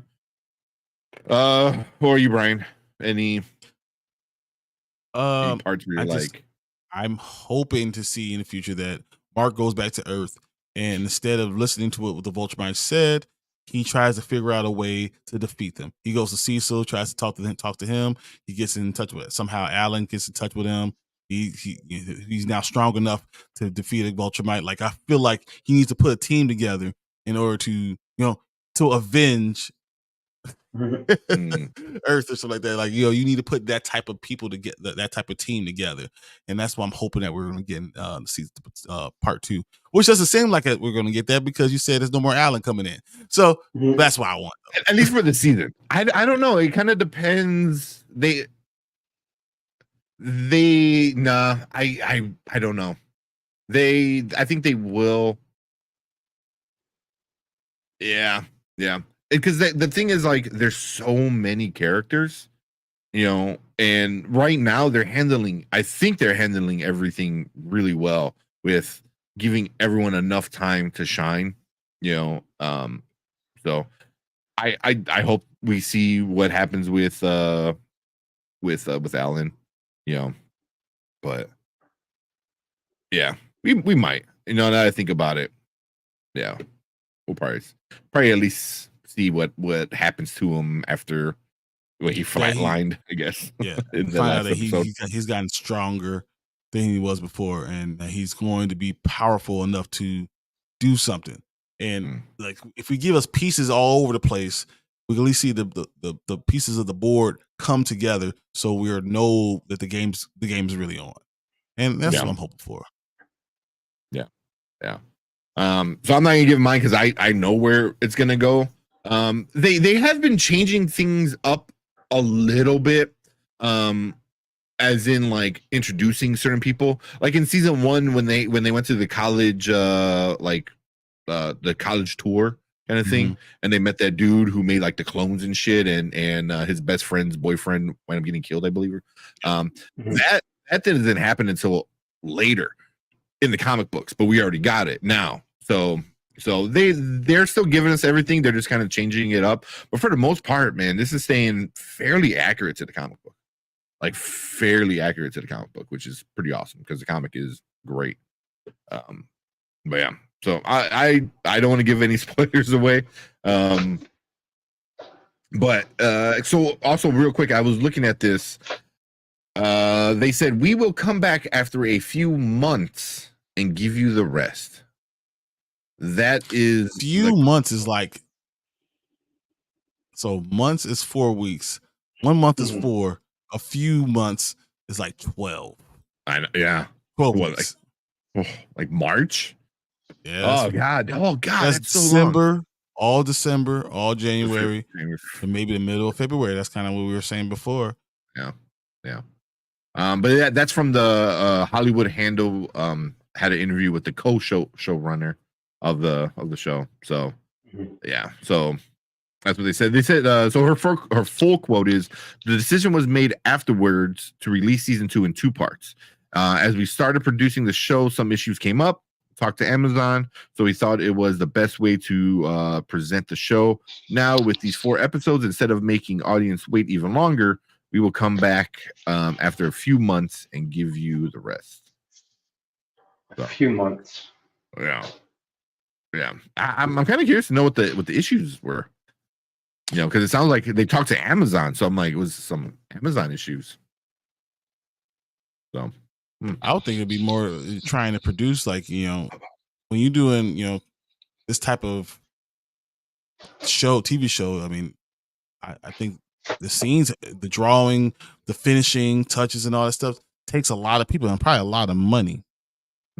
Who are you, Brian? Any parts where you're like? I'm hoping to see in the future that Mark goes back to Earth, and instead of listening to what the Vulture Mind said, he tries to figure out a way to defeat them. He goes to Cecil, tries to talk to him. He gets in touch with somehow Alan gets in touch with him. He's now strong enough to defeat a Vulture Might. Like I feel like he needs to put a team together in order to to avenge Earth or something like that. Like you need to put that type of people to get that type of team together, and that's why I'm hoping that we're going to get season part 2, which doesn't seem like we're going to get that because you said there's no more Alan coming in. So that's why I want at least for the season. I don't know. It kind of depends. I don't know. I think they will. Yeah. Because the thing is, like, there's so many characters, and right now I think they're handling everything really well with giving everyone enough time to shine, so I hope we see what happens with Alan, but yeah, we might, now that I think about it, yeah, we'll probably at least see what happens to him after he flatlined, I guess. Yeah, in the find out last that episode. he's gotten stronger than he was before, and that he's going to be powerful enough to do something. And like, if we give us pieces all over the place, we can at least see the pieces of the board come together, so we know that the game's really on, and that's what I'm hoping for. Yeah. So I'm not gonna give mine because I know where it's gonna go. They have been changing things up a little bit, as in like introducing certain people. Like in season 1, when they went to the college, the college tour kind of thing, and they met that dude who made like the clones and shit, and his best friend's boyfriend wound up getting killed, I believe. That didn't happen until later in the comic books, but we already got it now. So they're still giving us everything. They're just kind of changing it up. But for the most part, man, this is staying fairly accurate to the comic book. like fairly accurate to the comic book, which is pretty awesome because the comic is great. But yeah, so I don't want to give any spoilers away. But so also real quick, I was looking at this. They said we will come back after a few months and give you the rest. That is months is like, so months is 4 weeks. 1 month is 4. A few months is like 12. I know, yeah. 12 What, weeks. like March? Yeah. Oh God. That's so December, long. all December, all January, and maybe the middle of February. That's kind of what we were saying before. Yeah. But that's from the Hollywood Handle. Had an interview with the showrunner of the show. So yeah, so that's what they said. They said so her full quote is, the decision was made afterwards to release season 2 in 2 parts. As we started producing the show, some issues came up. Talked to Amazon, so we thought it was the best way to present the show. Now with these 4 episodes, instead of making audience wait even longer, we will come back after a few months and give you the rest. A few months. Yeah. I'm kind of curious to know what the issues were. Because it sounds like they talked to Amazon, so I'm like, it was some Amazon issues. So I would think it'd be more trying to produce, like, when you're doing, this type of TV show. I mean, I think the scenes, the drawing, the finishing touches, and all that stuff takes a lot of people and probably a lot of money.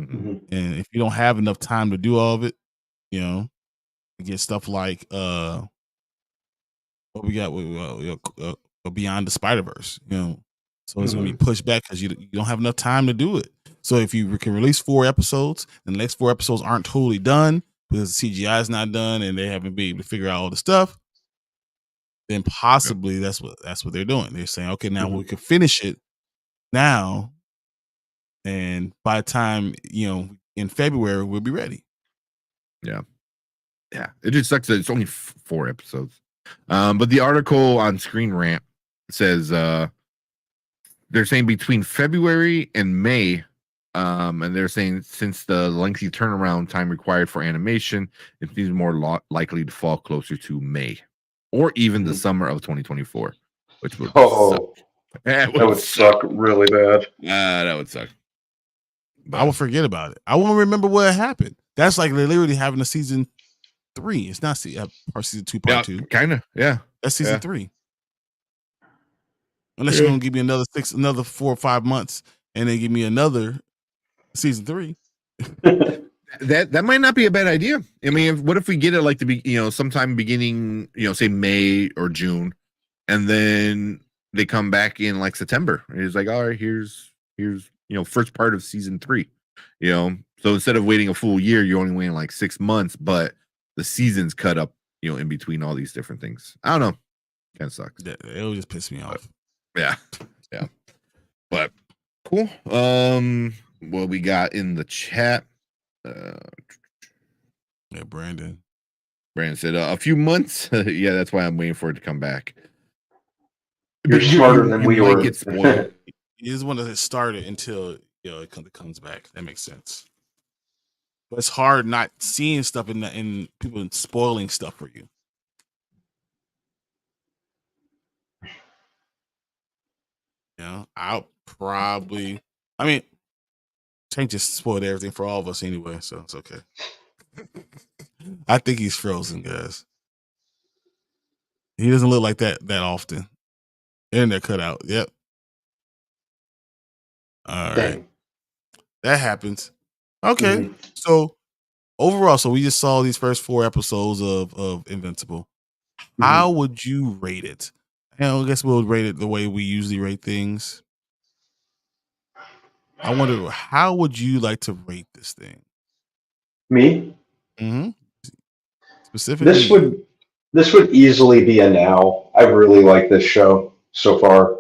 Mm-hmm. And if you don't have enough time to do all of it, you get stuff like what we got Beyond the Spider-Verse, so it's going to be pushed back because you don't have enough time to do it. So if you can release 4 episodes and the next 4 episodes aren't totally done because the CGI is not done and they haven't been able to figure out all the stuff, then possibly that's what they're doing. They're saying, okay, now we can finish it now, and by the time in February we'll be ready. Yeah. It just sucks that it's only 4 episodes. But the article on Screen Rant says they're saying between February and May, and they're saying since the lengthy turnaround time required for animation, it seems more likely to fall closer to May or even the summer of 2024, which would suck. That would suck really bad. That would suck. But I will forget about it. I won't remember what happened. That's like they're literally having a season 3. It's not part season 2, part 2. Kind of, yeah. That's season 3. Unless you're gonna give me another 4 or 5 months, and then give me another season 3. That might not be a bad idea. I mean, what if we get it like sometime beginning, say May or June, and then they come back in like September. And it's like, all right, here's first part of season 3. So instead of waiting a full year, you're only waiting like 6 months, but the season's cut up, in between all these different things. I don't know. Kind of sucks. It'll just piss me off. Yeah. But cool. What we got in the chat? Brandon said a few months. Yeah, that's why I'm waiting for it to come back. You're smarter than we were. Get spoiled. You just want to start it until it comes back. That makes sense. But it's hard not seeing stuff in people spoiling stuff for you. I'll probably. I mean, Tank just spoiled everything for all of us anyway, so it's okay. I think he's frozen, guys. He doesn't look like that often. Internet cut out. Yep. All right. That happens. Okay. So overall, we just saw these first 4 episodes of Invincible. How would you rate it? I guess we'll rate it the way we usually rate things. I wonder, how would you like to rate this thing? Me? Mm-hmm. Specifically, this would easily be a now. I really like this show so far.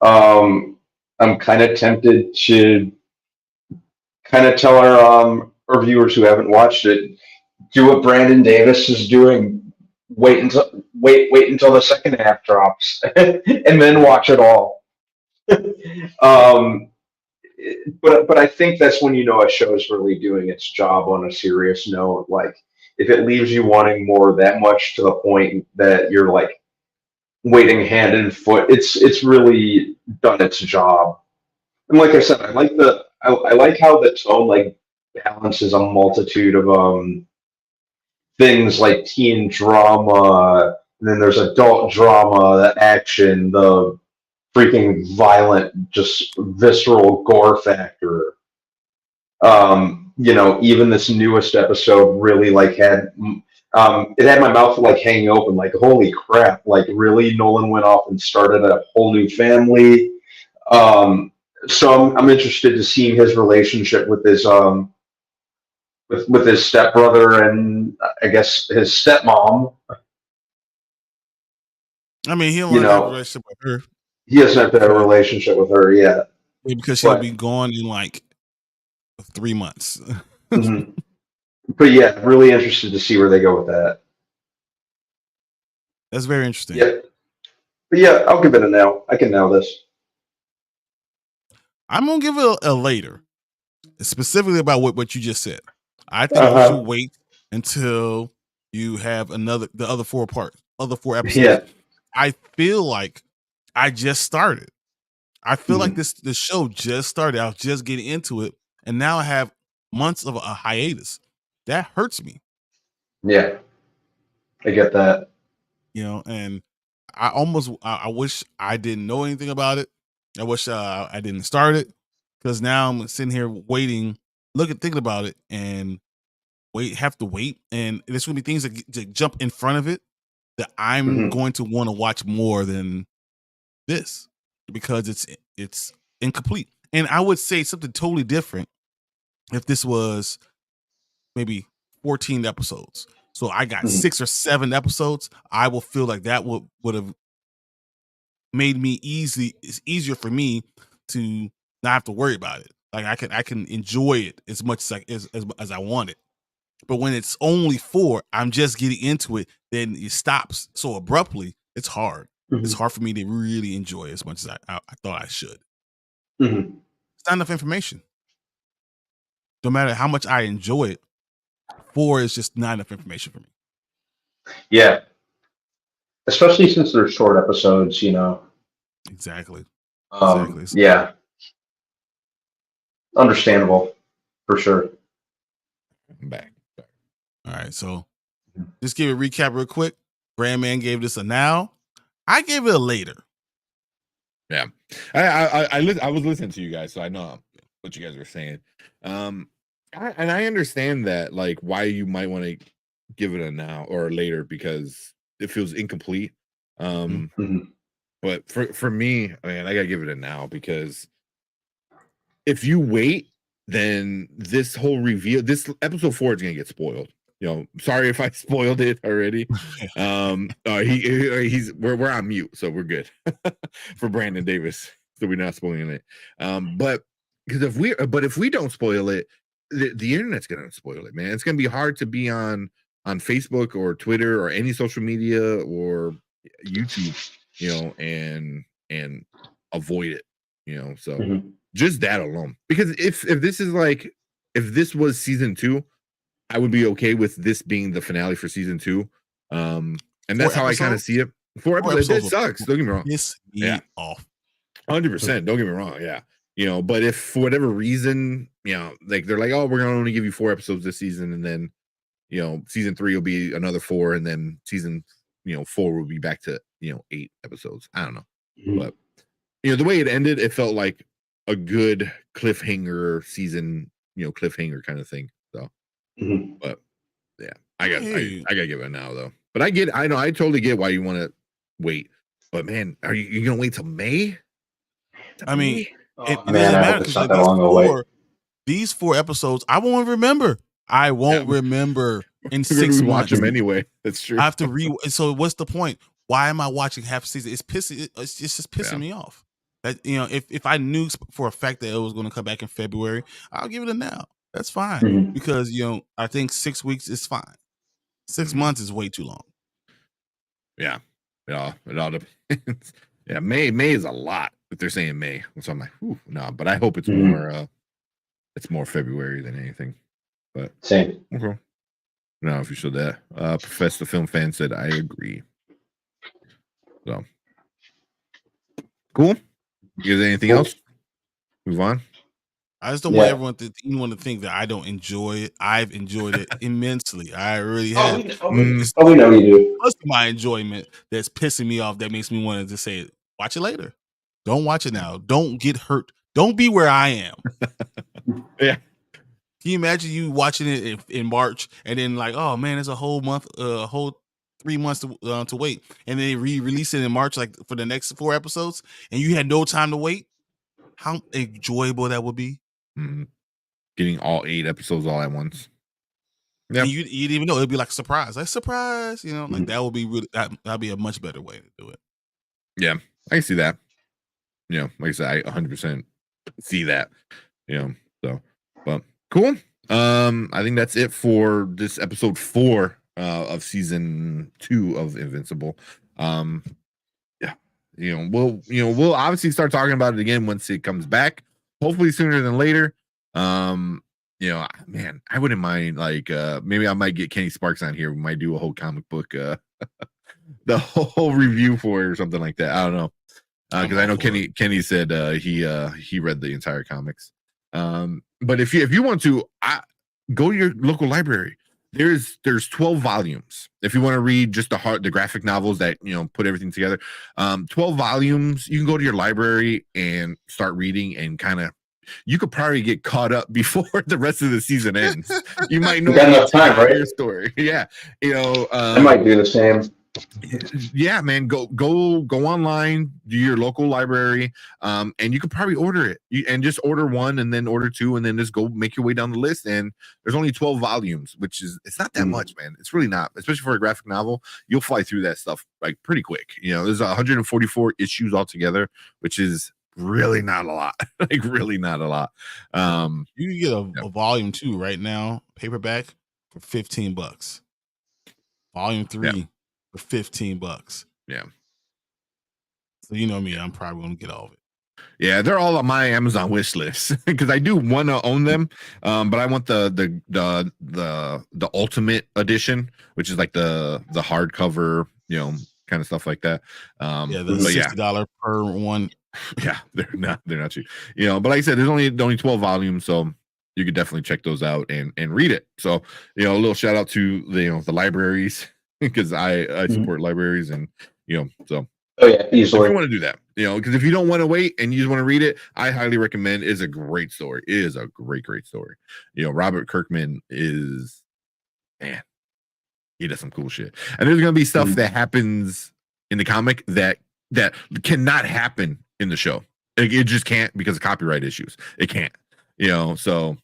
I'm kind of tempted to kind of tell our viewers who haven't watched it, do what Brandon Davis is doing. Wait until the second half drops, and then watch it all. um, but I think that's when you know a show is really doing its job on a serious note. Like if it leaves you wanting more that much to the point that you're like waiting hand and foot, it's really done its job. And like I said, I like how the tone like balances a multitude of things like teen drama, and then there's adult drama, the action, the freaking violent, just visceral gore factor. Even this newest episode really like had it had my mouth like hanging open, like holy crap, like really Nolan went off and started a whole new family. So I'm interested to see his relationship with his with his stepbrother and I guess his stepmom. I mean, he don't You want to have a know, relationship with her. he hasn't had a relationship with her yet. Because she'll But, be gone in like 3 months. mhm. But yeah, really interested to see where they go with that. That's very interesting. Yeah. But yeah, I'll give it a now. I can nail this. I'm gonna give it a later, specifically about what you just said. I think you should wait until you have the other four episodes. Yeah. I feel like I just started. I feel like Mm-hmm. this show just started. I was just getting into it, and now I have months of a hiatus. That hurts me. Yeah. I get that. And I wish I didn't know anything about it. I wish I didn't start it, because now I'm sitting here waiting, thinking about it, and have to wait, and there's gonna be things that jump in front of it that I'm Mm-hmm. going to want to watch more than this, because it's incomplete. And I would say something totally different if this was maybe 14 episodes. So I got 6 or 7 episodes. I will feel like that would have made it's easier for me to not have to worry about it. Like I can enjoy it as much as I want it. But when it's only 4, I'm just getting into it, then it stops so abruptly. It's hard. Mm-hmm. It's hard for me to really enjoy it as much as I thought I should. Mm-hmm. It's not enough information. No matter how much I enjoy it, 4 is just not enough information for me. Yeah. Especially since they're short episodes, Exactly. Yeah. Understandable, for sure. I'm back. All right, so just give a recap real quick. Brandman gave this a now. I gave it a later. Yeah, I was listening to you guys, so I know what you guys were saying. I understand that, like, why you might want to give it a now or later, because it feels incomplete. But for me, man, I gotta give it a now, because if you wait, then this whole reveal, this episode 4 is gonna get spoiled. Sorry if I spoiled it already. We're on mute, so we're good for Brandon Davis, so we're not spoiling it. But if we don't spoil it, the internet's gonna spoil it, man. It's gonna be hard to be on Facebook or Twitter or any social media or YouTube, and avoid it, so just that alone. Because if this was season 2, I would be okay with this being the finale for season 2. And that's how I kind of see it. 4 episodes, it sucks. Don't get me wrong. Piss me off. 100%. Don't get me wrong. Yeah. But if for whatever reason, like they're like, oh, we're gonna only give you 4 episodes this season, and then season 3 will be another 4, and then season 4 will be back to 8 episodes. I don't know. But the way it ended, it felt like a good cliffhanger season, cliffhanger kind of thing. So but yeah, I gotta give it now though. But I know I totally get why you want to wait. But man, are you gonna wait till May? I mean, it doesn't Man, I matter, hope it's because not that long away. these 4 episodes, I won't remember. I won't remember in 6 months. Watch them anyway. That's true. I have to So what's the point? Why am I watching half a season? It's just pissing me off. That if I knew for a fact that it was going to come back in February, I'll give it a now. That's fine, because I think 6 weeks is fine. 6 months is way too long. Yeah, it all depends. Yeah, May is a lot. But they're saying May, so I'm like, no. But I hope it's more February than anything. But Same. okay. No, if you showed that, Professor Film Fan said I agree. So cool. You guys anything else? Move on. I just don't want everyone to think that I don't enjoy it. I've enjoyed it immensely. I really have. We know you do. Most of my enjoyment that's pissing me off that makes me want to say, watch it later. Don't watch it now. Don't get hurt. Don't be where I am. Yeah. Can you imagine you watching it in March and then like, oh man, it's a whole month, a whole 3 months to wait, and then they release it in March, like for the next 4 episodes, and you had no time to wait? How enjoyable that would be. Mm-hmm. Getting all 8 episodes all at once. Yeah, and you didn't even know. It'd be like a surprise, like that would be really that'd be a much better way to do it. Yeah, I can see that. Like I said, I 100% see that. So, but cool. I think that's it for this episode 4 of season 2 of Invincible. Yeah, we'll obviously start talking about it again once it comes back. Hopefully sooner than later. Man, I wouldn't mind, like, maybe I might get Kenny Sparks on here. We might do a whole comic book, the whole review for it or something like that. I don't know, because I know Kenny said he read the entire comics. But if you want to, go to your local library. There's 12 volumes. If you want to read just the graphic novels that put everything together, 12 volumes. You can go to your library and start reading, and kind of, you could probably get caught up before the rest of the season ends. You might know enough time, right? Your story. Yeah, I might do the same. Yeah, man, go online, do your local library, and you could probably order it. And just order 1 and then order 2 and then just go make your way down the list. And there's only 12 volumes, which is, it's not that much, man. It's really not, especially for a graphic novel. You'll fly through that stuff like pretty quick. There's 144 issues altogether, which is really not a lot. Like, really not a lot. You can get a volume 2 right now, paperback, for $15. Volume 3 for $15. Yeah. So you know me, I'm probably gonna get all of it. Yeah, they're all on my Amazon wish list because I do want to own them, but I want the ultimate edition, which is like the hardcover, kind of stuff like that. The $60 per one. Yeah, they're not cheap. But like I said, there's only 12 volumes, so you could definitely check those out and read it. So a little shout out to the libraries, because I support libraries, and so. Oh yeah, easily. If you want to do that, because if you don't want to wait and you just want to read it, I highly recommend. It's a great story. It is a great story. Robert Kirkman is, man, he does some cool shit. And there's gonna be stuff that happens in the comic that cannot happen in the show. It just can't, because of copyright issues. It can't. So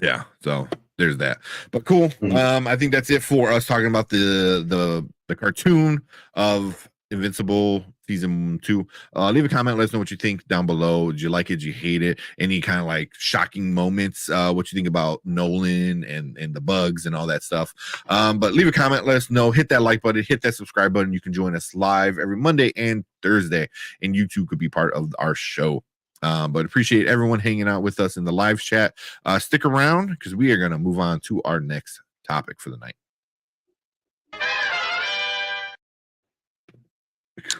yeah. So there's that. But cool. I think that's it for us talking about the cartoon of Invincible season 2. Leave a comment, let us know what you think down below. Did you like it? Did you hate it? Any kind of like shocking moments? What you think about Nolan and the bugs and all that stuff. But leave a comment, let us know. Hit that like button, hit that subscribe button. You can join us live every Monday and Thursday, and you too could be part of our show. But appreciate everyone hanging out with us in the live chat. Stick around, because we are going to move on to our next topic for the night.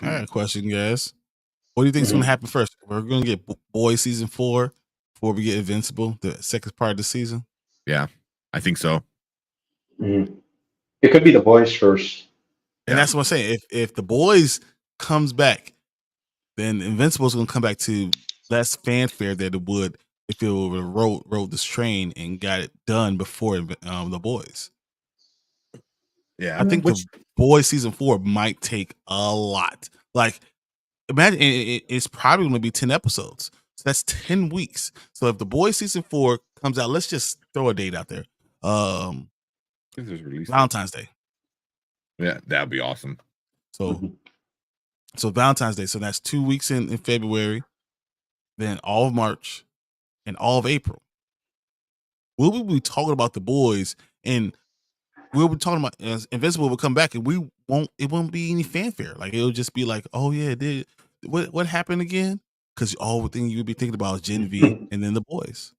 I got a question, guys. What do you think is going to happen first? We're going to get Boys season 4 before we get Invincible, the second part of the season? Yeah, I think so. It could be the Boys first. And that's what I'm saying. If the Boys comes back, then Invincible is going to come back to less fanfare than it would if it would have rode this train and got it done before the Boys. Yeah, I think the Boys season 4 might take a lot. Like, imagine it's probably going to be 10 episodes. So that's 10 weeks. So if the Boys season 4 comes out, let's just throw a date out there. Valentine's Day. Yeah, that'd be awesome. So Valentine's Day. So that's 2 weeks in February, then all of March, and all of April. We'll be talking about the Boys, and we'll be talking about Invincible will come back, and it won't be any fanfare. Like, it'll just be like, oh yeah, what happened again? Because all thing you would be thinking about is Gen V and then the boys.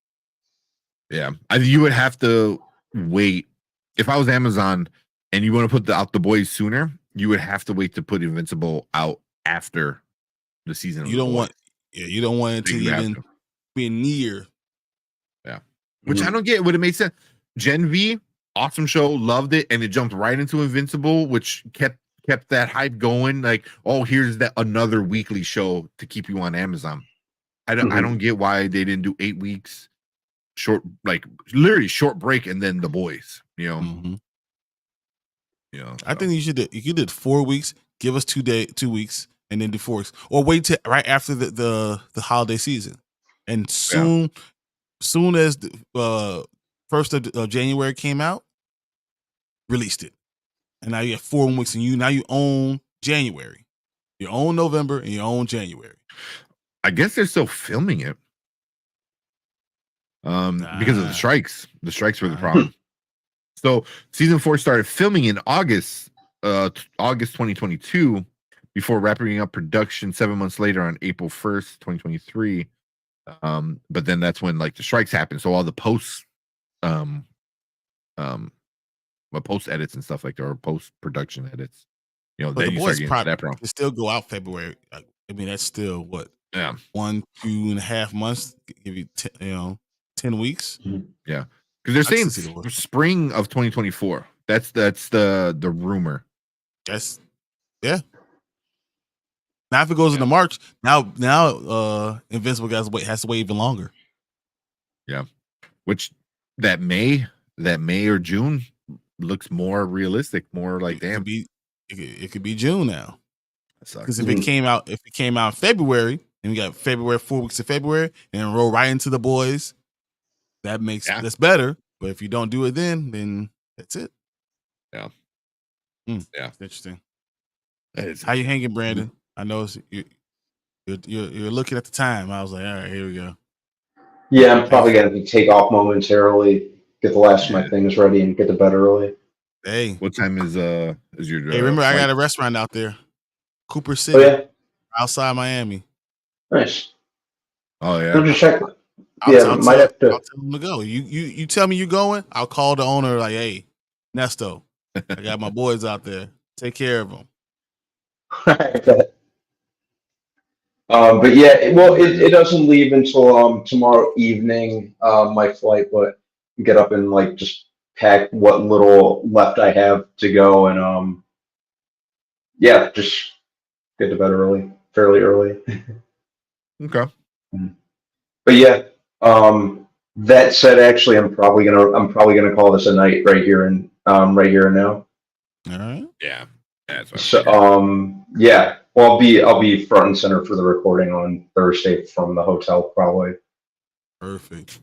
Yeah, you would have to wait. If I was Amazon and you want to put out the boys sooner, you would have to wait to put Invincible out after the season. Of You the don't boys. want, you don't want it to even be near. Yeah, which I don't get. Would it make sense? Gen V, awesome show, loved it, and it jumped right into Invincible, which kept that hype going. Like, oh, here's that another weekly show to keep you on Amazon. I don't get why they didn't do 8 weeks. Short, like literally short break, and then the boys. You know, I think you did 4 weeks. Give us 2 weeks, and then do 4 weeks, or wait till right after the holiday season, and soon as the 1st of January came out, released it, and now you have 4 weeks, and you own January, you own November, and you own January. I guess they're still filming it. Because of the strikes. The strikes were the problem. So season 4 started filming in August 2022, before wrapping up production 7 months later on April 1st, 2023. But then that's when like the strikes happened. So all the post edits and stuff like that, or post production edits, but then the you boys start probably that problem. can still go out February. I mean, that's still what? Yeah, 1.5 months. Give you 10 weeks. Yeah, because they're saying spring of 2024. That's the rumor. That's Now if it goes into March, now Invincible has to wait even longer. Yeah, which that May or June looks more realistic, more like it could be June now. Because if it came out in February, and we got February 4 weeks of February, and then roll right into the boys, that's better. But if you don't do it then that's it. Yeah. It's interesting. How you hanging, Brandon? I know you're looking at the time. I was like, all right, here we go. Yeah, I'm probably gonna take off momentarily, get the last of my things ready, and get to bed early. Hey, what time is your? Hey, remember flight? I got a restaurant out there, Cooper City, outside Miami. Nice. Oh yeah. I'll just check. I'll tell them to go. You tell me you going. I'll call the owner like, hey, Nesto, I got my boys out there. Take care of them. But yeah, it doesn't leave until tomorrow evening, my flight, but get up and like just pack what little left I have to go, and yeah, just get to bed fairly early. Okay. But yeah, that said, actually, I'm probably gonna call this a night right here and now. All right. Yeah. That's what So yeah. Well, I'll be front and center for the recording on Thursday from the hotel, probably. Perfect.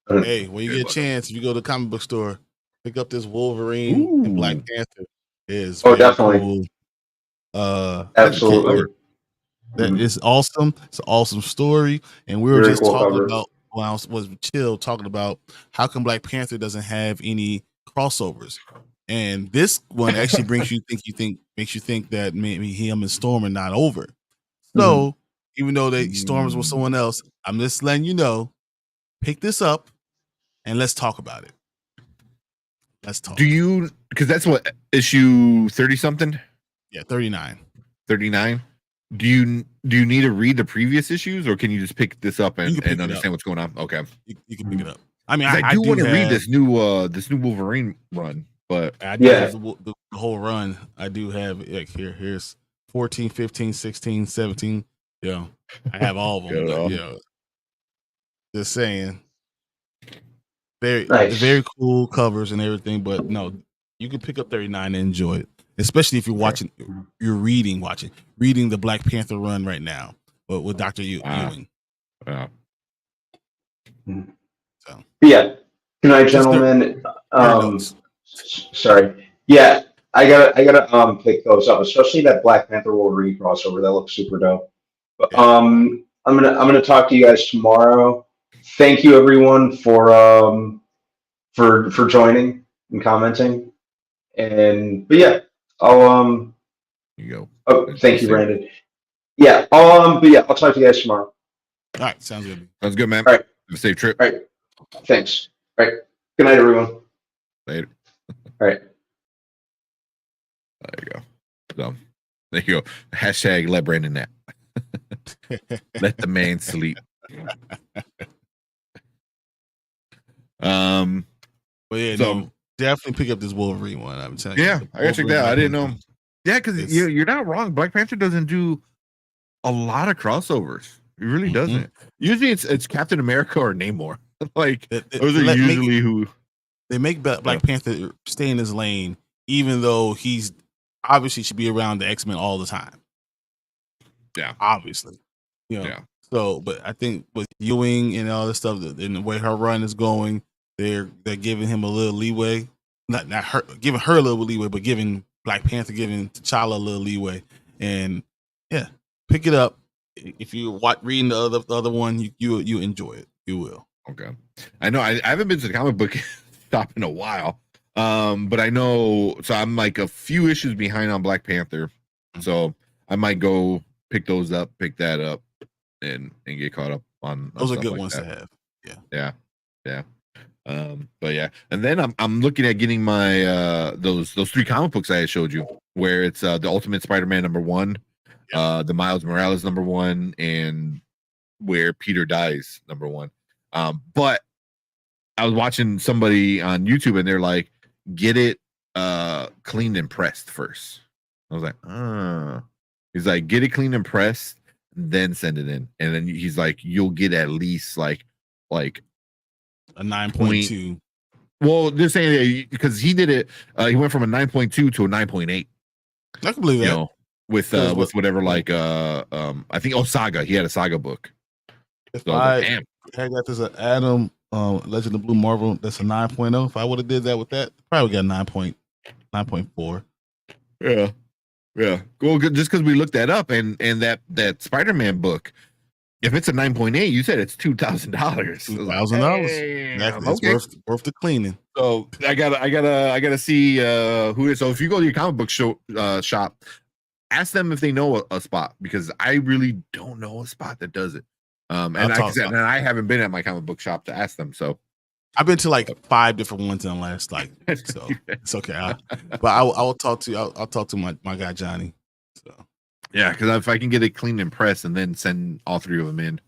Hey, when you get a chance, if you go to the comic book store, pick up this Wolverine and Black Panther. It is definitely cool. Absolutely. That is awesome. It's an awesome story. And we were just talking about when I was chill talking about how come Black Panther doesn't have any crossovers. And this one actually makes you think that maybe him and Storm are not over. So even though Storms was someone else, I'm just letting you know, pick this up and let's talk about it. Let's talk. Because that's what issue 30 something? Yeah, 39. 39. Do you need to read the previous issues, or can you just pick this up and understand what's going on? Okay. You can pick it up. I mean, I do want to read this new Wolverine run. But I do have the whole run. I do have like here's 14, 15, 16, 17. I have all of them. But, just saying. Very cool covers and everything. But no, you can pick up 39 and enjoy it. Especially if you're reading the Black Panther run right now, but with Dr. Ewing. Wow. So yeah. Good night, gentlemen. Sorry. Yeah, I gotta pick those up, especially that Black Panther Wolverine crossover. That looks super dope. But I'm gonna talk to you guys tomorrow. Thank you everyone for joining and commenting. But yeah, I'll you go. Oh, thank you, Brandon. Yeah. But yeah, I'll talk to you guys tomorrow. All right, sounds good. Sounds good, man. All right. Have a safe trip. All right. Thanks. All right. Good night, everyone. Later. All right. There you go. So there you go. Hashtag let Brandon nap. Let the man sleep. But yeah, So- no, definitely pick up this Wolverine one. I'm telling you. Yeah, The I gotta check that out. I Wolverine didn't know. Black Yeah, because It's- you're not wrong. Black Panther doesn't do a lot of crossovers. It really Mhm. doesn't. Usually it's Captain America or Namor. Like Panther- those are let- make- usually who. They make Black Panther stay in his lane, even though he's obviously should be around the X-Men all the time. Yeah. Obviously. You know. Yeah. So, but I think with Ewing and all this stuff, and the way her run is going, they're giving him a little leeway. Not her giving her a little leeway, but giving Black Panther, giving T'Challa a little leeway. And yeah, pick it up. If you reading the other one, you enjoy it. You will. Okay. I know I haven't been to the comic book shop in a while. But I know, so I'm like a few issues behind on Black Panther. So I might go pick that up and get caught up on Those are stuff good like ones that. to have. Yeah. But yeah, and then I'm looking at getting my those 3 comic books I had showed you, where it's the Ultimate Spider-Man #1, the Miles Morales #1, and where Peter dies #1. But I was watching somebody on YouTube and they're like, get it cleaned and pressed first. I was like, he's like, get it cleaned and pressed, then send it in. And then he's like, you'll get at least like a 9.2. Well, they're saying because he did it, he went from a 9.2 to a 9.8. I can believe that. You know, with whatever I think Saga. He had a Saga book. If So I damn. had got this at Adam Legend of Blue Marvel, that's a 9.0. If I would have did that with that, probably got 9.4. Yeah. Well, just because we looked that up and that Spider-Man book, if it's a 9.8, you said it's $2,000. $2,000. That's worth the cleaning. So I gotta see who is. So if you go to your comic book shop, ask them if they know a spot, because I really don't know a spot that does it. And I haven't been at my comic book shop to ask them. So I've been to like 5 different ones in the last so it's okay. But I will talk to I'll talk to my guy Johnny. So yeah, because if I can get it cleaned and pressed and then send all 3 of them in,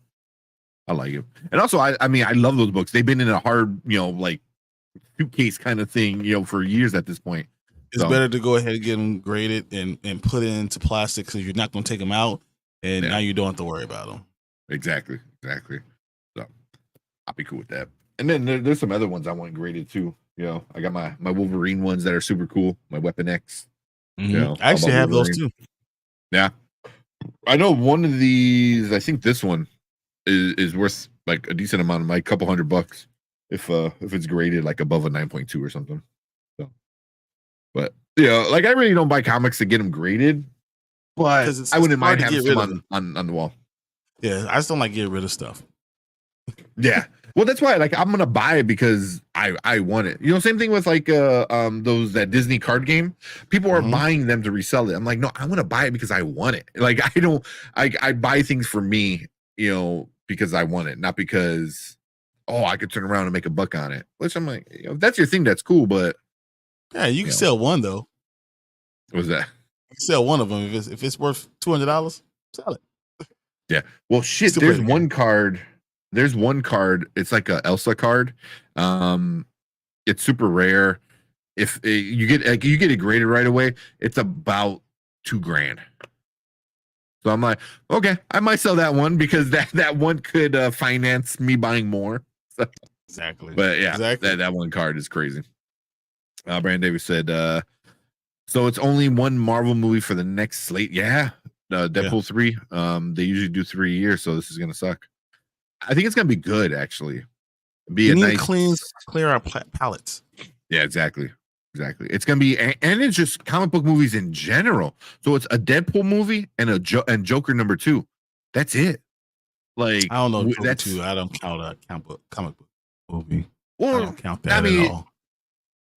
I like it. And also, I mean, I love those books. They've been in a hard, like suitcase kind of thing, for years at this point. It's better to go ahead and get them graded and put it into plastic, so you're not going to take them out, and now you don't have to worry about them. Exactly. So I'll be cool with that. And then there's some other ones I want graded too. I got my Wolverine ones that are super cool. My Weapon X. I actually have those too. Yeah, I know one of these. I think this one is worth like a decent amount of my couple $100 if it's graded like above a 9.2 or something. So, but like I really don't buy comics to get them graded, but I wouldn't mind having some on the wall. Yeah, I just don't like getting rid of stuff. Yeah. Well, that's why I'm gonna buy it because I want it. Same thing with like that Disney card game. People are buying them to resell it. I'm like, no, I want to buy it because I want it. Like I buy things for me, because I want it, not because I could turn around and make a buck on it. Which I'm like, if that's your thing, that's cool, but yeah, you can sell one though. What was that? You can sell one of them if it's worth $200, sell it. Yeah. Well, shit. There's one card. It's like a Elsa card. It's super rare. If you get it graded right away, it's about $2,000. So I'm like, okay, I might sell that one because that one could finance me buying more. So, exactly. But yeah, that one card is crazy. Brandon Davis said, so it's only one Marvel movie for the next slate. Yeah. Deadpool 3. They usually do 3 a year, so this is gonna suck. I think it's gonna be good, actually. Clear our palettes. Yeah, exactly. It's gonna be, and it's just comic book movies in general. So it's a Deadpool movie and Joker #2. That's it. Like I don't know. Joker 2. I don't count a comic book movie. Well, I don't count that at all.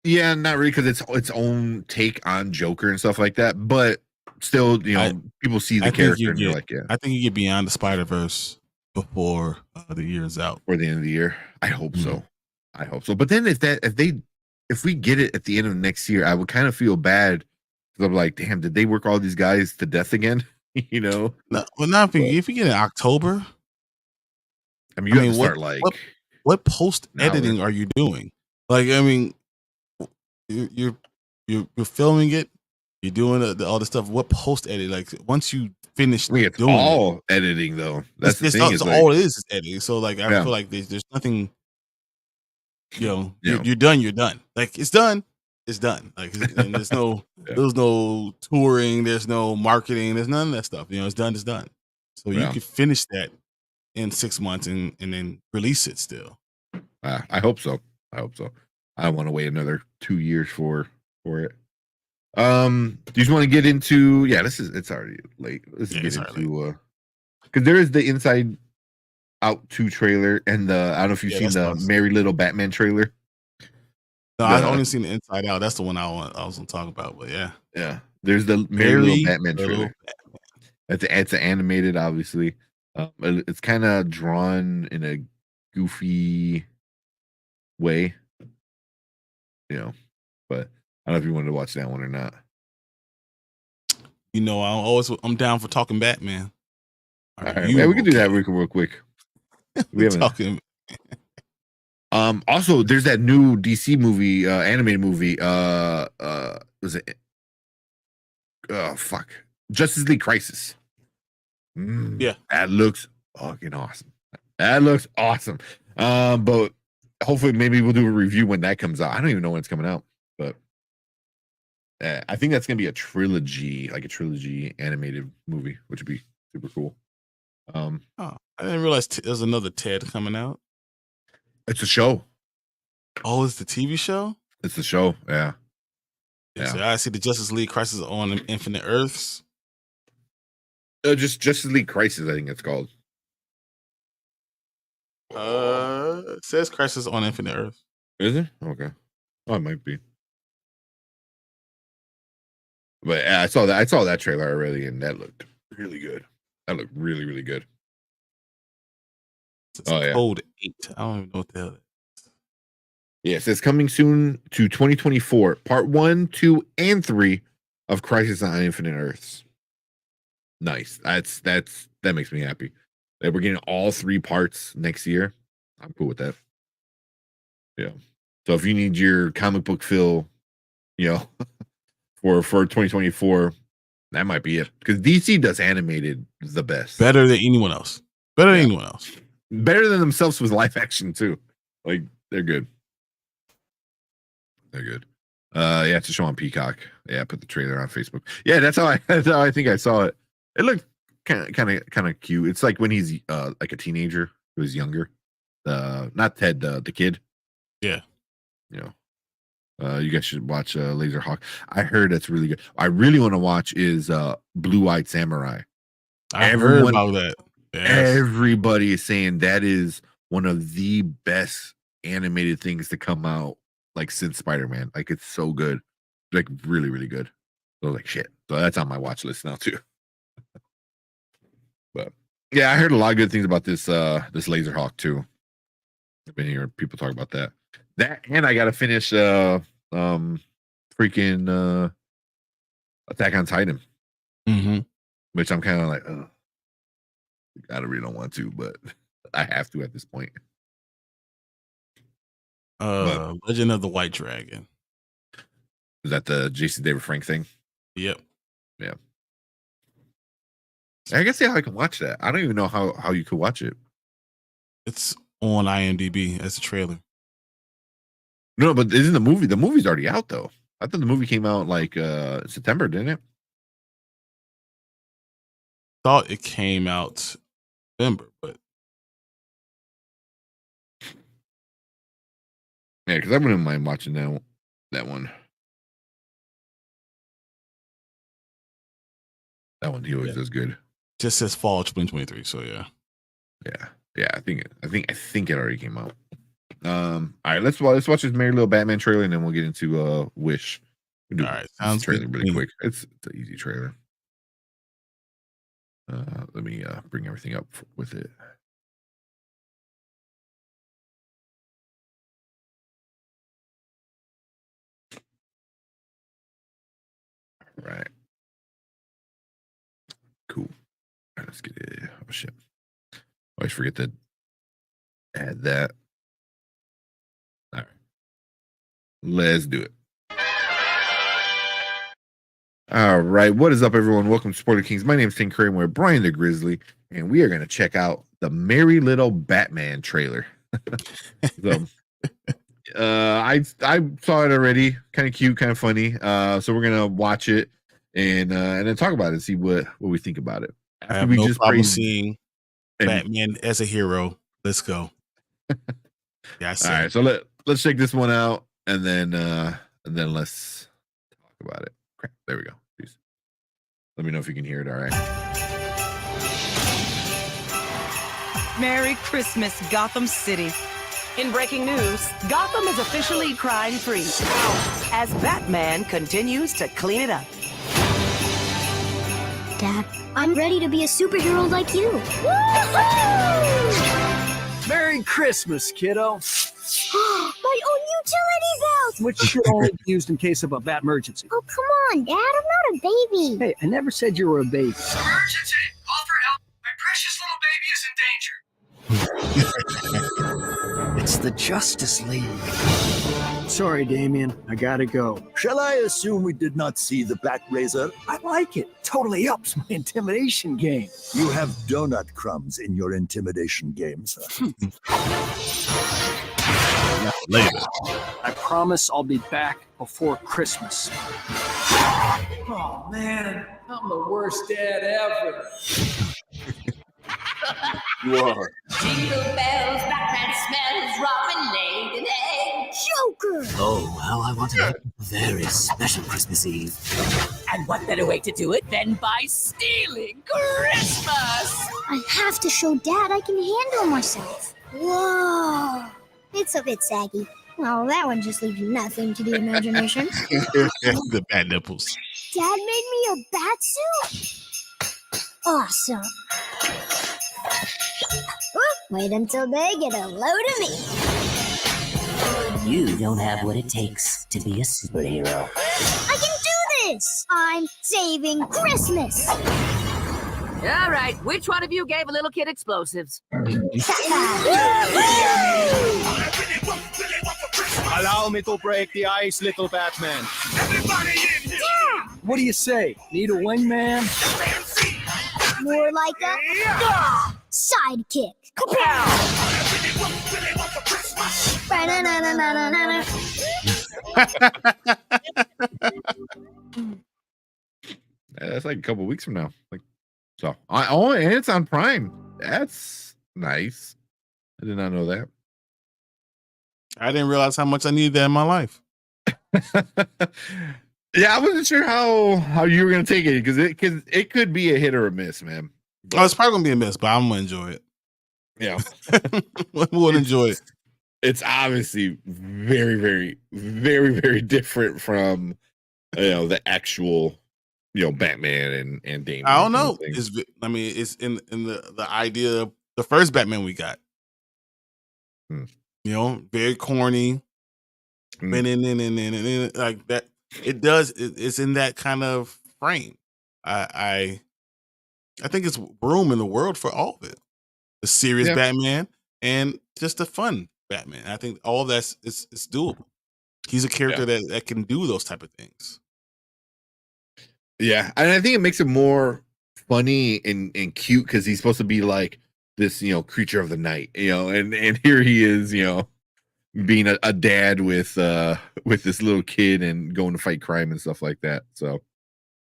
Yeah, not really, because it's its own take on Joker and stuff like that. But still, I- people see the I think character you and they're get. like, yeah, I think you get beyond the Spider-Verse before the year's out. for the end of the year. I hope Mhm. so. I hope so. But then if we get it at the end of next year, I would kind of feel bad because I'm like, damn, did they work all these guys to death again? No, well, not if you get in October. I mean, you have to what start like what post now, editing are you doing? Like, I mean, you're filming it, you're doing all the stuff. What post edit? Like, once you finish I mean, it's doing all editing though. That's the it's, thing. it's Is like, all it is editing. So like, I Yeah. feel like there's nothing. Yeah. You're done. You're done. Like, it's done. It's done. Like, and there's no Yeah. there's no touring. There's no marketing. There's none of that stuff. It's done. It's done. So you Yeah. can finish that in 6 months and then release it still. I hope so. I hope so. I don't want to wait another 2 years for it. Do you just want to get into? Yeah, it's already late. Let's Yeah, get it's already into because there is the Inside Out 2 trailer and the I don't know if you've Yeah, seen that's the awesome. Merry Little Batman trailer. No, I've only seen the Inside Out. That's the one I was gonna talk about. But yeah, Yeah, there's the Merry Little Batman trailer. Batman. It's animated, obviously. It's kind of drawn in a goofy way, but I don't know if you wanted to watch that one or not. I'm down for talking Batman. All right, we can do that real quick. We haven't talking. Also, there's that new DC movie, animated movie. Was it? Oh fuck, Justice League Crisis. Yeah, that looks fucking awesome. That looks awesome. But hopefully, maybe we'll do a review when that comes out. I don't even know when it's coming out, but I think that's gonna be a trilogy, like a trilogy animated movie, which would be super cool. I didn't realize there's another Ted coming out. It's a show. Oh, it's the TV show. It's the show. Yeah. Yeah. So I see the Justice League Crisis on Infinite Earths. Just Justice League Crisis, I think it's called. It says Crisis on Infinite Earths. Is it? Okay. Oh, it might be. But yeah, I saw that trailer already, and that looked really good. That looked really, really good. It's Code 8. I don't even know what the hell. Yes, it's coming soon to 2024. Part 1, 2, and 3 of Crisis on Infinite Earths. Nice. That makes me happy. That we're getting all 3 parts next year. I'm cool with that. Yeah. So if you need your comic book fill, for 2024, that might be it. Because DC does animated the best. Better than anyone else. Better than anyone else. Better than themselves with live action too. Like, they're good. They're good. Yeah, it's a show on Peacock. Yeah, I put the trailer on Facebook. Yeah, that's how I think I saw it. It looked kind of cute. It's like when he's like a teenager who is younger. Not Ted, the kid. Yeah. You guys should watch Laserhawk. I heard that's really good. I really want to watch is Blue Eyed Samurai. I heard about that. Yes. Everybody is saying that is one of the best animated things to come out like since Spider-Man. Like, it's so good. Like, really, really good. So like, shit. So that's on my watch list now too. But yeah, I heard a lot of good things about this Laserhawk too. I've been hearing people talk about that. And I gotta finish freaking Attack on Titan. Mm-hmm. Which I'm kind of like, I really don't want to, but I have to at this point. Legend of the White Dragon. Is that the Jason David Frank thing? Yep. Yeah. I guess how I can watch that. I don't even know how you could watch it. It's on IMDb as a trailer. No, but isn't the movie's already out though? I thought the movie came out like September, didn't it? Thought it came out November, but yeah, because I wouldn't mind watching that one. That one he always does good. Just says fall 2023. So yeah. I think it already came out. All right, let's watch this Merry Little Batman trailer, and then we'll get into Wish. We'll do all right, sounds trailer really quick. It's an easy trailer. Let me bring everything up with it. All right. Cool. All right, let's get it. Oh shit. Always forget to add that. All right. Let's do it. All right. What is up, everyone? Welcome to Spoiler Kings. My name is Tim Curry. We're Brian the Grizzly, and we are going to check out the Merry Little Batman trailer. So, I saw it already. Kind of cute, kind of funny. So we're gonna watch it and then talk about it and see what we think about it. I have no problem seeing Batman as a hero. Let's go. Yeah, all right. So let's check this one out and then let's talk about it. Okay, there we go. Please let me know if you can hear it. All right. Merry Christmas, Gotham City. In breaking news, Gotham is officially crime-free as Batman continues to clean it up. Dad, I'm ready to be a superhero like you. Merry Christmas, kiddo. My own utility belt! Which should only be used in case of a bat emergency. Oh, come on, Dad, I'm not a baby. Hey, I never said you were a baby. Emergency! Call for help! My precious little baby is in danger! It's the Justice League. Sorry, Damien. I gotta go. Shall I assume we did not see the Bat Razor? I like it. Totally ups my intimidation game. You have donut crumbs in your intimidation game, sir. Later. I promise I'll be back before Christmas. Oh, man. I'm the worst dad ever. You are. Jingle bells, Batman smells, Robin laid an egg. Joker! Oh, how I want to make a very special Christmas Eve. And what better way to do it than by stealing Christmas? I have to show Dad I can handle myself. Whoa! It's a bit saggy. Well, that one just leaves nothing to the imagination. The bat nipples. Dad made me a bat suit? Awesome. Wait until they get a load of me. You don't have what it takes to be a superhero. I can do this! I'm saving Christmas! All right, which one of you gave a little kid explosives? Allow me to break the ice, little Batman. What do you say? Need a wingman? More like a sidekick. Ba-na-na-na-na-na-na. That's like a couple weeks from now. Like, so and it's on Prime. That's nice. I did not know that. I didn't realize how much I needed that in my life. Yeah, I wasn't sure how you were gonna take it because it could be a hit or a miss, man. Oh, it's probably gonna be a mess, but I'm gonna enjoy it. Yeah, we'll enjoy it. It's obviously very, very, very, very different from the actual Batman and Damien. I don't know. It's in the idea of the first Batman we got. Very corny. Like that. It's in that kind of frame. I think it's room in the world for all of it. The serious Batman and just the fun Batman. I think all of that's it's doable. He's a character that can do those type of things. Yeah, and I think it makes it more funny and cute because he's supposed to be like this, creature of the night, and here he is, being a dad with this little kid and going to fight crime and stuff like that. So,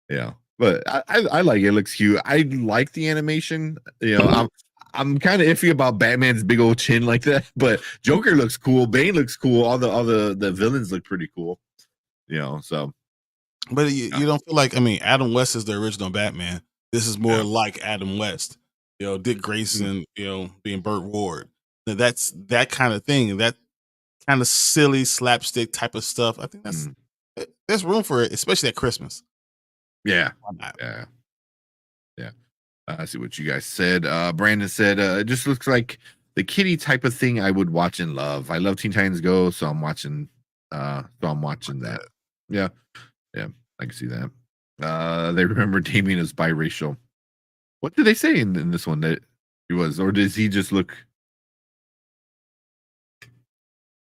yeah, but I like it. It looks cute. I like the animation. I'm kind of iffy about Batman's big old chin like that, but Joker looks cool. Bane looks cool. All the villains look pretty cool. So. But you don't feel like Adam West is the original Batman. This is more like Adam West. Dick Grayson. Being Burt Ward. Now that's that kind of thing. That kind of silly slapstick type of stuff. I think there's room for it, especially at Christmas. Yeah. I see what you guys said. Brandon said, it just looks like the kitty type of thing I would watch and love. I love Teen Titans Go, so I'm watching that. Yeah. Yeah, I can see that. They remember Damien as biracial. What did they say in this one that he was, or does he just look?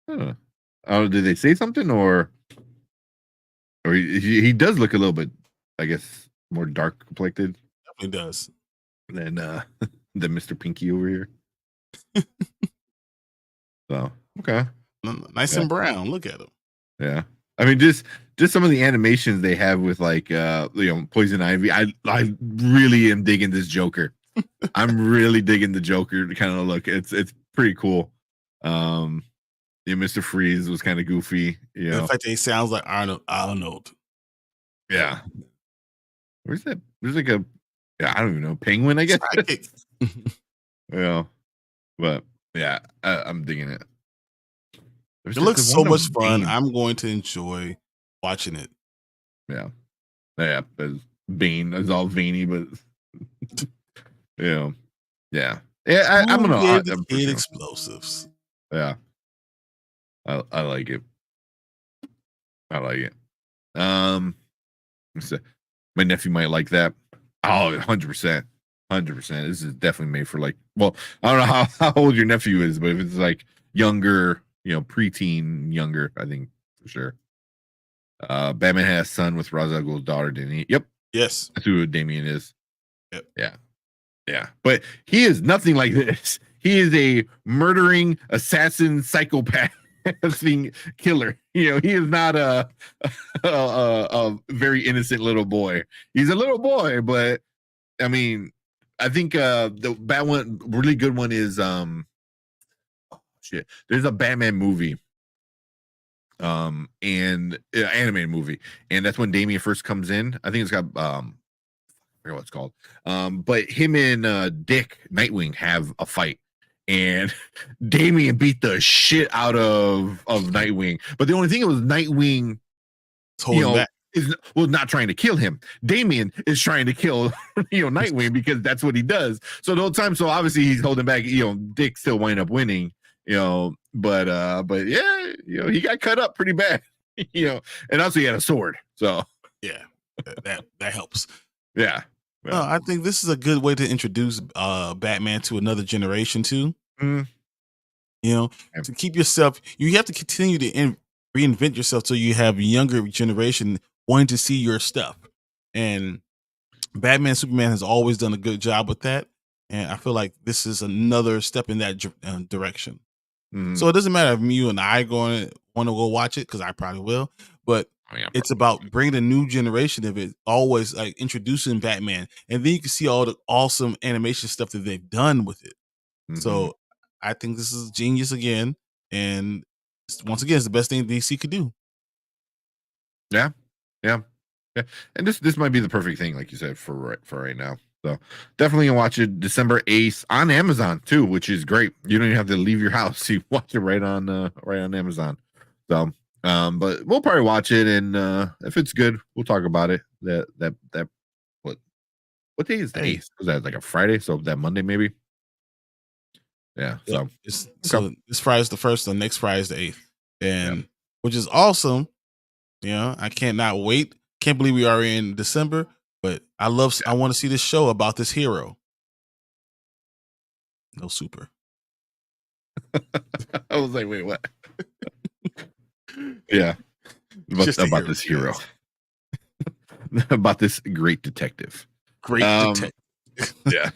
Huh. Oh, did they say something, or he does look a little bit, I guess, more dark complected. Definitely does. Than than Mr. Pinky over here. So okay, nice and brown. Look at him. Yeah, I mean, just some of the animations they have with like Poison Ivy. I really am digging this Joker. I'm really digging the Joker kind of look. It's pretty cool. Mr. Freeze was kind of goofy. The fact that he sounds like Arnold. Yeah. Where's that? There's like a I don't even know, penguin, I guess. Yeah, but yeah, I'm digging it. It looks so much fun. I'm going to enjoy watching it. Yeah. Bane is all veiny, but yeah. I'm gonna get explosives. Yeah, I like it. My nephew might like that. Oh, 100%. 100%. This is definitely made for like, well, I don't know how old your nephew is, but if it's like younger, preteen, younger, I think for sure. Batman has a son with Ra's al Ghul's daughter, didn't he? Yep. Yes. That's who Damien is. Yep. Yeah. But he is nothing like this. He is a murdering assassin psychopath thing killer. He is not a very innocent little boy. He's a little boy, but I mean, I think the bad one, really good one is there's a Batman movie, and animated movie, and that's when Damien first comes in. I think it's got I forget what it's called. But him and Dick Nightwing have a fight, and Damien beat the shit out of Nightwing. But the only thing was Nightwing, was not trying to kill him. Damien is trying to kill Nightwing because that's what he does. So the whole time, so obviously he's holding back. Dick still wind up winning. But yeah, he got cut up pretty bad. And also he had a sword. So yeah, that helps. Yeah. No, I think this is a good way to introduce Batman to another generation too. Mm. To keep yourself, you have to continue to reinvent yourself so you have younger generation wanting to see your stuff. And Batman, Superman has always done a good job with that. And I feel like this is another step in that direction. Mm. So it doesn't matter if you and I want to go watch it, because I probably will. But it's about bringing a new generation of it, always like introducing Batman. And then you can see all the awesome animation stuff that they've done with it. Mm-hmm. So I think this is genius again. And once again, it's the best thing DC could do. Yeah. And this might be the perfect thing, like you said, for right now. So definitely watch it December 8th on Amazon too, which is great. You don't even have to leave your house. You watch it right on Amazon. So but we'll probably watch it, and if it's good, we'll talk about it. That what day is the 8th? Was that like a Friday? So that Monday maybe? Yeah. So this Friday is the 1st, the next Friday is the 8th. And which is awesome. I cannot wait. Can't believe we are in December, but I want to see this show about this hero. No super. I was like, wait, what? Yeah. About this hero. About this great detective. Yeah.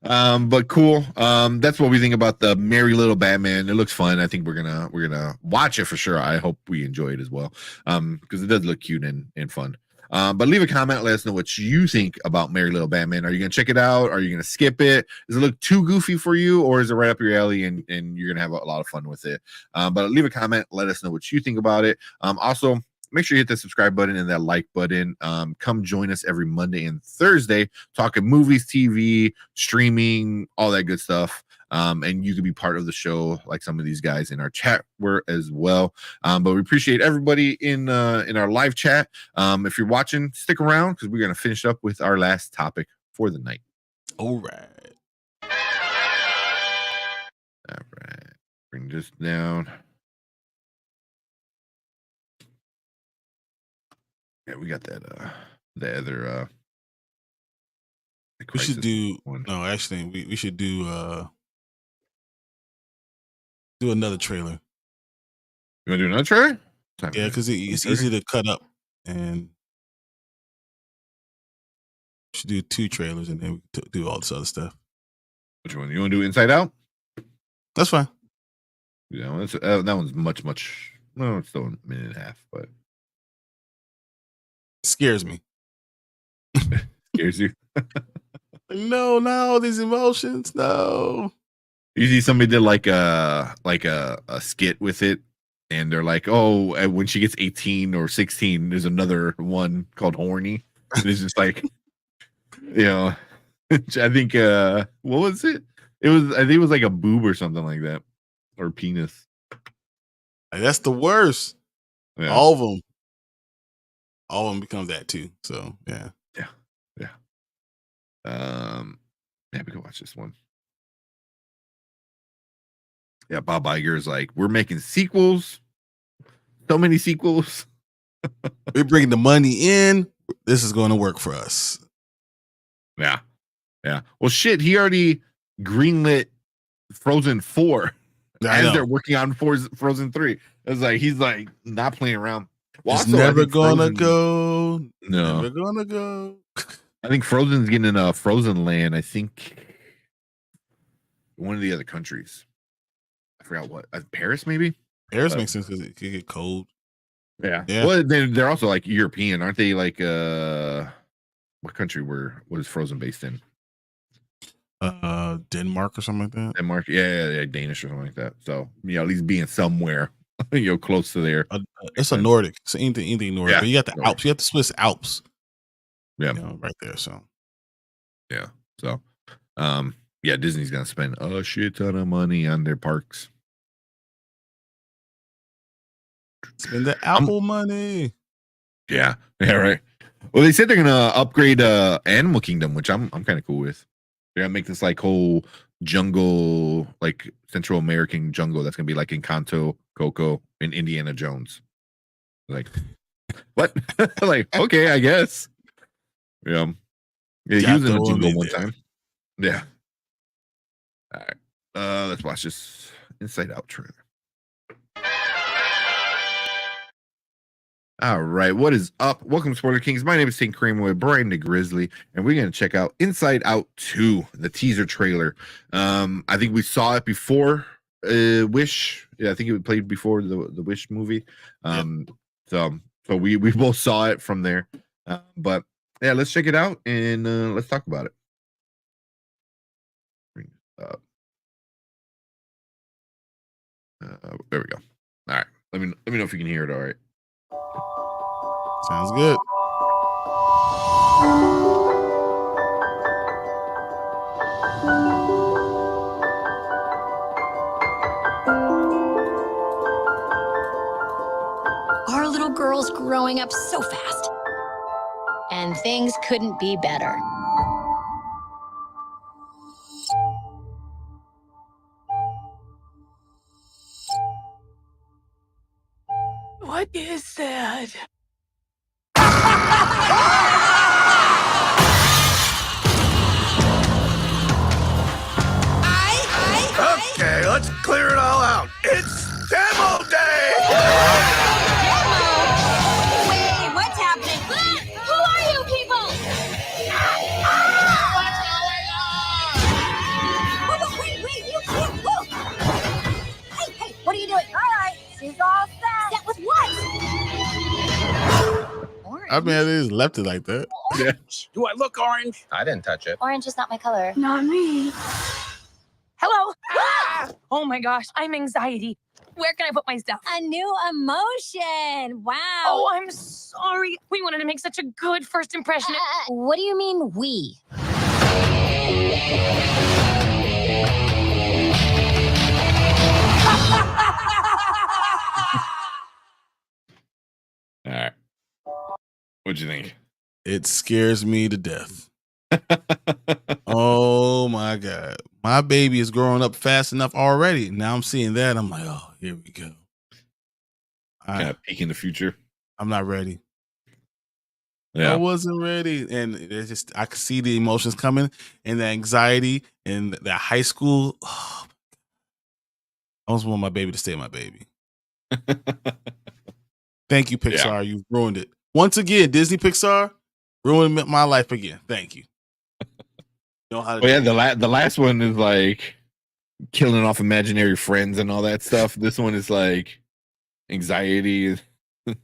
But cool. That's what we think about the Merry Little Batman. It looks fun. I think we're gonna watch it for sure. I hope we enjoy it as well. Because it does look cute and fun. But leave a comment, let us know what you think about Merry Little Batman. Are you gonna check it out? Are you gonna skip it? Does it look too goofy for you, or is it right up your alley and you're gonna have a lot of fun with it? But leave a comment, let us know what you think about it. Also, make sure you hit the subscribe button and that like button. Come join us every Monday and Thursday, talking movies, TV, streaming, all that good stuff. And you can be part of the show like some of these guys in our chat were as well. But we appreciate everybody in our live chat. If you're watching, stick around because we're going to finish up with our last topic for the night. All right. All right. Bring this down. Yeah, we got that. The other. We should do one. no. Actually, we should do another trailer. You want to do another trailer? Yeah, because it's easy to cut up, and we should do 2 trailers, and then we do all this other stuff. Which one? You want to do Inside Out? That's fine. Yeah, well, that one's much. No, it's still a minute and a half, but Scares me. scares you. No, not all these emotions. No. You see somebody did like a skit with it, and they're like, "Oh, and when she gets 18 or 16, there's another one called Horny." And it's just like, you know, I think what was it? I think it was like a boob or something like that, or penis. That's the worst. Yeah. All of them become that too. So yeah. Yeah, we can watch this one. Yeah, Bob Iger is like, we're making sequels. So many sequels. We're bringing the money in. This is going to work for us. Yeah. Well, shit, he already greenlit Frozen 4 as they're working on Frozen 3. It's like he's like not playing around. Well, it's also, never gonna go. No, never gonna go. I think Frozen's getting a Frozen Land. I think one of the other countries. I forgot what. Paris, maybe. Paris makes sense because it could get cold. Yeah. Well, they're also like European, aren't they? Like, what country was Frozen based in? Denmark or something like that. Denmark, yeah, Danish or something like that. So at least being somewhere, close to there. It's a Nordic. It's anything Nordic. Yeah, but you got the Alps. You got the Swiss Alps. Yeah, right there. So yeah. So yeah, Disney's gonna spend a shit ton of money on their parks. Spend the Apple money. Yeah, right. Well, they said they're gonna upgrade Animal Kingdom, which I'm kind of cool with. They're gonna make this like whole jungle, like Central American jungle that's gonna be like Encanto, Coco, and Indiana Jones. Like, what? Like, okay, I guess. Yeah, he was in the jungle one time. Yeah. All right. Let's watch this Inside Out trailer. All right, what is up? Welcome to Spoiler Kings. My name is St. Kramer with Brian the Grizzly, and we're going to check out Inside Out 2, the teaser trailer. I think we saw it before Wish. Yeah, I think it played before the Wish movie. So we both saw it from there. But yeah, let's check it out and let's talk about it. Bring this up. There we go. All right. Let me know if you can hear it. All right. Sounds good. Our little girl's growing up so fast. And things couldn't be better. What is that? Okay, let's clear it all out. It's demo day! Wait, what's happening? Who are you people? Wait, you can't move! Hey, what are you doing? All right, she's all set. Set with what? I mean, I just left it like that. Yeah. Do I look orange? I didn't touch it. Orange is not my color. Not me. Hello. Oh my gosh, I'm anxiety. Where can I put my stuff? A new emotion. Wow. Oh, I'm sorry. We wanted to make such a good first impression. What do you mean we? All right. What'd you think? It scares me to death. Oh my God. My baby is growing up fast enough already. Now I'm seeing that. I'm like, oh, here we go. Kind of peek in the future. I'm not ready. Yeah. I wasn't ready. And it's just, I could see the emotions coming and the anxiety and the high school. Oh, I almost want my baby to stay my baby. Thank you, Pixar. Yeah. You've ruined it. Once again, Disney Pixar ruined my life again. Thank you. You know how to Well, yeah, the last one is like killing off imaginary friends and all that stuff. This one is like anxiety. I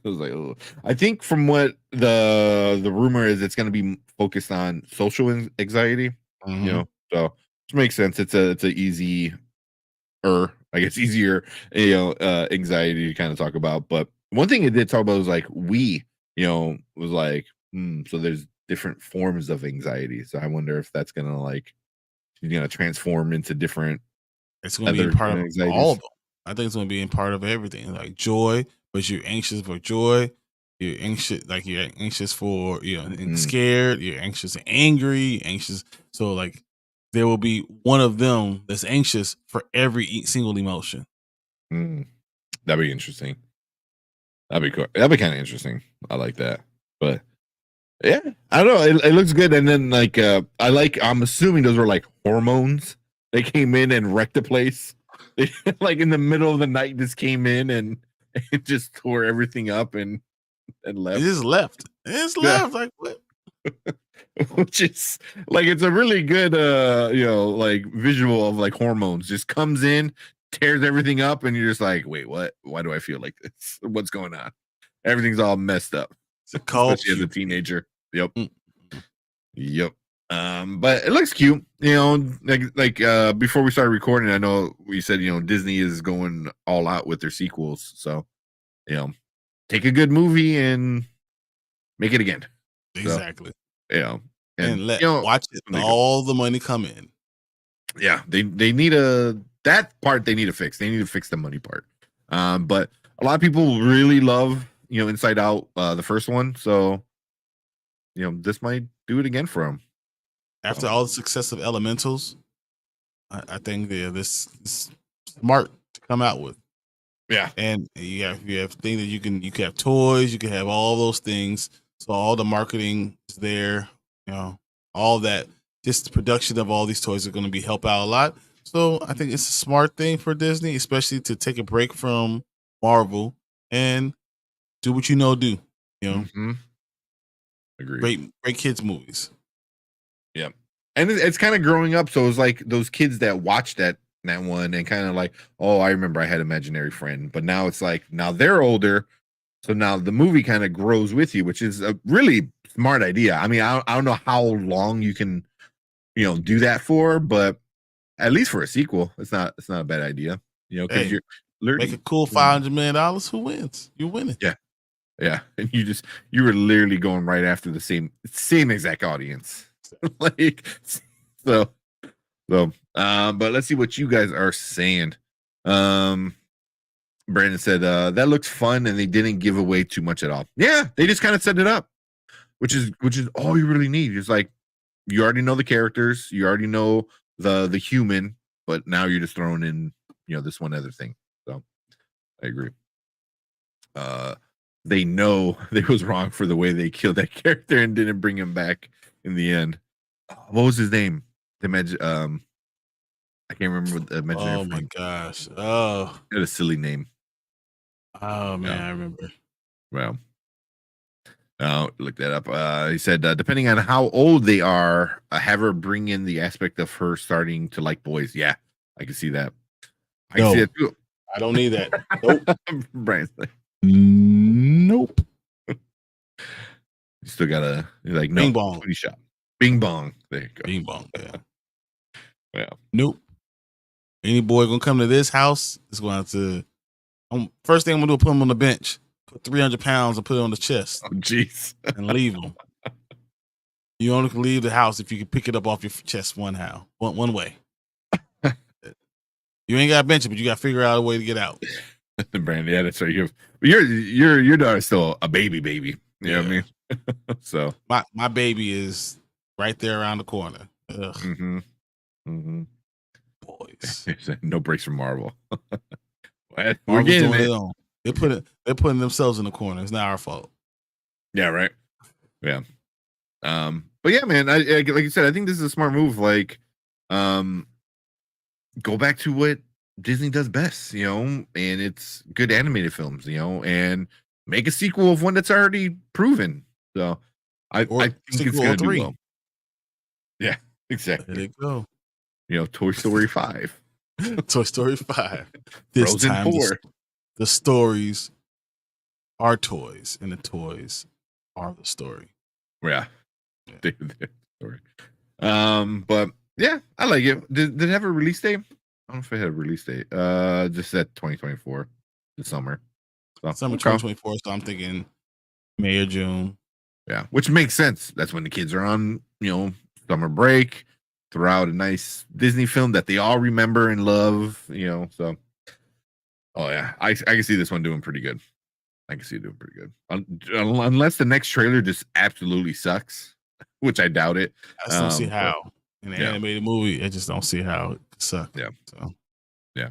was like, oh. I think from what the rumor is, it's going to be focused on social anxiety. You know, so which makes sense. It's a easy, I guess easier, anxiety to kind of talk about. But one thing it did talk about was like was like, so there's different forms of anxiety. So I wonder if that's gonna transform into different. It's going to be in part of all of them. I think it's going to be in part of everything, like joy. But you're anxious for joy. You're anxious, you're anxious for and scared. You're anxious and angry. You're anxious. So like there will be one of them that's anxious for every single emotion. That'd be interesting. That'd be cool. That'd be kind of interesting. I like that. But yeah, I don't know. It looks good. And then I'm assuming those were like hormones. They came in and wrecked the place. Like in the middle of the night, just came in and just tore everything up and left. It just left. It's left. Like what? Which is like, it's a really good like visual of like hormones just comes in, tears everything up, and you're just like, wait, what? Why do I feel like this? What's going on? Everything's all messed up. Especially as a teenager. Yep. Yep. But it looks cute, like before we started recording, I know we said, Disney is going all out with their sequels. So, take a good movie and make it again. Exactly. So, and watch it. All the money come in. Yeah. They need that part they need to fix. They need to fix the money part. But a lot of people really love, Inside Out, the first one. So, this might do it again for them. After all the success of Elementals, I think they're this smart to come out with. Yeah. And you have things that you can have toys, you can have all those things. So all the marketing is there, all that. Just the production of all these toys are going to be help out a lot. So I think it's a smart thing for Disney, especially to take a break from Marvel and do what do. Agree. Great kids movies. Yeah. And it's kind of growing up. So it's like those kids that watched that one and kind of like, oh, I remember I had an imaginary friend. But now it's like, now they're older. So now the movie kind of grows with you, which is a really smart idea. I mean, I don't know how long you can, do that for, but at least for a sequel, it's not a bad idea. Because you're make a cool $500 million. Who wins? You win it. Yeah. Yeah. And you were literally going right after the same exact audience. But let's see what you guys are saying. Brandon said that looks fun and they didn't give away too much at all. Yeah, they just kind of set it up, which is all you really need. It's like you already know the characters, you already know the human, but now you're just throwing in this one other thing. So I agree. They know they was wrong for the way they killed that character and didn't bring him back in the end. What was his name? I can't remember what the imaginary. Oh my gosh! Oh, it had a silly name. Oh man, I remember. Well, look that up. He said, depending on how old they are, have her bring in the aspect of her starting to like boys. Yeah, I can see that. I can see it too. I don't need that. Nope. Brian's like, nope. You still gotta like Bing bong. Shot. Bing bong. There you go. Bing bong. Yeah. Well, nope. Any boy gonna come to this house is going to. First thing I'm gonna do, put him on the bench, put 300 pounds, and put it on the chest. Oh, jeez, and leave him. You only can leave the house if you can pick it up off your chest one way. You ain't got to bench it, but you got to figure out a way to get out. Brandon, yeah, that's right. Your daughter's still a baby. You know what I mean? So my baby is right there around the corner. Ugh. Mm-hmm. Mm-hmm. Boys. No breaks from Marvel. We're Marvel's getting doing it. their own. They're putting themselves in the corner. It's not our fault. Yeah, right. Yeah. But yeah, man, I like you said, I think this is a smart move. Like, go back to what Disney does best, and it's good animated films, and make a sequel of one that's already proven. So I think it's gonna do well. Yeah, exactly. There they go. Toy Story 5. Toy Story 5. This Frozen time 4. the stories are toys, and the toys are the story. Yeah. Story. But yeah, I like it. Did it have a release date? I don't know if it had a release date. Just said 2024, the summer. So, Summer 2024. So I'm thinking May or June. Yeah, which makes sense. That's when the kids are on, summer break. Throw out a nice Disney film that they all remember and love. So. Oh yeah, I can see this one doing pretty good. I can see it doing pretty good. Unless the next trailer just absolutely sucks, which I doubt it. I just don't see how. In an animated movie, I just don't see how it sucks. Yeah. So. Yeah,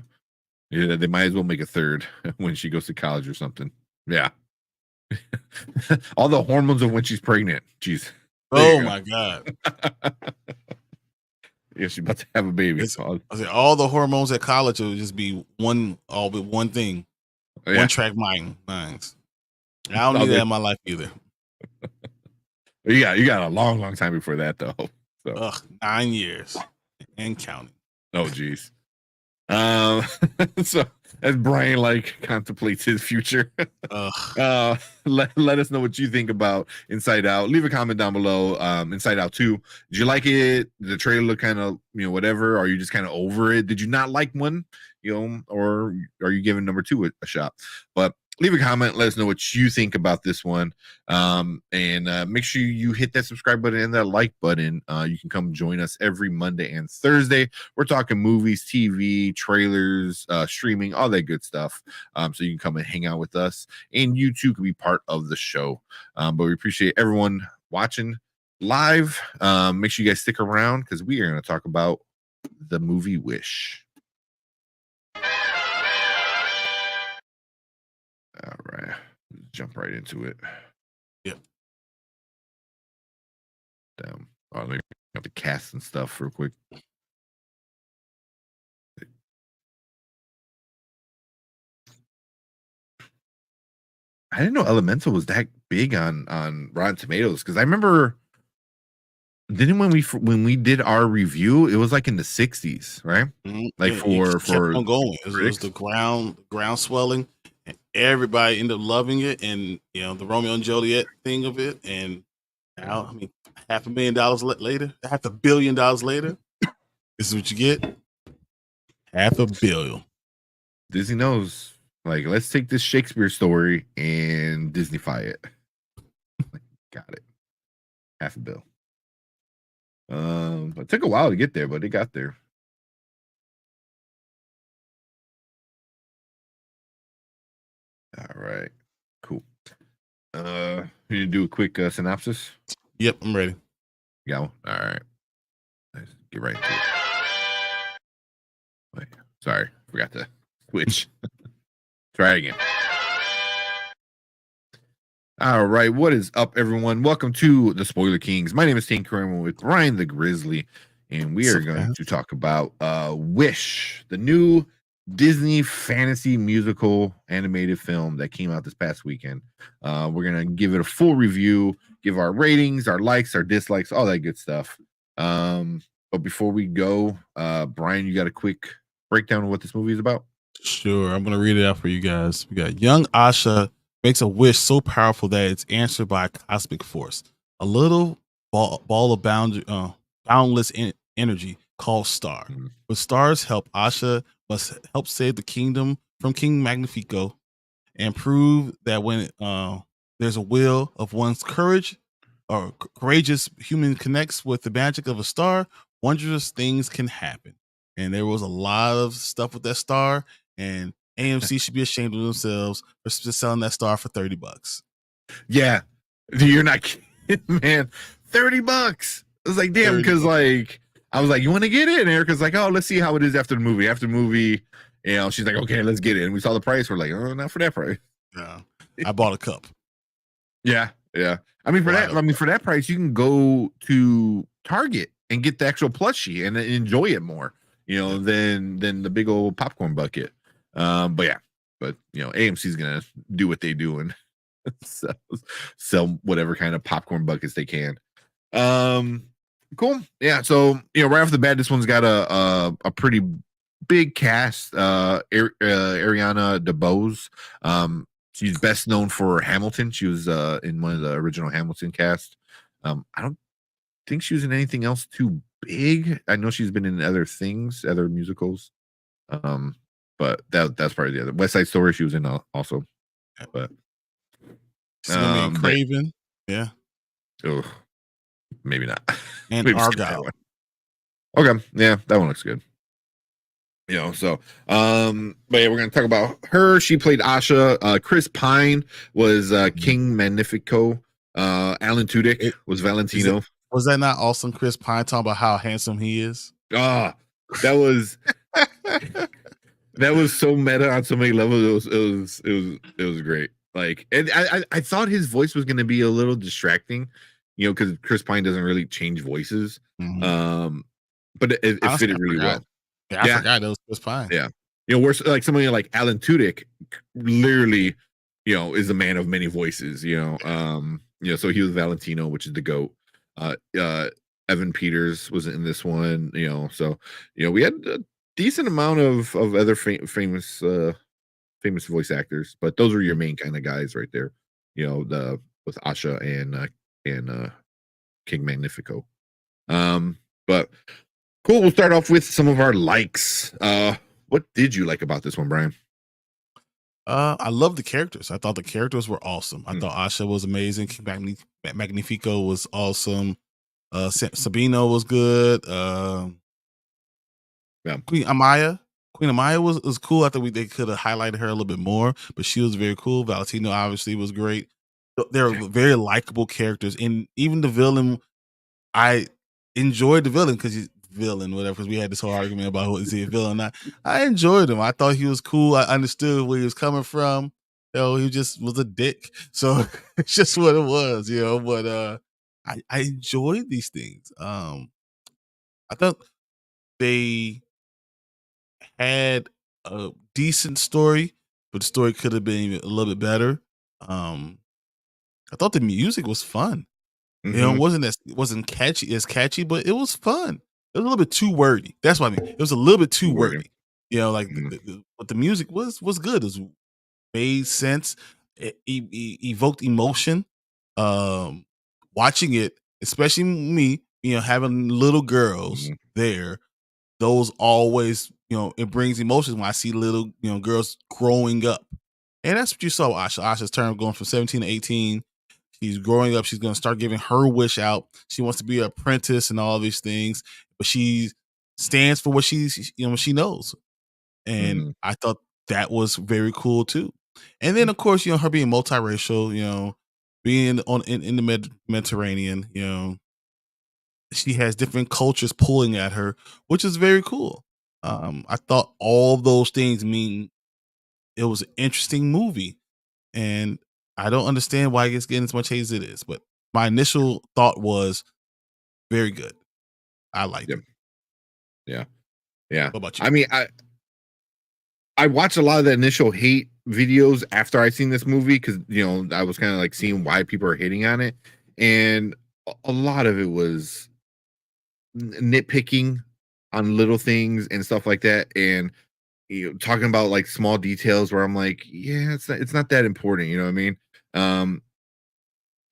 they might as well make a third when she goes to college or something. Yeah. All the hormones of when she's pregnant. Jeez. Oh my God. Yeah, she's about to have a baby. All the hormones at college will just be one thing. Yeah. One track minds. I don't need that in my life either. You got a long time before that though. So 9 years and counting. Oh geez. So as Brian contemplates his future, let us know what you think about Inside Out. Leave a comment down below. Inside Out 2. Did you like it? Did the trailer look kind of whatever? Are you just kind of over it? Did you not like one? Or are you giving number 2 a shot? But leave a comment. Let us know what you think about this one. And make sure you hit that subscribe button and that like button. You can come join us every Monday and Thursday. We're talking movies, TV, trailers, streaming, all that good stuff. So you can come and hang out with us. And you too can be part of the show. But we appreciate everyone watching live. Make sure you guys stick around because we are going to talk about the movie Wish. All right, jump right into it. Yep. Damn. Let me have the cast and stuff real quick. I didn't know Elemental was that big on Rotten Tomatoes because I remember. Didn't when we did our review, it was like in the 60s, right? Mm-hmm. Like for kept on going. It was the ground swelling. And everybody ended up loving it, and the Romeo and Juliet thing of it, and now $500,000 later, $500 million later, this is what you get. $500 million. Disney knows, let's take this Shakespeare story and Disneyfy it. Got it. $500 million. It took a while to get there, but it got there. All right, cool. You do a quick synopsis? Yep, I'm ready. You got one? All right. Let's get right into it. Wait, sorry, forgot to switch. Try it again. All right, what is up, everyone? Welcome to the Spoiler Kings. My name is Tank Kramer with Brian the Grizzly, and we are going to talk about Wish, the new Disney fantasy musical animated film that came out this past weekend. We're gonna give it a full review, give our ratings, our likes, our dislikes, all that good stuff. But before we go, Brian, you got a quick breakdown of what this movie is about? Sure, I'm gonna read it out for you guys. We got young Asha makes a wish so powerful that it's answered by a cosmic force, a little ball of boundless energy called Star. With Star's help, Asha must help save the kingdom from King Magnifico and prove that when there's a will of one's courage or courageous human connects with the magic of a star, wondrous things can happen. And there was a lot of stuff with that star, and AMC should be ashamed of themselves for selling that star for $30. Yeah, you're not kidding, man. $30. It's like, damn, because I was like, you want to get in? Erica's like, oh, let's see how it is after the movie. After the movie, she's like, okay, let's get in. We saw the price. We're like, oh, not for that price. Yeah, I bought a cup. Yeah. I mean, for that price, you can go to Target and get the actual plushie and enjoy it more, than the big old popcorn bucket. But AMC's gonna do what they do and sell whatever kind of popcorn buckets they can. Cool. Yeah. So right off the bat, this one's got a pretty big cast. Ariana DeBose. She's best known for Hamilton. She was in one of the original Hamilton cast. I don't think she was in anything else too big. I know she's been in other things, other musicals. But that's probably the other West Side Story. She was in also. But Craven. Yeah. Oh, maybe not. And maybe Argyle. Okay. Yeah, that one looks good. But yeah, we're gonna talk about her. She played Asha. Chris Pine was King Magnifico. Alan Tudyk was Valentino. Was that not awesome? Chris Pine talking about how handsome he is. That was that was so meta on so many levels. It was great. Like, and I thought his voice was gonna be a little distracting, because Chris Pine doesn't really change voices. Mm-hmm. But it fitted really well. Yeah, I forgot that was Chris Pine. Yeah. We're like somebody like Alan Tudyk literally, is a man of many voices, so he was Valentino, which is the GOAT. Evan Peters was in this one, so we had a decent amount of other famous voice actors, but those were your main kind of guys right there, with Asha and King Magnifico. But cool. We'll start off with some of our likes. What did you like about this one, Brian? I love the characters. I thought the characters were awesome. I thought Asha was amazing. King Magnifico was awesome. Sabino was good. Queen Amaya was cool. I thought they could have highlighted her a little bit more, but she was very cool. Valentino obviously was great. They're very likable characters, and even the villain, I enjoyed the villain because he's villain, whatever. Because we had this whole argument about who is he a villain or not. I enjoyed him. I thought he was cool. I understood where he was coming from. He just was a dick. So it's just what it was, But I enjoyed these things. I thought they had a decent story, but the story could have been a little bit better. I thought the music was fun. It wasn't catchy, but it was fun. It was a little bit too wordy. That's what I mean. It was a little bit too wordy. But the music was good. It made sense. It evoked emotion. Watching it, especially me, having little girls there, those always, it brings emotions when I see little, girls growing up. And that's what you saw with Asha. Asha's turn going from 17 to 18. She's growing up. She's going to start giving her wish out. She wants to be an apprentice and all these things, but she stands for what she knows. And I thought that was very cool too. And then of course, her being multiracial, being in the Mediterranean, she has different cultures pulling at her, which is very cool. I thought all those things mean it was an interesting movie, and I don't understand why it's getting as much hate as it is, but my initial thought was very good. I liked it. Yeah. What about you? I mean, I watched a lot of the initial hate videos after I seen this movie because I was kind of like seeing why people are hating on it, and a lot of it was nitpicking on little things and stuff like that, and talking about like small details where I'm like, yeah, it's not that important, you know what I mean?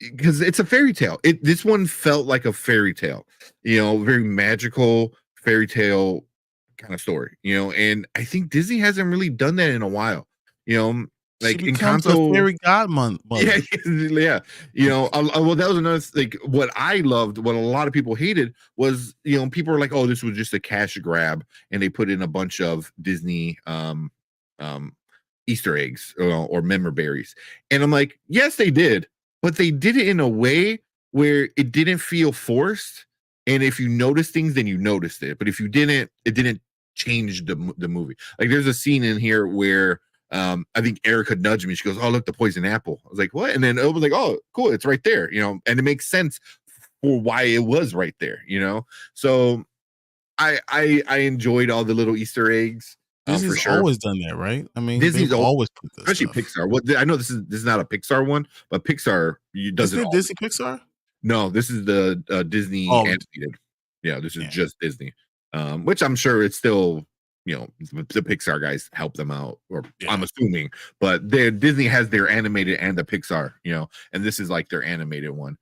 Because it's a fairy tale. This one felt like a fairy tale, very magical fairy tale kind of story, and I think Disney hasn't really done that in a while, like she becomes a fairy godmother. Yeah. Well, that was another like what I loved. What a lot of people hated was people were like, "Oh, this was just a cash grab," and they put in a bunch of Disney Easter eggs or memorberries, and I'm like, yes, they did, but they did it in a way where it didn't feel forced. And if you notice things, then you noticed it. But if you didn't, it didn't change the movie. Like there's a scene in here where I think Erica nudged me. She goes, "Oh, look, the poison apple." I was like, "What?" And then it was like, "Oh, cool, it's right there," and it makes sense for why it was right there, So I enjoyed all the little Easter eggs. Disney's for sure. always done that, right? I mean, Disney's they've always put this especially stuff. Pixar. What I know this is not a Pixar one, but Pixar does Isn't it it all. Disney Pixar? No, this is the Disney Oh, animated. Yeah, this is yeah. just Disney. Which I'm sure it's still, the Pixar guys help them out, or I'm assuming, but Disney has their animated and the Pixar, and this is like their animated one.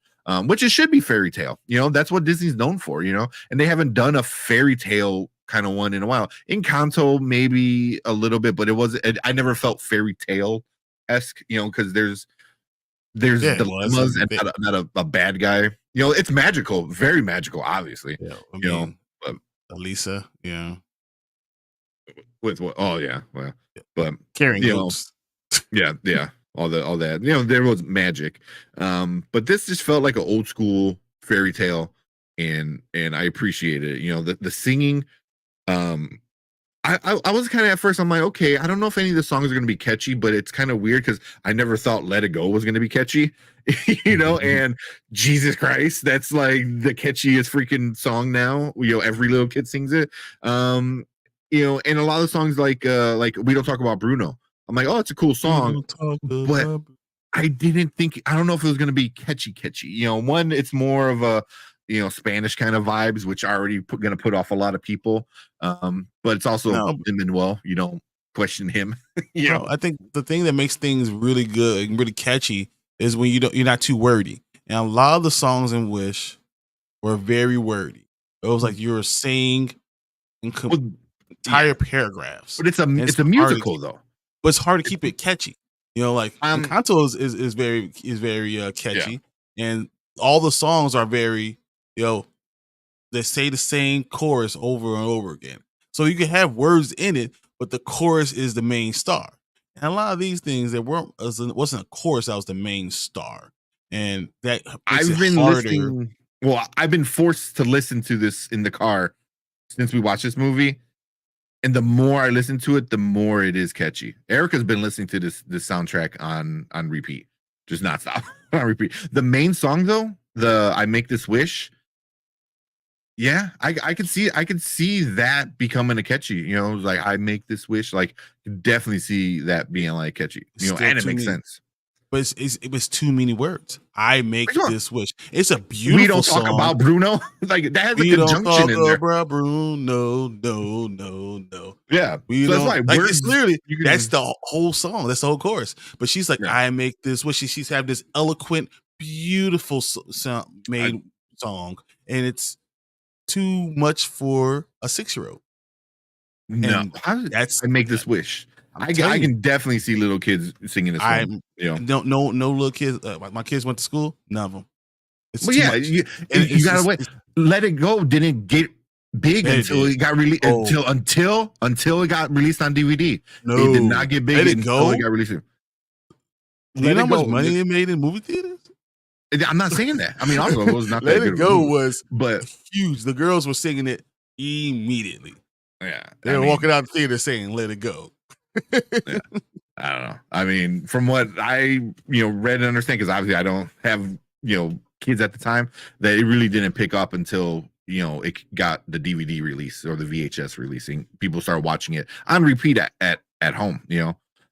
Which it should be fairy tale, that's what Disney's known for, and they haven't done a fairy tale kind of one in a while. Encanto maybe a little bit, but I never felt fairy tale esque, because there's dilemmas and not a bad guy. It's magical, very magical, obviously. Yeah, I mean, but Elisa, with what? Oh yeah, well, but carrying ghosts. Yeah, all that. There was magic, but this just felt like an old school fairy tale, and I appreciate it. The singing. I was kind of at first, I'm like, okay, I don't know if any of the songs are going to be catchy, but it's kind of weird because I never thought Let It Go was going to be catchy, and Jesus Christ, that's like the catchiest freaking song now. Every little kid sings it. And a lot of songs like We Don't Talk About Bruno. I'm like, oh, it's a cool song, but I don't know if it was going to be catchy. One, it's more of a Spanish kind of vibes, which are already going to put off a lot of people. But it's also Manuel. You don't question him. No, I think the thing that makes things really good and really catchy is when you're not too wordy. And a lot of the songs in Wish were very wordy. It was like you were saying entire paragraphs. But it's a musical though. But it's hard to keep it catchy. Like Encanto is very catchy, and all the songs are very they say the same chorus over and over again. So you can have words in it, but the chorus is the main star. And a lot of these things that wasn't a chorus that was the main star, and that makes it harder. I've been forced to listen to this in the car since we watched this movie. And the more I listen to it, the more it is catchy. Erica's been listening to this soundtrack on repeat, just not stop on repeat. The main song though, the I Make This Wish. Yeah, I could see that becoming a catchy. Like I make this wish. Like definitely see that being like catchy. And it makes sense. But it was too many words. I make this wish. It's a beautiful We Don't song. Talk About Bruno. Like that has a We don't conjunction talk in there. about Bruno. No. Yeah, We so don't that's like words, it's literally that's the whole song. That's the whole chorus. But she's like, I make this wish. She's have this eloquent, beautiful song, and it's too much for a 6-year-old. No, I make this wish. I can definitely see little kids singing this song. No little kids. My kids went to school. None of them. It's well, too yeah, much. you gotta wait. Let It Go didn't get big until it got released. Until it got released on DVD. No, it did not get big until it got released. Do you know how much money it made in movie theaters? I'm not saying that. I mean, also it was not Let that It good. Go was but huge. The girls were singing it immediately. Yeah, they were walking out the theater saying "Let It Go." Yeah. I don't know. I mean, from what I read and understand, because obviously I don't have kids at the time, that it really didn't pick up until it got the DVD release or the VHS releasing. People started watching it on repeat at home.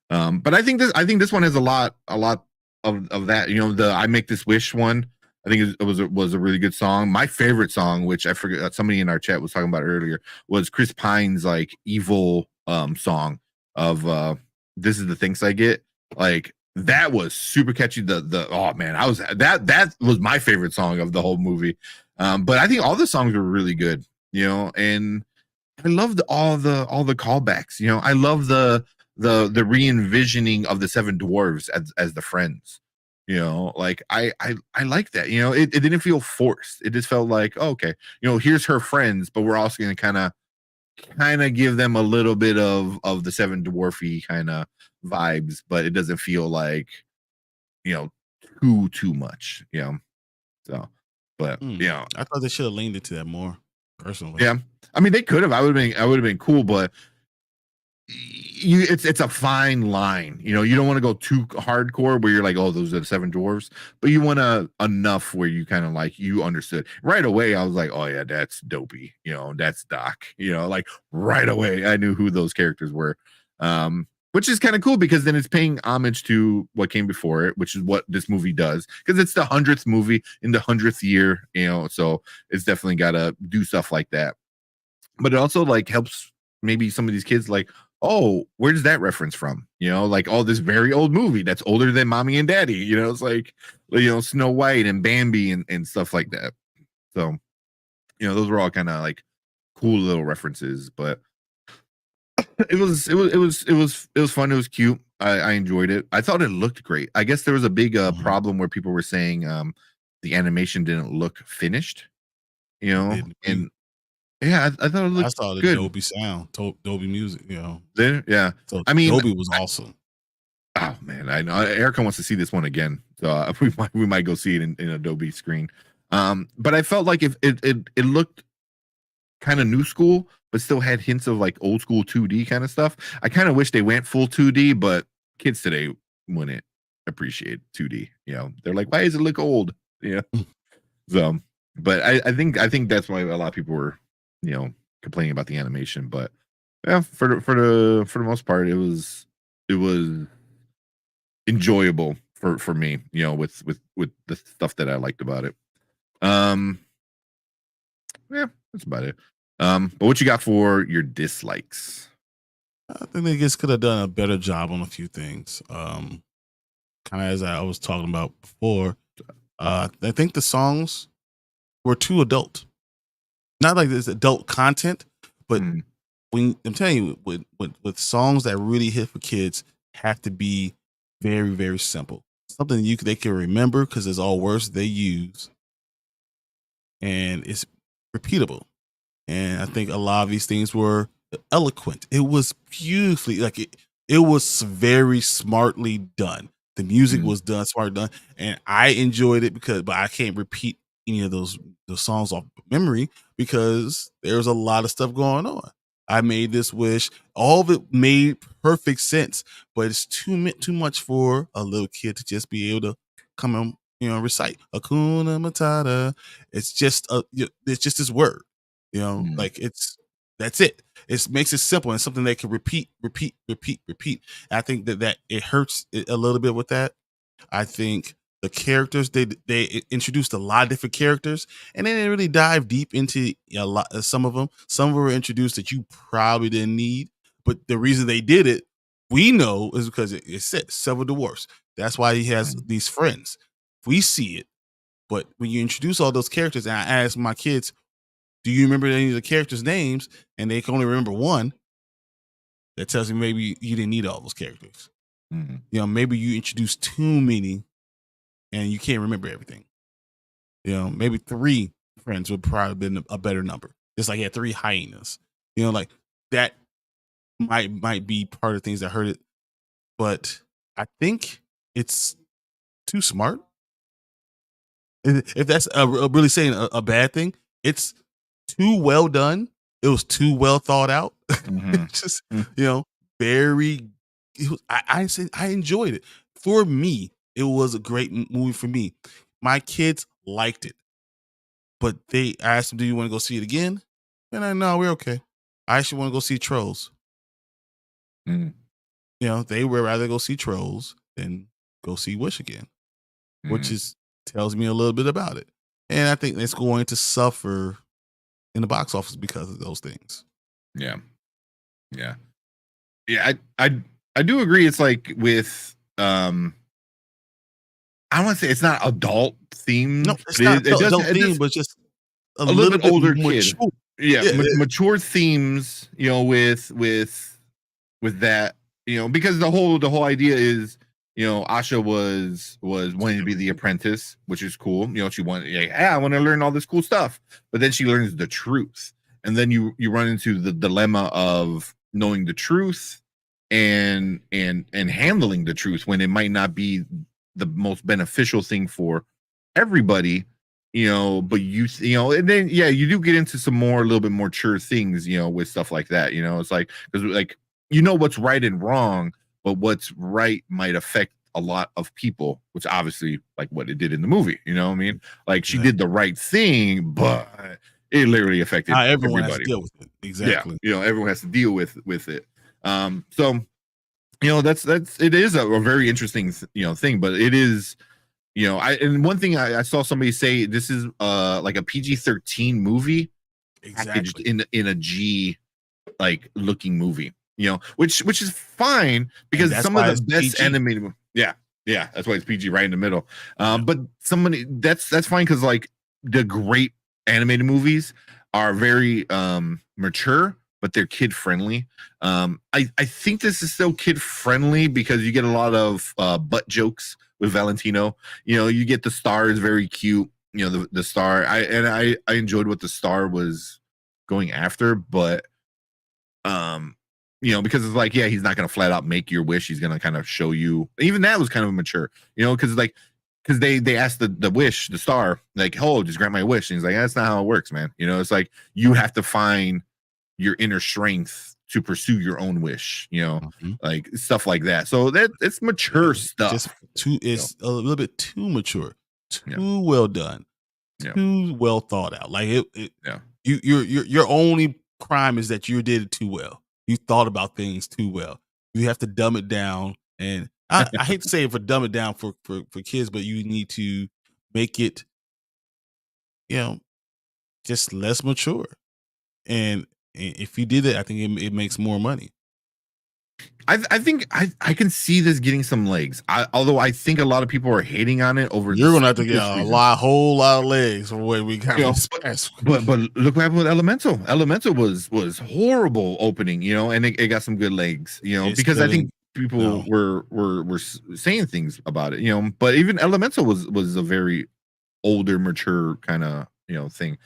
But I think this one has a lot of that. The I Make This Wish one, I think it was a really good song. My favorite song, which I forget, somebody in our chat was talking about earlier, was Chris Pine's like evil song of This Is the Things I Get. Like that was super catchy. Oh man, that was my favorite song of the whole movie. But I think all the songs were really good, and I loved all the callbacks. I love the re-envisioning of the seven dwarves as the friends. Like I like that. It didn't feel forced. It just felt like, oh, okay, here's her friends, but we're also going to kind of give them a little bit of the seven dwarfy kind of vibes, but it doesn't feel like too much. So But I thought they should have leaned into that more. Personally, yeah. I mean, they could have. I would have been cool, but it's a fine line. You don't want to go too hardcore where you're like, oh, those are the 7 dwarves, but you want enough where you kind of like you understood right away. I was like, oh yeah, that's Dopey. That's Doc. Like right away, I knew who those characters were. Which is kind of cool because then it's paying homage to what came before it, which is what this movie does because it's the 100th movie in the 100th year. So it's definitely got to do stuff like that. But it also like helps maybe some of these kids like, oh, where does that reference from? Like this very old movie that's older than Mommy and Daddy. It's like, Snow White and Bambi and stuff like that. So, those were all kind of like cool little references, but it was fun. It was cute. I enjoyed it. I thought it looked great. I guess there was a big problem where people were saying the animation didn't look finished, and yeah, I thought it looked I saw the good. Dolby sound, Dolby music, Yeah. So I mean, Dolby was awesome. Oh man, I know Erica wants to see this one again, so we might go see it in Adobe screen. But I felt like if it looked kind of new school, but still had hints of like old school 2D kind of stuff. I kind of wish they went full 2D, but kids today wouldn't appreciate 2D. They're like, why does it look old? So, but I think that's why a lot of people were complaining about the animation, but yeah, for the most part, it was enjoyable for me, with the stuff that I liked about it. Yeah, that's about it. But what you got for your dislikes? I think they just could have done a better job on a few things. Kind of as I was talking about before, I think the songs were too adult. Not like this adult content, but when I'm telling you, with songs that really hit for kids, have to be very, very simple. Something they can remember because it's all words they use, and it's repeatable. And I think a lot of these things were eloquent. It was beautifully like it was very smartly done. The music was done, smart done, and I enjoyed it but I can't repeat any of those songs off memory because there's a lot of stuff going on. I made this wish. All of it made perfect sense, but it's too much for a little kid to just be able to come and recite Hakuna Matata. It's just this word, like that's it. It makes it simple and something they can repeat. And I think that it hurts a little bit with that. I think the characters they introduced a lot of different characters, and they didn't really dive deep into a lot. Some of them were introduced that you probably didn't need, but the reason they did it, we know, is because it said several dwarfs. That's why he has these friends. We see it, but when you introduce all those characters, and I ask my kids, do you remember any of the characters' names? And they can only remember one. That tells me maybe you didn't need all those characters. Maybe you introduced too many and you can't remember everything. Maybe 3 friends would probably have been a better number. Just like you had 3 hyenas. Like that might be part of things that hurt it. But I think it's too smart. If that's really saying a bad thing, it's too well done. It was too well thought out. Just very. I enjoyed it. For me, it was a great movie for me. My kids liked it, but I asked them, "Do you want to go see it again?" And no, we're okay. I actually want to go see Trolls. They would rather go see Trolls than go see Wish again, which tells me a little bit about it. And I think it's going to suffer in the box office because of those things. Yeah. I do agree. It's like with I don't want to say it's not adult themed. No, it's not adult themed, but just a little bit older kid. Mature themes. With that, because the whole idea is, Asha was wanting to be the apprentice, which is cool. She wanted, I want to learn all this cool stuff, but then she learns the truth, and then you run into the dilemma of knowing the truth and handling the truth when it might not be the most beneficial thing for everybody, but and then you do get into some more a little bit more mature things, with stuff like that. It's like, because like what's right and wrong, but what's right might affect a lot of people, which obviously like what it did in the movie. You know what I mean? Like she did the right thing, but it literally affected everyone has to everybody. deal with it. Exactly. Yeah, everyone has to deal with it. So that's it is a very interesting thing, but it is. And one thing I saw somebody say, this is like a PG-13 movie packaged in a G like looking movie, which is fine because some of the best PG. animated, that's why it's PG right in the middle. But somebody that's fine because like the great animated movies are very mature, but they're kid friendly. I think this is still kid friendly because you get a lot of butt jokes with Valentino. You get the star is very cute. The star. I enjoyed what the star was going after, but because it's like, he's not gonna flat out make your wish. He's gonna kind of show you. Even that was kind of mature, because they asked the wish, the star, like, oh, just grant my wish. And he's like, that's not how it works, man. It's like you have to find your inner strength to pursue your own wish, like stuff like that. So that it's mature stuff. It's a little bit too mature, too well done, too well thought out. Like your only crime is that you did it too well. You thought about things too well. You have to dumb it down, and I hate to say it for dumb it down for kids, but you need to make it, just less mature. And if you did it, I think it makes more money. I think I can see this getting some legs. Although I think a lot of people are hating on it over. You're gonna have to get a whole lot of legs for when we kind of. But look what happened with Elemental. Elemental was horrible opening, and it got some good legs, because I think people were saying things about it, but even Elemental was a very older, mature kind of thing.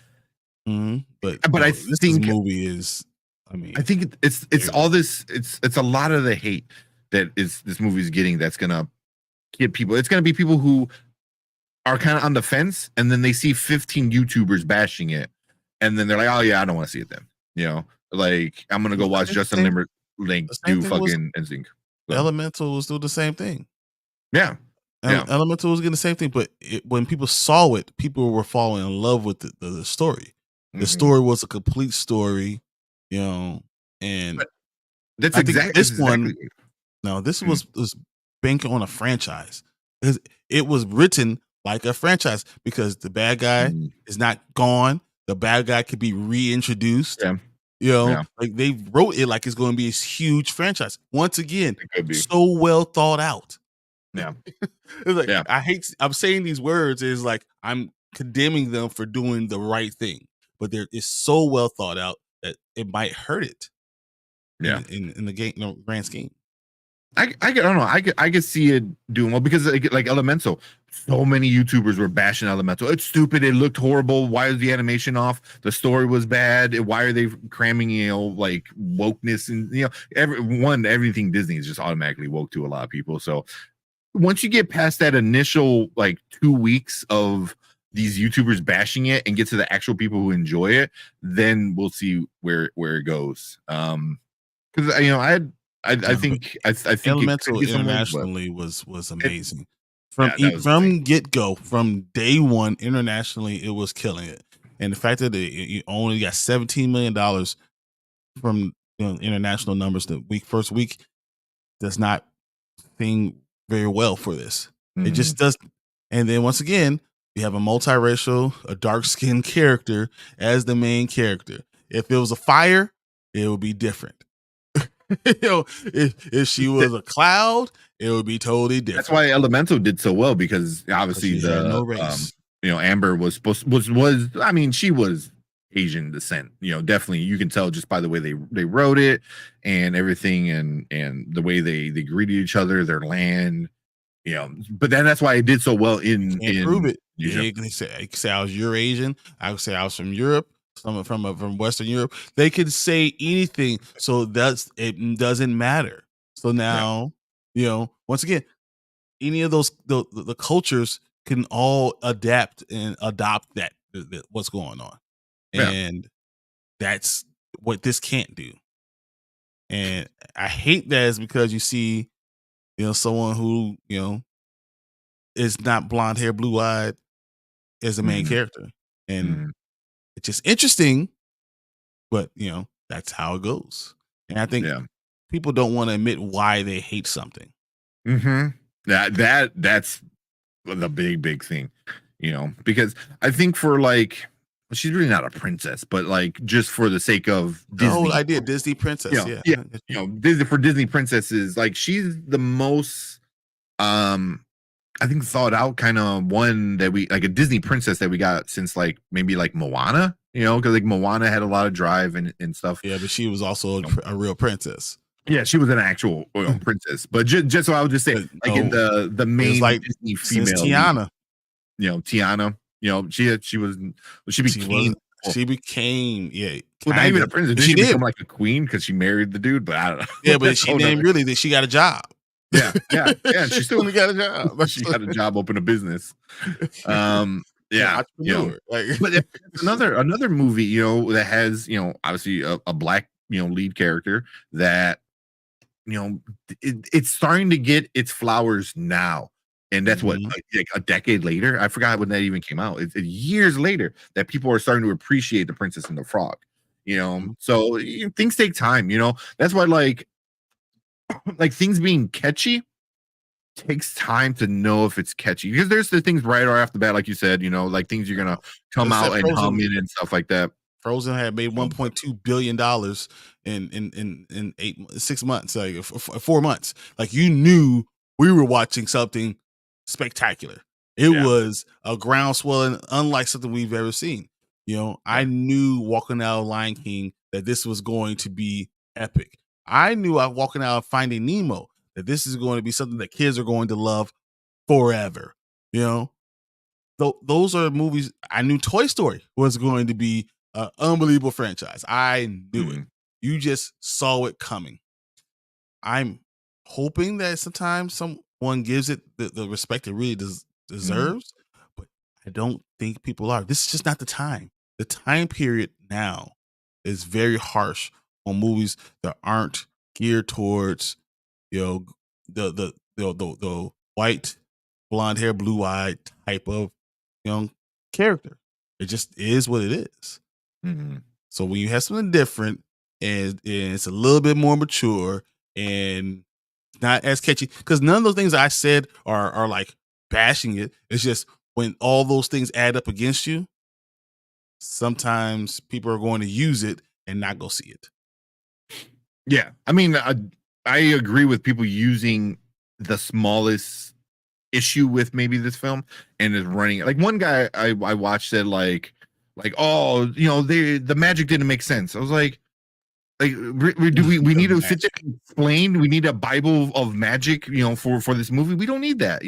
Mm-hmm. But I think this movie is. I think it's all this. It's a lot of the hate that this movie is getting. That's gonna get people. It's gonna be people who are kind of on the fence, and then they see 15 YouTubers bashing it, and then they're like, "Oh yeah, I don't want to see it." Then like I'm gonna go watch Justin Timberlake do fucking NSYNC. Elemental was doing the same thing. Yeah. Elemental was getting the same thing, but when people saw it, people were falling in love with the story. The story was a complete story. And but that's this one. No, this was banking on a franchise. It was written like a franchise because the bad guy is not gone. The bad guy could be reintroduced. Like they wrote it like it's going to be a huge franchise. Once again, so well thought out. Yeah, it's like I'm saying these words is like I'm condemning them for doing the right thing, but it's so well thought out that it might hurt it. In the game, grand scheme. I don't know. I could see it doing well because like Elemental, so many YouTubers were bashing Elemental. It's stupid. It looked horrible. Why is the animation off? The story was bad. Why are they cramming like wokeness and everything Disney is just automatically woke to a lot of people. So once you get past that initial like 2 weeks of these YouTubers bashing it and get to the actual people who enjoy it, then we'll see where it goes. Because I think Elemental internationally was amazing. From get go, from day one, internationally, it was killing it. And the fact that it only got $17 million from international numbers the first week does not sing very well for this. It just does. And then once again, you have a multiracial, a dark-skinned character as the main character. If it was a fire, it would be different. If she was a cloud, it would be totally different. That's why Elemental did so well because obviously no race. Amber was was I mean she was Asian descent. Definitely you can tell just by the way they wrote it and everything and the way they greeted each other, their land. But then that's why it did so well in prove it. You can say I was Eurasian. I would say I was from Europe. Someone from Western Europe, they could say anything, so it doesn't matter. So now, once again, any of those the cultures can all adapt and adopt that what's going on, and that's what this can't do. And I hate that is because you see, someone who is not blonde hair, blue eyed as the main character, and it's just interesting. But that's how it goes, and I think people don't want to admit why they hate something. That's the big thing, because I think for like, she's really not a princess, but like just for the sake of Disney, the whole idea, Disney princess, Disney for Disney princesses, like she's the most, I think thought out kind of one that we like a Disney princess that we got since like maybe like Moana, because like Moana had a lot of drive and stuff. Yeah, but she was also a real princess. Yeah, she was an actual princess. But just so I would just say, like in the main like Disney female, Tiana, Tiana, she became well, not even a princess. Did she become like a queen because she married the dude? But I don't know. Yeah, but she named really that she got a job. Yeah. She still got a job. She got a job, open a business. But it's another movie, that has, obviously a black, lead character that, it's starting to get its flowers now. And that's what, like a decade later. I forgot when that even came out. It's years later that people are starting to appreciate The Princess and the Frog. So things take time. That's why like things being catchy takes time to know if it's catchy, because there's the things right off the bat, like you said, like things you're gonna come out and hum in and stuff like that. Frozen had made $1.2 billion in 6 months, like 4 months. Like you knew we were watching something spectacular. It was a groundswell and unlike something we've ever seen. I knew walking out of Lion King that this was going to be epic. I knew walking out of Finding Nemo that this is going to be something that kids are going to love forever. Those are movies. I knew Toy Story was going to be an unbelievable franchise. I knew it. You just saw it coming. I'm hoping that sometimes someone gives it the respect it really deserves, but I don't think people are. This is just not the time. The time period now is very harsh on movies that aren't geared towards the white, blonde hair, blue eyed type of character. It just is what it is. So when you have something different and it's a little bit more mature and not as catchy, because none of those things I said are like bashing it. It's just when all those things add up against you, sometimes people are going to use it and not go see it. Yeah, I mean, I agree with people using the smallest issue with maybe this film and is running it. Like one guy I watched said like, oh, the magic didn't make sense. I was like do we need to sit there and explain? We need a Bible of magic, for this movie. We don't need that,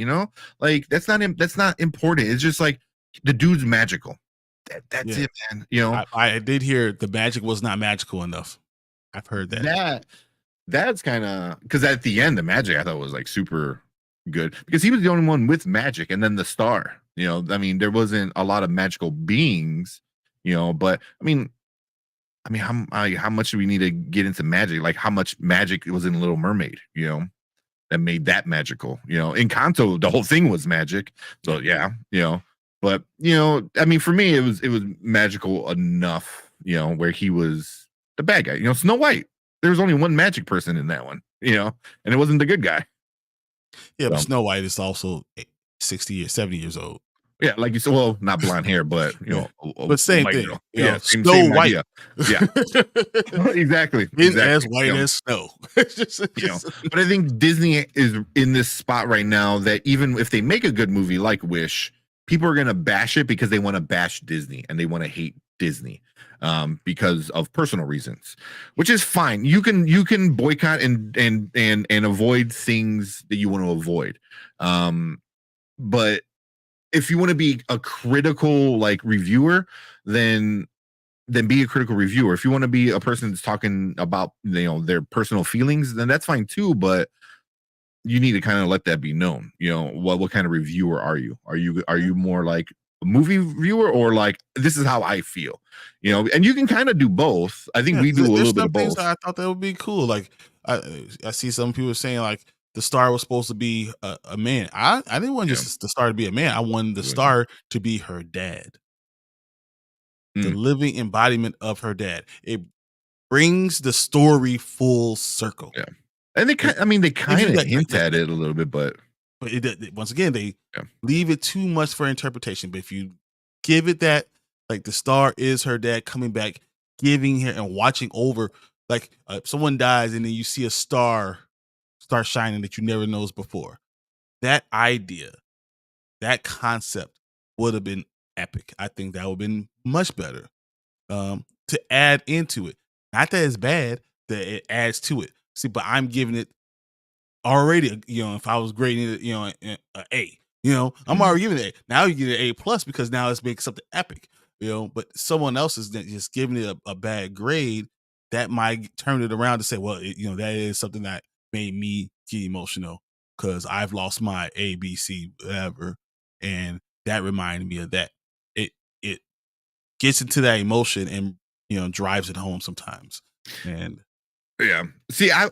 like that's not important. It's just like the dude's magical. That's it, man. I did hear the magic was not magical enough. I've heard that. That's kind of because at the end the magic I thought was like super good because he was the only one with magic, and then the star. I mean, there wasn't a lot of magical beings, but I mean, how much do we need to get into magic? Like how much magic was in Little Mermaid, that made that magical. In Kanto, the whole thing was magic. So yeah, but I mean, for me, it was magical enough, where he was the bad guy. Snow White. There was only one magic person in that one, and it wasn't the good guy. Yeah, but Snow White is also 60 or 70 years old. Yeah, like you said, well, not blonde hair, but but same thing. Snow White. Idea. Yeah, exactly. As white as snow. But I think Disney is in this spot right now that even if they make a good movie like Wish, people are gonna bash it because they want to bash Disney and they want to hate Disney. Because of personal reasons, which is fine. You can boycott and avoid things that you want to avoid. But if you want to be a critical reviewer, then be a critical reviewer. If you want to be a person that's talking about their personal feelings, then that's fine too. But you need to kind of let that be known. What kind of reviewer are you? Are you more like a movie viewer, or like, this is how I feel? And you can kind of do both. I think we do a There's little bit some of things both. that I thought that would be cool. Like I see some people saying like the star was supposed to be a man. I didn't want just the star to be a man. I wanted the star to be her dad, the living embodiment of her dad. It brings the story full circle. Yeah, and they kind of hint at it a little bit, but once again, they leave it too much for interpretation. But if you give it that, like the star is her dad coming back, giving her and watching over, like someone dies and then you see a star start shining that you never noticed before. That idea, that concept would have been epic. I think that would have been much better to add into it. Not that it's bad, that it adds to it. See, but I'm giving it already, if I was grading it, an A, I'm already giving it A. Now you get an A plus because now it's making something epic, but someone else is just giving it a bad grade. That might turn it around to say, well, that is something that made me get emotional because I've lost my A, B, C, whatever. And that reminded me of that. It gets into that emotion and, drives it home sometimes. And yeah, see, I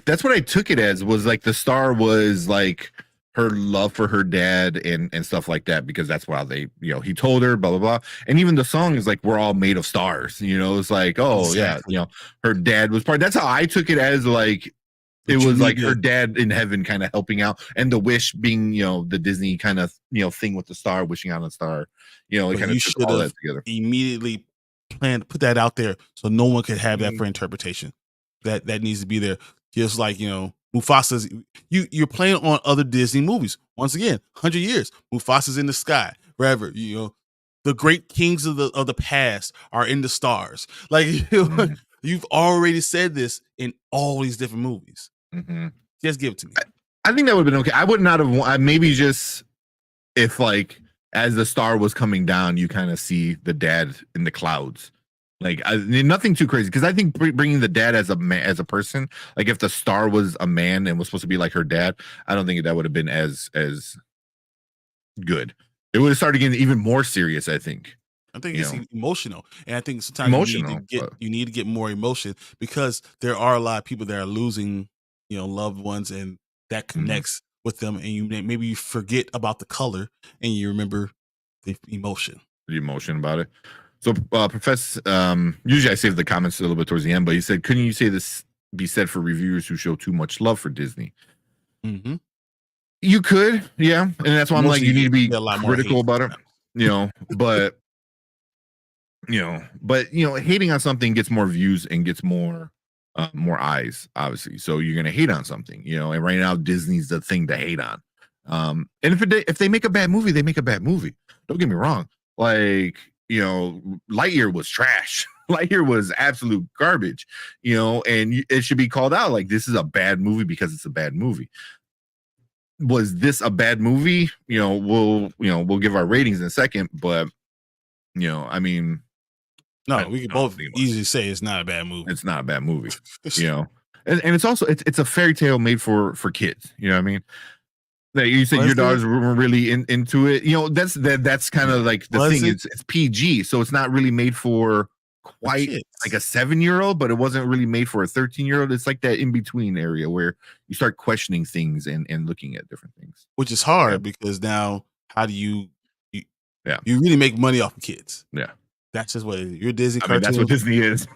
that's what I took it as, was like the star was like her love for her dad and stuff like that, because that's why they, he told her blah blah blah. And even the song is like, we're all made of stars, it's like, oh exactly. yeah, her dad was part. That's how I took it, as like it was like her dad in heaven kind of helping out, and the wish being, the Disney kind of, thing with the star, wishing on a star, it kind of took all that together. Immediately plan to put that out there so no one could have that for interpretation. That needs to be there. Just like, Mufasa's, you're playing on other Disney movies. Once again, 100 years, Mufasa's in the sky, wherever, the great kings of the past are in the stars. Like, you've already said this in all these different movies. Just give it to me. I think that would have been okay. I would not have, maybe just if like, as the star was coming down, you kind of see the dad in the clouds. Like, nothing too crazy, because I think bringing the dad as a man, as a person, like if the star was a man and was supposed to be like her dad, I don't think that would have been as good. It would have started getting even more serious, I think. I think it's emotional, and I think sometimes you need to get more emotion, because there are a lot of people that are losing, loved ones, and that connects with them, and maybe you forget about the color and you remember the emotion. The emotion about it. So, Professor, usually I save the comments a little bit towards the end, but he said, couldn't you say this be said for reviewers who show too much love for Disney? You could, yeah. And that's why I'm like, you need to be critical about it, but, hating on something gets more views and gets more eyes, obviously. So you're going to hate on something, and right now Disney's the thing to hate on. And if they make a bad movie, they make a bad movie. Don't get me wrong. Like, Lightyear was trash. Lightyear was absolute garbage, and it should be called out like, this is a bad movie because it's a bad movie. Was this a bad movie? We'll give our ratings in a second, but I mean, no, we can both easily say it's not a bad movie. It's not a bad movie, and it's also it's a fairy tale made for kids. You know what I mean? Like you said, your daughters were really into it. That's kind of like the thing. It's PG, so it's not really made for quite like a 7-year-old, but it wasn't really made for a 13-year-old. It's like that in between area where you start questioning things and looking at different things, which is hard because now how do you really make money off of kids? Yeah, that's just what it is. You're Disney cartoon. That's what Disney is.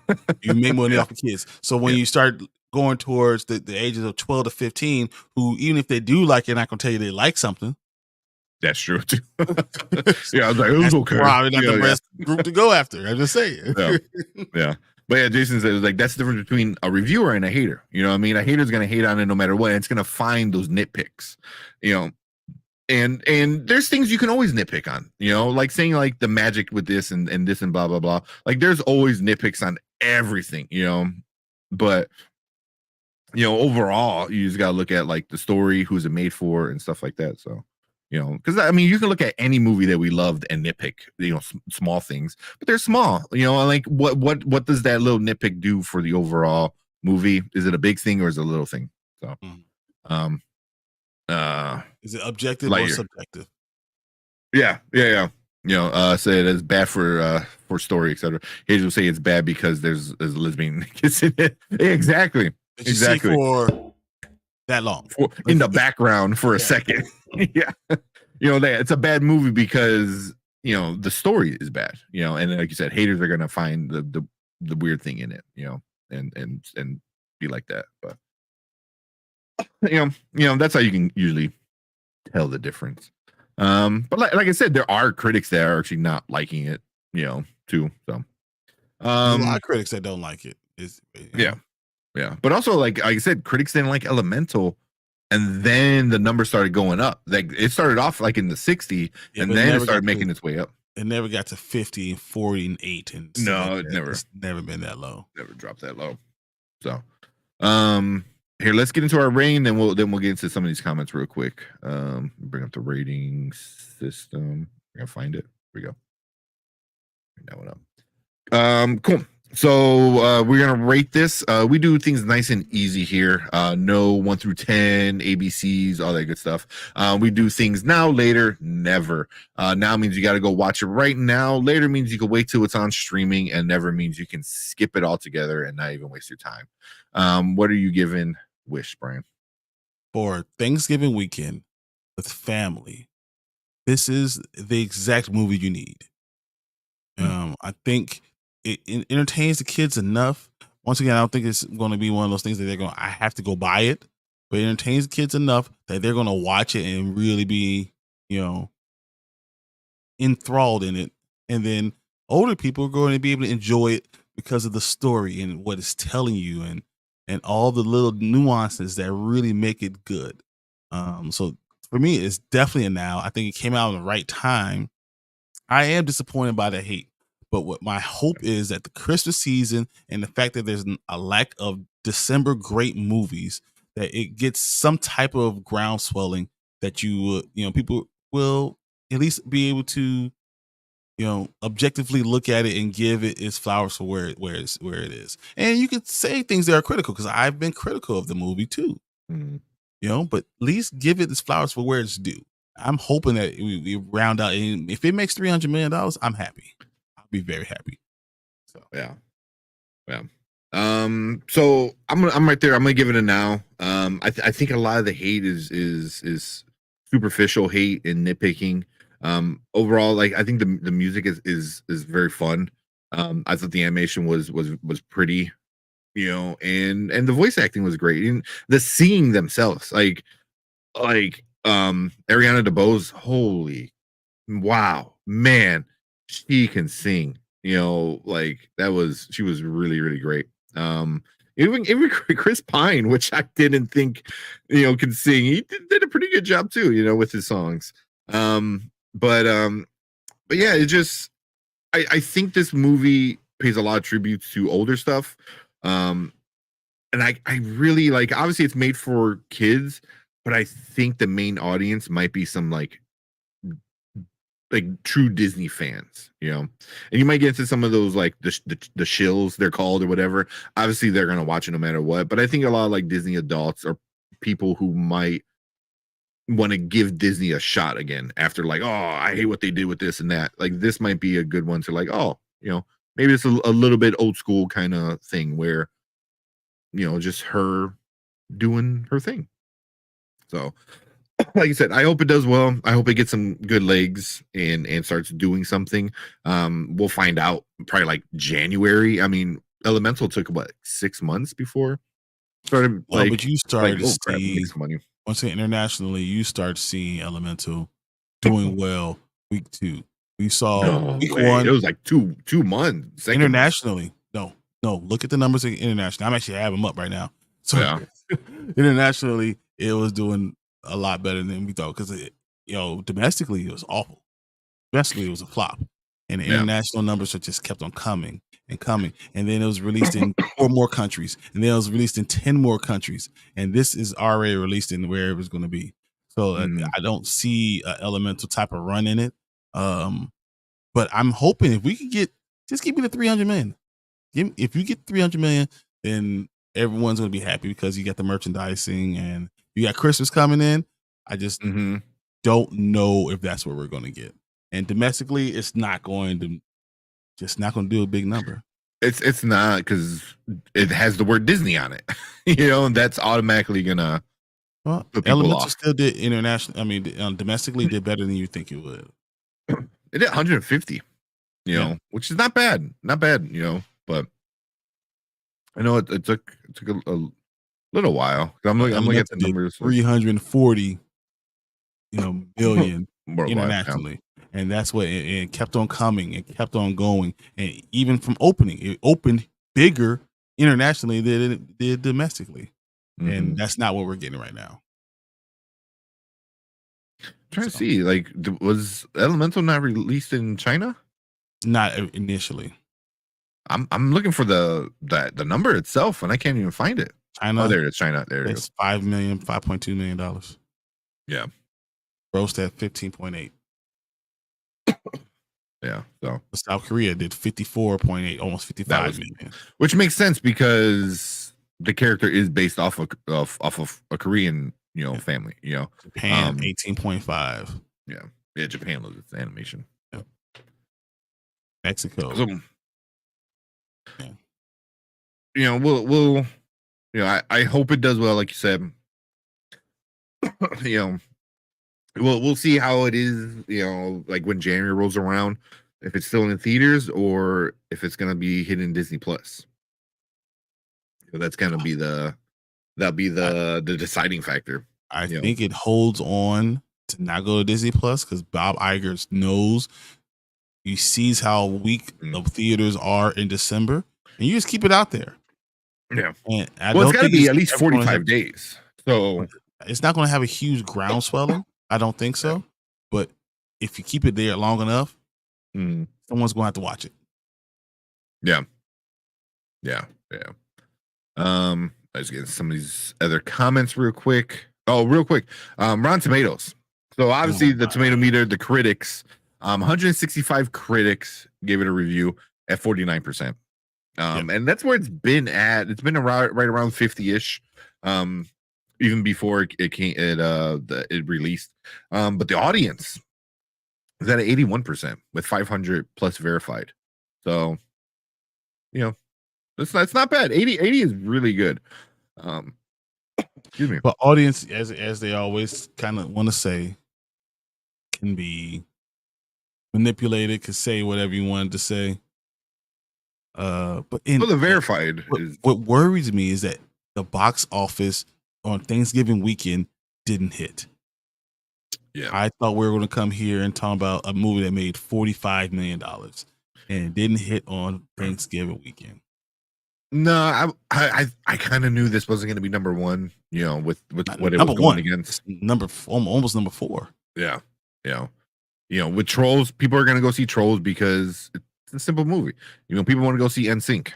You make money off of kids. So when you start going towards the ages of 12 to 15, who even if they do like it, not gonna tell you they like something. That's true too. Yeah, I was like, it was okay. Probably not the best group to go after. I'm just saying. Yeah. But yeah, Jason says like that's the difference between a reviewer and a hater. You know what I mean? A hater's gonna hate on it no matter what. And it's gonna find those nitpicks. And there's things you can always nitpick on, like saying like the magic with this and this and blah blah blah. Like there's always nitpicks on everything, but overall you just gotta look at like the story, who's it made for, and stuff like that. So because I mean you can look at any movie that we loved and nitpick, small things, but they're small. Like what does that little nitpick do for the overall movie? Is it a big thing or is it a little thing? So Is it objective or Lightyear. subjective? Yeah. You know, say it as bad for story, etc. Hayes will say it's bad because there's lesbian kiss in it. Exactly. Did you see for that long? In the background for a second. Yeah. You know, it's a bad movie because, you know, the story is bad, you know, and like you said, haters are gonna find the weird thing in it, you know, and be like that. But you know, that's how you can usually tell the difference. But like I said, there are critics that are actually not liking it, you know, too. So there's a lot of critics that don't like it. Yeah. But also, like I said, critics didn't like Elemental, and then the numbers started going up. Like it started off like in the 60, and then it started making its way up. It never got to 50 and 40 and 8 and no, like it never. It's never been that low. Never dropped that low. So, here, let's get into our rating, then we'll get into some of these comments real quick. Bring up the rating system. We're gonna find it. Here we go. Bring that one up. Cool. So we're gonna rate this. We do things nice and easy here. No 1 through 10, ABCs, all that good stuff. We do things now, later, never. Now means you got to go watch it right now. Later means you can wait till it's on streaming, and never means you can skip it altogether and not even waste your time. What are you giving Wish, Brian? For Thanksgiving weekend with family, this is the exact movie you need. I think it entertains the kids enough. Once again, I don't think it's going to be one of those things that I have to go buy it, but it entertains the kids enough that they're going to watch it and really be, you know, enthralled in it. And then older people are going to be able to enjoy it because of the story and what it's telling you and all the little nuances that really make it good. So for me, it's definitely a now. I think it came out at the right time. I am disappointed by the hate. But what my hope is that the Christmas season and the fact that there's a lack of December great movies, that it gets some type of ground swelling that people will at least be able to, objectively look at it and give it its flowers for where it is. And you could say things that are critical because I've been critical of the movie too, but at least give it its flowers for where it's due. I'm hoping that we round out, and if it makes $300 million, I'm happy. Be very happy. So yeah. So I'm right there. I'm gonna give it a now. I think a lot of the hate is superficial hate and nitpicking. Overall, like I think the music is very fun. I thought the animation was pretty, and the voice acting was great. And the singing themselves, like Ariana DeBose, holy wow, man. She can sing, she was really, really great. Even Chris Pine, which I didn't think, could sing, he did a pretty good job too, with his songs. But yeah, it just, I think this movie pays a lot of tributes to older stuff. And I really obviously it's made for kids, but I think the main audience might be some like true Disney fans, and you might get into some of those like the shills they're called or whatever. Obviously they're going to watch it no matter what, but I think a lot of Disney adults or people who might want to give Disney a shot again after oh, I hate what they did with this and that. This might be a good one to maybe it's a little bit old school kind of thing where, just her doing her thing. So like you said, I hope it does well. I hope it gets some good legs and starts doing something. We'll find out probably January. I mean, Elemental took 6 months before started. But you started to crap, see money. Once again, internationally, you start seeing Elemental doing well week 2. We saw week 1. It was 2 months. Internationally, no. Look at the numbers internationally. I'm actually having them up right now. So yeah. Internationally, it was doing a lot better than we thought because domestically it was awful. Domestically it was a flop, and the international numbers just kept on coming and coming. And then it was released in 4 more countries, and then it was released in 10 more countries, and this is already released in wherever it's going to be. So I don't see an Elemental type of run in it. But I'm hoping if we could just give me the 300 million. If you get 300 million, then everyone's going to be happy because you got the merchandising and You got Christmas coming in. I just Mm-hmm. don't know if that's what we're going to get. And domestically, it's not going to do a big number. It's not, because it has the word Disney on it, and that's automatically gonna Well, put people Elemental off. still did international. I mean, domestically did better than you think it would. It did 150, which is not bad, but I know it took a little while. I'm looking at the numbers. 340, million Worldwide, internationally, and that's what it kept on coming and kept on going. And even from opening, it opened bigger internationally than it did domestically, and that's not what we're getting right now. Trying to see, like, was Elemental not released in China? Not initially. I'm looking for the number itself, and I can't even find it. China. Oh, there it is. China. There it is. $5.2 million. Yeah. Grossed at 15.8. Yeah. So South Korea did 54.8, almost 55 million. Which makes sense, because the character is based off of a Korean, family. Japan 18.5. Yeah. Japan loves its animation. Yeah. Mexico. So, we'll I hope it does well, like you said. We'll see how it is, like when January rolls around, if it's still in theaters or if it's gonna be hitting Disney Plus. That's gonna be the deciding factor. I think it holds on to not go to Disney Plus because Bob Iger knows, he sees how weak the theaters are in December, and you just keep it out there. Yeah. And It's got to be at least 45 days. So it's not going to have a huge groundswelling. I don't think so. Yeah. But if you keep it there long enough, someone's going to have to watch it. Yeah. Let's get some of these other comments real quick. Oh, real quick. Rotten Tomatoes. So obviously the tomato meter, the critics, 165 critics gave it a review at 49%. And that's where it's been at. It's been around right around 50-ish. Even before it released. But the audience is at 81% with 500 plus verified. So, it's not bad. 80 is really good. Excuse me. But audience, as they always kind of want to say, can be manipulated, can say whatever you wanted to say. But the verified what worries me is that the box office on Thanksgiving weekend didn't hit. Yeah, I thought we were going to come here and talk about a movie that made $45 million and it didn't hit on Thanksgiving weekend. No, I kind of knew this wasn't going to be number one. With what it number was going against. Almost number 4. Yeah. With Trolls, people are going to go see Trolls because it's a simple movie. People want to go see NSYNC.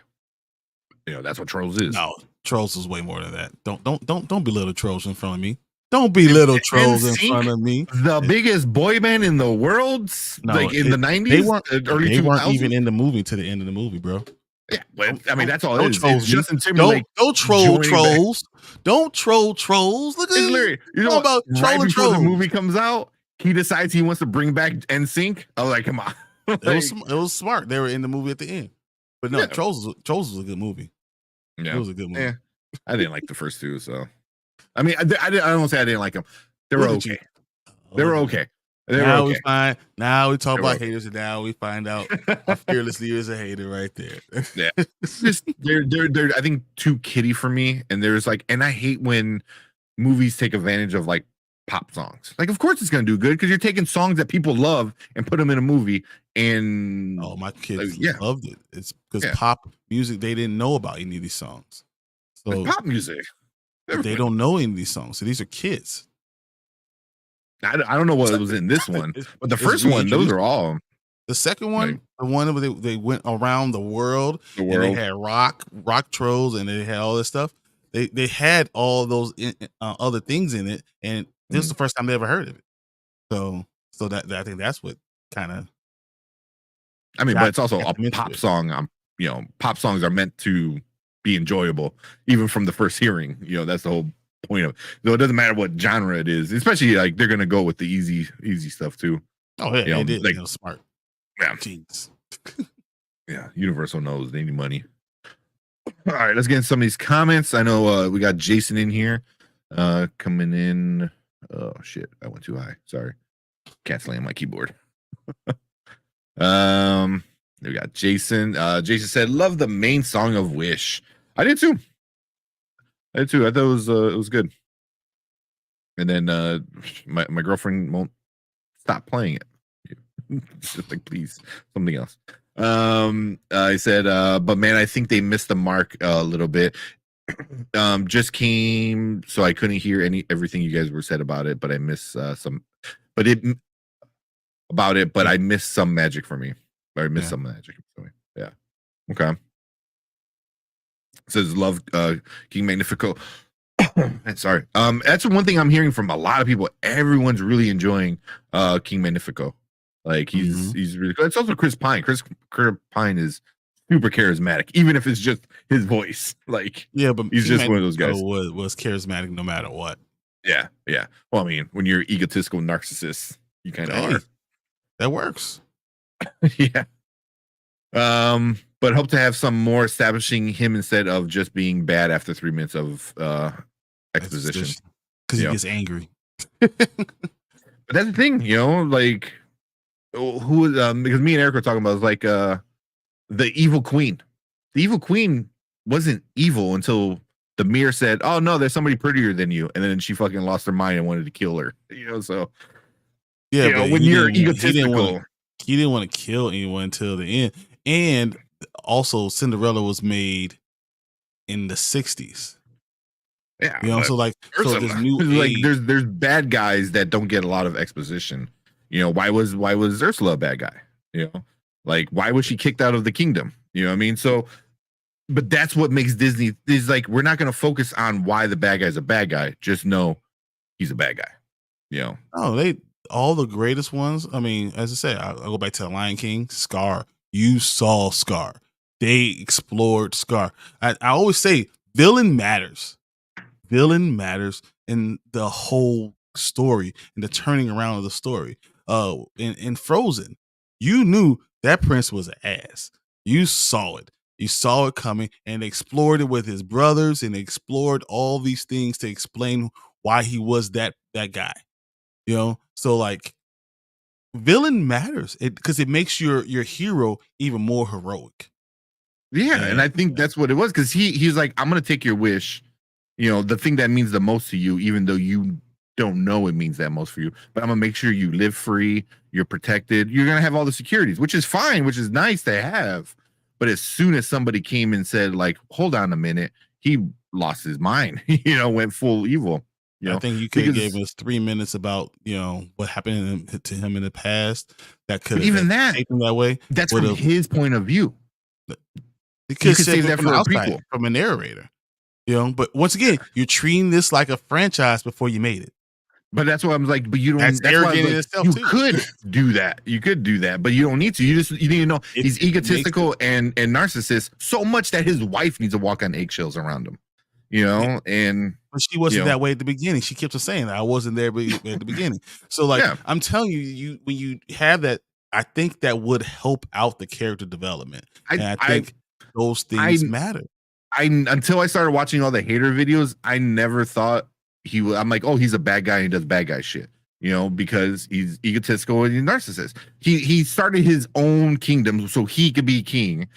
That's what Trolls is. No, Trolls is way more than that. Don't belittle Trolls in front of me. Don't belittle Trolls in front of me. The biggest boy band in the world, in the 90s, they weren't even in the movie to the end of the movie, bro. Yeah, but I mean that's all it is. It's Justin Timberlake. Don't troll Trolls. Don't troll Trolls. Look at it. About right before the movie comes out, he decides he wants to bring back NSYNC. I was like, come on. It was smart. They were in the movie at the end. But no, Trolls was a good movie. Yeah. It was a good movie. Yeah. I didn't like the first two, so I mean, I don't say I didn't like them. They were okay. They were okay. Now we talk about haters, and now we find out how fearlessly is a hater right there. Yeah, it's just they're I think too kiddie for me, and and I hate when movies take advantage of like pop songs. Like, of course it's gonna do good because you're taking songs that people love and put them in a movie. And my kids loved it. It's because pop music, they didn't know about any of these songs. So it's pop music, they don't know any of these songs. So these are kids. I don't know what was in this one, but the first one, those are all. The second one, the one where they went around the world, and they had rock trolls, and they had all this stuff. They had all those other things in it, and this was the first time they ever heard of it. So that I think that's what kind of. I mean, but it's also a pop song. Pop songs are meant to be enjoyable, even from the first hearing. That's the whole point of. So it doesn't matter what genre it is, especially like they're gonna go with the easy stuff too. Oh yeah, You know, they did. like Smart. yeah, Jeez. yeah. Universal knows they need money. All right, let's get in some of these comments. I know we got Jason in here coming in. Oh shit, I went too high. Sorry, can't slam my keyboard. We got Jason. Jason said, "Love the main song of Wish." I did too. I thought it was good. And then my girlfriend won't stop playing it. Just like, please, something else. I said, but man, I think they missed the mark a little bit. Just came, so I couldn't hear everything you guys were said about it, but I missed some. But I missed some magic for me. Or I missed some magic for me. Yeah. Okay. It says love King Magnifico. Sorry. That's one thing I'm hearing from a lot of people. Everyone's really enjoying King Magnifico. Like he's really good. It's also Chris Pine. Chris Pine is super charismatic, even if it's just his voice. Like but he's King just one of those guys. Was charismatic no matter what. Yeah. Well, I mean, when you're egotistical narcissist, you kind of are. That works. Yeah. But hope to have some more establishing him instead of just being bad after 3 minutes of exposition. Because he gets angry. But that's the thing, like who because me and Eric were talking about like the evil queen. The evil queen wasn't evil until the mirror said, "Oh no, there's somebody prettier than you," and then she fucking lost her mind and wanted to kill her. So but when you're egotistical, he didn't want to kill anyone until the end. And also, Cinderella was made in the 60s. Yeah, so like there's new like there's bad guys that don't get a lot of exposition. Why was Ursula a bad guy? Like why was she kicked out of the kingdom? You know what I mean? So, but that's what makes Disney is like we're not going to focus on why the bad guy's a bad guy. Just know he's a bad guy. All the greatest ones. I mean, as I said, I'll go back to the Lion King. Scar. You saw Scar. They explored Scar. I always say villain matters. Villain matters in the whole story and the turning around of the story. In Frozen, you knew that prince was an ass. You saw it. You saw it coming, and they explored it with his brothers, and they explored all these things to explain why he was that guy. So like villain matters because it makes your hero even more heroic. Yeah, and I think that's what it was because he's like, I'm gonna take your wish, the thing that means the most to you, even though you don't know it means that most for you, but I'm gonna make sure you live free, you're protected, you're gonna have all the securities, which is fine, which is nice to have. But as soon as somebody came and said, like, hold on a minute, he lost his mind, went full evil. I think you could have gave us 3 minutes about what happened to him in the past that could even that shaped him that way. That's from his point of view. You could save that for a prequel from a narrator. But once again, you're treating this like a franchise before you made it. But that's why I'm like, but you don't. That's arrogant in itself you too. Could do that. You could do that, but you don't need to. You need to know he's egotistical and narcissist so much that his wife needs to walk on eggshells around him. And but she wasn't that way at the beginning. She kept on saying that I wasn't there at the beginning. So like I'm telling you, when you have that, I think that would help out the character development. I think those things matter. Until I started watching all the hater videos, I never thought I'm like, oh, he's a bad guy and he does bad guy shit. Because he's egotistical and he's narcissist. He started his own kingdom so he could be king.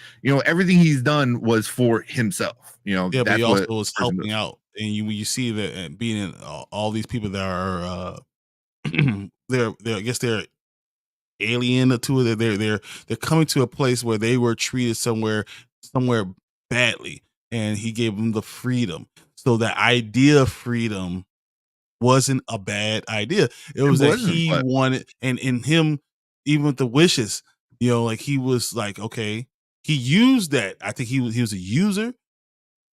Everything he's done was for himself. But he also was helping out. And when you see that being in all these people that are they're I guess they're alien to it. They're coming to a place where they were treated somewhere badly, and he gave them the freedom. So the idea of freedom wasn't a bad idea. It was that he wanted, and in him, even with the wishes, like he was like, okay, he used that. I think he was a user,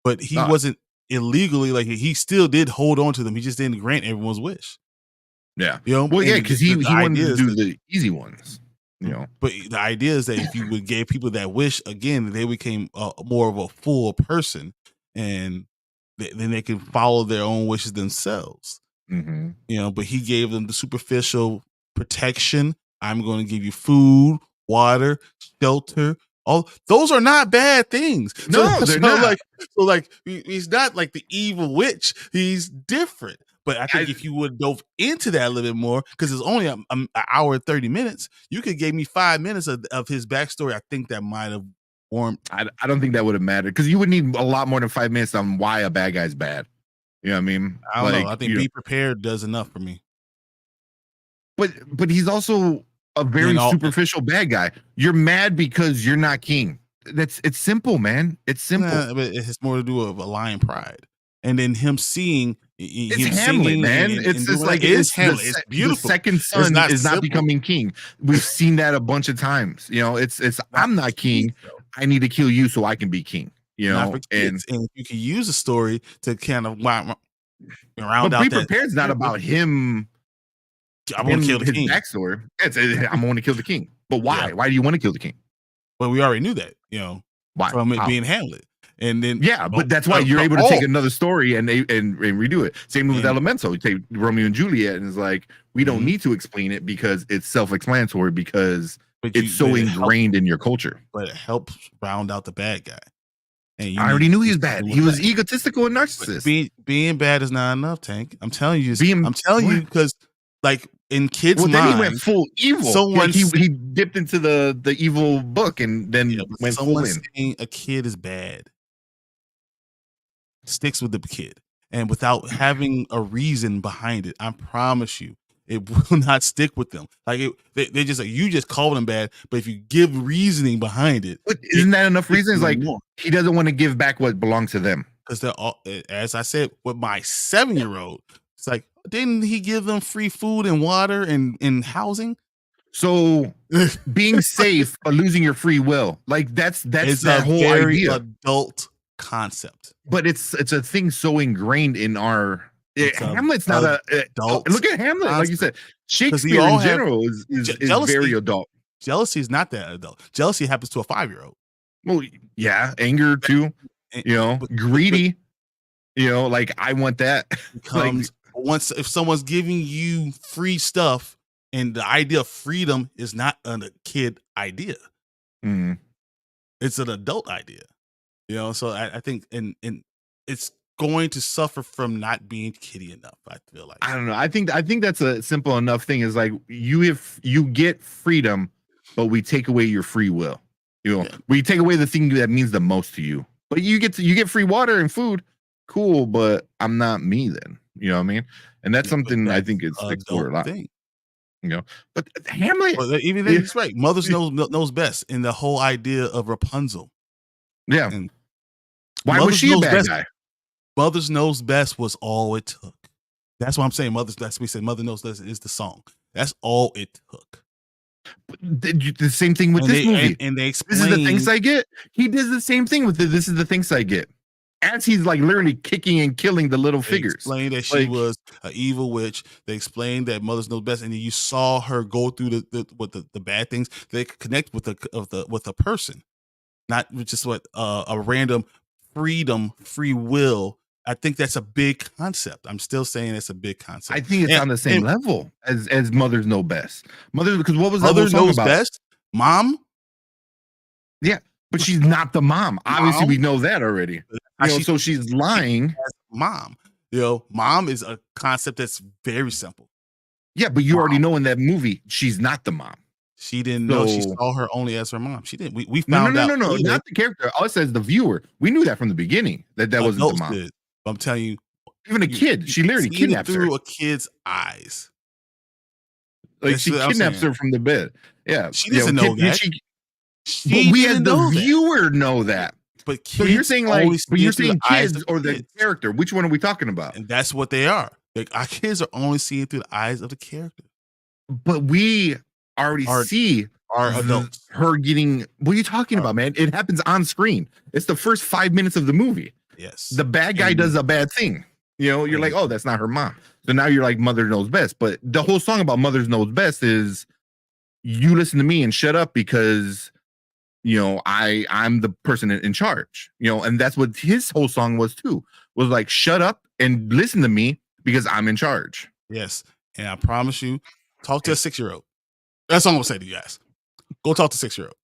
but he wasn't illegally, like he still did hold on to them. He just didn't grant everyone's wish. Yeah. Well, yeah, because he wanted to do the easy ones. But the idea is that if you would give people that wish again, they became more of a full person, and then they can follow their own wishes themselves. Mm-hmm. You know, but he gave them the superficial protection. I'm going to give you food, water, shelter. All those are not bad things. No, they're not. Like he's not like the evil witch. He's different. But I think if you would dove into that a little bit more, because it's only an hour and 30 minutes, you could give me 5 minutes of his backstory. I think that might have warmed. I don't think that would have mattered, because you would need a lot more than 5 minutes on why a bad guy's bad. You know what I mean? I don't know. I think Be Prepared does enough for me. But he's also a very superficial bad guy. You're mad because you're not king. It's simple, man. It's simple. But it has more to do with a lion pride, and then him seeing. It's Hamlet, man. It's like it's Hamlet. It's beautiful. The second son is not becoming king. We've seen that a bunch of times. You know, it's I'm not king. I need to kill you so I can be king. You know, and you can use a story to kind of round out. Be Prepared's not about him. I want to kill the king. Backstory. I'm going to kill the king. But why? Yeah. Why do you want to kill the king? Well, we already knew that. You know, why? From it being Hamlet. And then but that's why you're able to take another story and redo it. Same with Elemental. You take Romeo and Juliet, and it's like we don't need to explain it because it's self-explanatory, because it's so ingrained in your culture. But it helps round out the bad guy. And I already knew he was bad. He was egotistical and narcissist. Being bad is not enough, Tank. I'm telling you. I'm telling you, because like in kids' minds, then he went full evil. He dipped into the evil book and then went full in. Saying a kid is bad sticks with the kid, and without having a reason behind it, I promise you, it will not stick with them. Like they just like, you just call them bad, but if you give reasoning behind it, but isn't that enough reasons? Like he doesn't want to give back what belongs to them, because they're all, as I said, with my 7-year-old, it's like, didn't he give them free food and water and housing? So being safe but losing your free will, like that's that whole idea. Adult concept, but it's a thing so ingrained in our Hamlet's not adult. Look at Hamlet, like you said, Shakespeare in general is very adult. Jealousy is not that adult. Jealousy happens to a 5-year-old. Well, yeah, anger too. You know, greedy. You know, like I want that. Becomes once if someone's giving you free stuff, and the idea of freedom is not a kid idea. It's an adult idea. You know, so I think and it's going to suffer from not being kiddie enough. I feel like, I don't know. I think that's a simple enough thing. Is like you get freedom, but we take away your free will. You know, we take away the thing that means the most to you. But you get free water and food. Cool, but I'm not me then. You know what I mean? And that's something I think it's explored a lot. You know, but Hamlet, even then, he's right. Mothers knows best in the whole idea of Rapunzel. Yeah. And why was she a bad guy? Mothers Knows Best was all it took. That's what I'm saying. We said Mother Knows Best is the song. That's all it took. The same thing with this movie. And they explain. This is the things I get. He does the same thing with it. This is the things I get. As he's like literally kicking and killing the little figures. Explained that she was an evil witch. They explained that Mothers Knows Best, and then you saw her go through the bad things. They could connect with a person, not just a random free will. I think that's a big concept. I'm still saying it's a big concept. I think it's on the same level as Mothers Know Best. Because what was the whole song about? Best? Mom? Yeah, but she's not the mom. Obviously, we know that already. You know, so she's lying. Mom. You know, mom is a concept that's very simple. Yeah, but you already know in that movie, she's not the mom. She didn't know. She saw her only as her mom. She didn't. We found out. No, not the character. Us as the viewer, we knew that from the beginning that wasn't the mom. Did. I'm telling you, even a kid, she literally kidnaps her through a kid's eyes. Like she kidnaps her from the bed. Yeah, she doesn't know that. But we as the viewer know that. But kids, so you're saying kids or the character. Which one are we talking about? And that's what they are. Like, our kids are only seeing through the eyes of the character. But we already see our adults. Her getting. What are you talking about, man? It happens on screen. It's the first 5 minutes of the movie. Yes. The bad guy does a bad thing. You know, you're like, oh, that's not her mom. So now you're like, Mother Knows Best. But the whole song about Mother Knows Best is you listen to me and shut up because I'm the person in charge, and that's what his whole song was too, was like, shut up and listen to me because I'm in charge. Yes. And I promise you, talk to a 6-year-old. That's all I'm gonna say to you guys. Go talk to 6-year-old.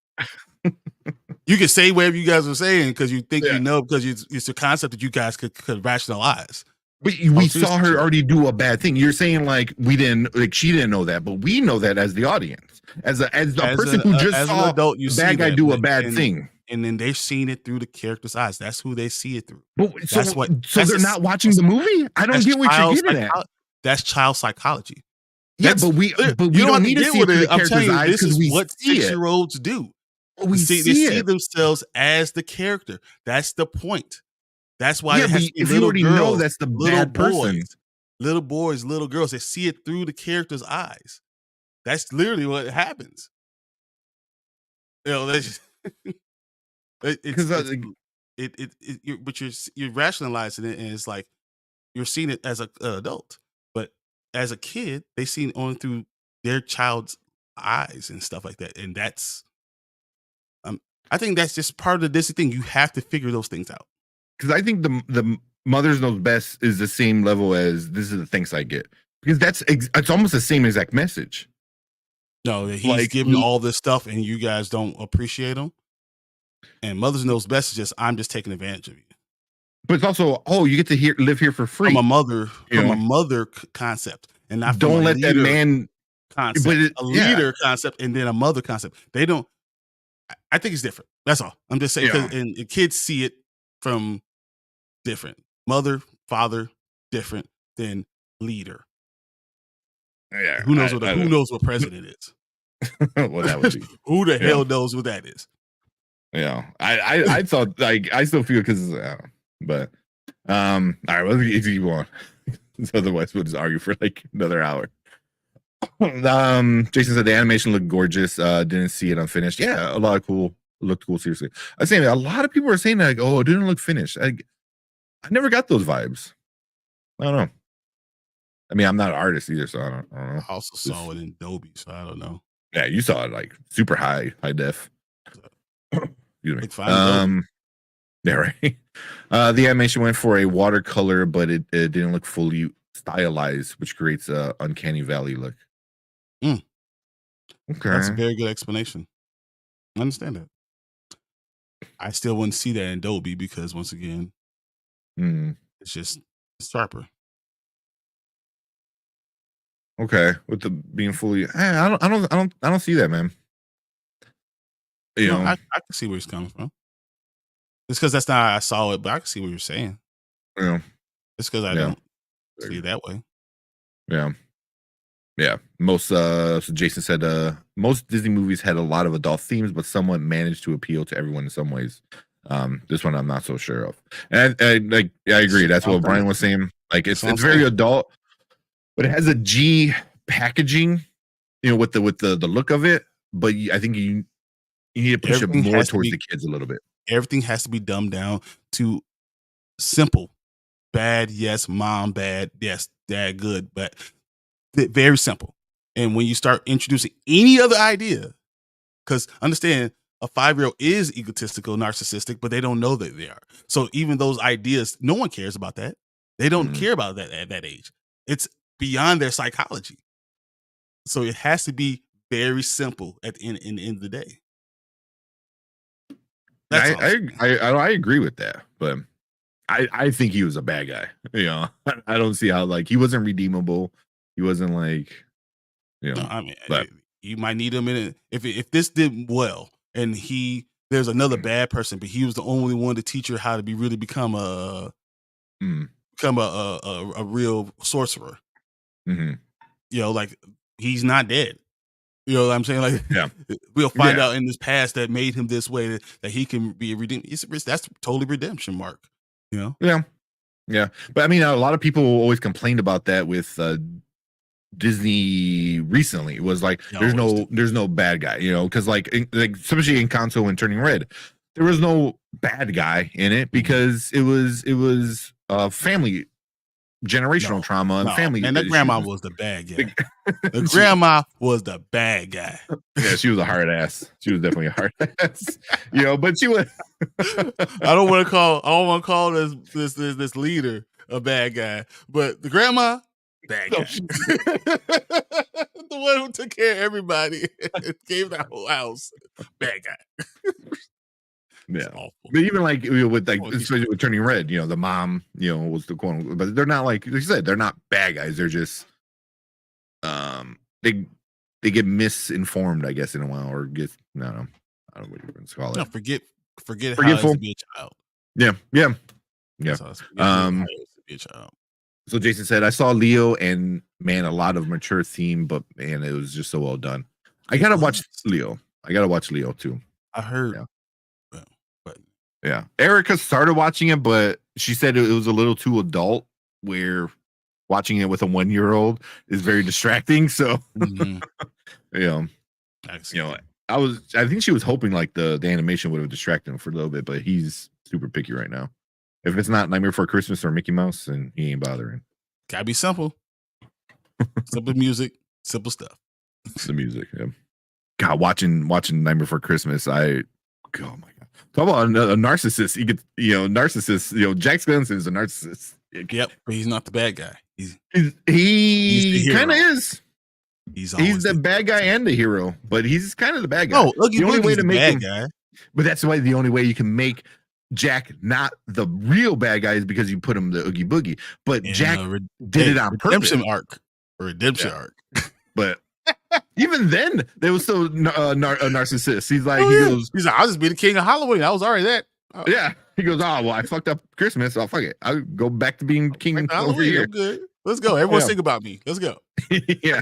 You can say whatever you guys are saying because you think because it's a concept that you guys could rationalize. But we saw her already do a bad thing. You're saying like she didn't know that, but we know that as the audience, as the person who just saw adult, you the bad guy do a bad thing, and then they've seen it through the character's eyes. That's who they see it through. But they're not watching the movie. I don't get what you're getting at. That's child psychology. Yeah, but we don't need to see it through the character's eyes because we what see 6-year-olds do. We see themselves as the character. That's the point. That's why if you already know that's the bad person. Little boys, little girls, they see it through the character's eyes. That's literally what happens. But you're rationalizing it, and it's like you're seeing it as an adult, but as a kid, they see it only through their child's eyes and stuff like that, and that's. I think that's just part of the Disney thing. You have to figure those things out. Because I think the Mother's Knows Best is the same level as This Is the Thanks I Get. Because it's almost the same exact message. No, he's giving all this stuff and you guys don't appreciate him. And Mother's Knows Best is just, I'm just taking advantage of you. But it's also, you get to live here for free. From a mother concept. And not don't let that man concept. But a leader concept and then a mother concept. They don't. I think it's different. That's all. I'm just saying, and kids see it from different. Mother, father, different than leader. Yeah. Who knows what president is? Well, that would be. Who the hell knows what that is? Yeah. I thought I still feel because but all right, let's keep on. Otherwise we'll just argue for like another hour. Jason said the animation looked gorgeous. Didn't see it unfinished. Yeah, looked cool. Seriously, I saying a lot of people are saying like, "Oh, it didn't look finished." I never got those vibes. I don't know. I mean, I'm not an artist either, so I don't know. I also saw it in Dolby, so I don't know. Yeah, you saw it like super high def. Excuse me. Yeah, right. The animation went for a watercolor, but it didn't look fully stylized, which creates a uncanny valley look. Okay, that's a very good explanation. I understand that. I still wouldn't see that in Dolby because once again, it's sharper. Okay, with the being fully, I don't see that, man. You know, I can see where he's coming from. It's because that's not how I saw it, but I can see what you're saying. Yeah, it's because I don't see it that way. Yeah. Most so Jason said most Disney movies had a lot of adult themes, but somewhat managed to appeal to everyone in some ways. This one I'm not so sure of. And I agree. That's what Brian was saying. Like it's very adult, but it has a G packaging, with the look of it. But I think you need to push it more towards the kids a little bit. Everything has to be dumbed down to simple. Bad, yes. Mom, bad, yes. Dad, good, but very simple. And when you start introducing any other idea, because understand a 5-year-old is egotistical, narcissistic, but they don't know that they are. So even those ideas, no one cares about that. They don't care about that at that age. It's beyond their psychology. So it has to be very simple at the end of the day. I agree with that, but I think he was a bad guy. I don't see how he wasn't redeemable. He wasn't No, I mean, but you might need him in it. If this did well, and there's another bad person, but he was the only one to teach her how to become a real sorcerer. He's not dead. You know what I'm saying? We'll find out in this past that made him this way that he can be redeemed. That's totally redemption, Mark. Yeah. But I mean, a lot of people always complained about that with Disney recently. It was there's no bad guy, because especially in Encanto and Turning Red, there was no bad guy in it because it was family generational trauma and family. And that grandma was the bad guy. The grandma was the bad guy. Yeah, she was a hard ass. She was definitely a hard ass. But she was. I don't want to call this leader a bad guy, but the grandma, bad guy. The one who took care of everybody, gave that whole house, bad guy. Yeah, but even like with especially with Turning Red, the mom, was the quote, but they're not like you said, they're not bad guys. They're just they get misinformed, I guess, in a while, or get I don't know what you're going to call it. No, forget how it is to be a child. Yeah. Be a child. So Jason said, I saw Leo and man, a lot of mature theme, but man, it was just so well done. I gotta watch Leo. Too. I heard. Yeah. Yeah, Erica started watching it, but she said it was a little too adult. Where watching it with a 1-year-old is very distracting. So, I think she was hoping like the animation would have distracted him for a little bit, but he's super picky right now. If it's not Nightmare Before Christmas or Mickey Mouse, then he ain't bothering. Gotta be simple. Simple music, simple stuff. It's the music. Yeah. God, watching Nightmare Before Christmas, oh my god. Talk about a narcissist. He gets, narcissist. Jack Skellington is a narcissist. Yep, but he's not the bad guy. He kind of is. He's the bad guy and the hero, but he's kind of the bad guy. Oh, the only way to make him guy. But that's why the only way you can make Jack not the real bad guy is because you put him the Oogie Boogie. But Jack did it on purpose. Redemption arc. But even then, there was still a narcissist. He's like, he's like, I'll just be the king of Halloween. I was already that. Oh. Yeah. He goes, oh, well, I fucked up Christmas. Oh, fuck it. I'll go back to being king over here. I'm good. Let's go. Everyone sing about me. Let's go. Yeah.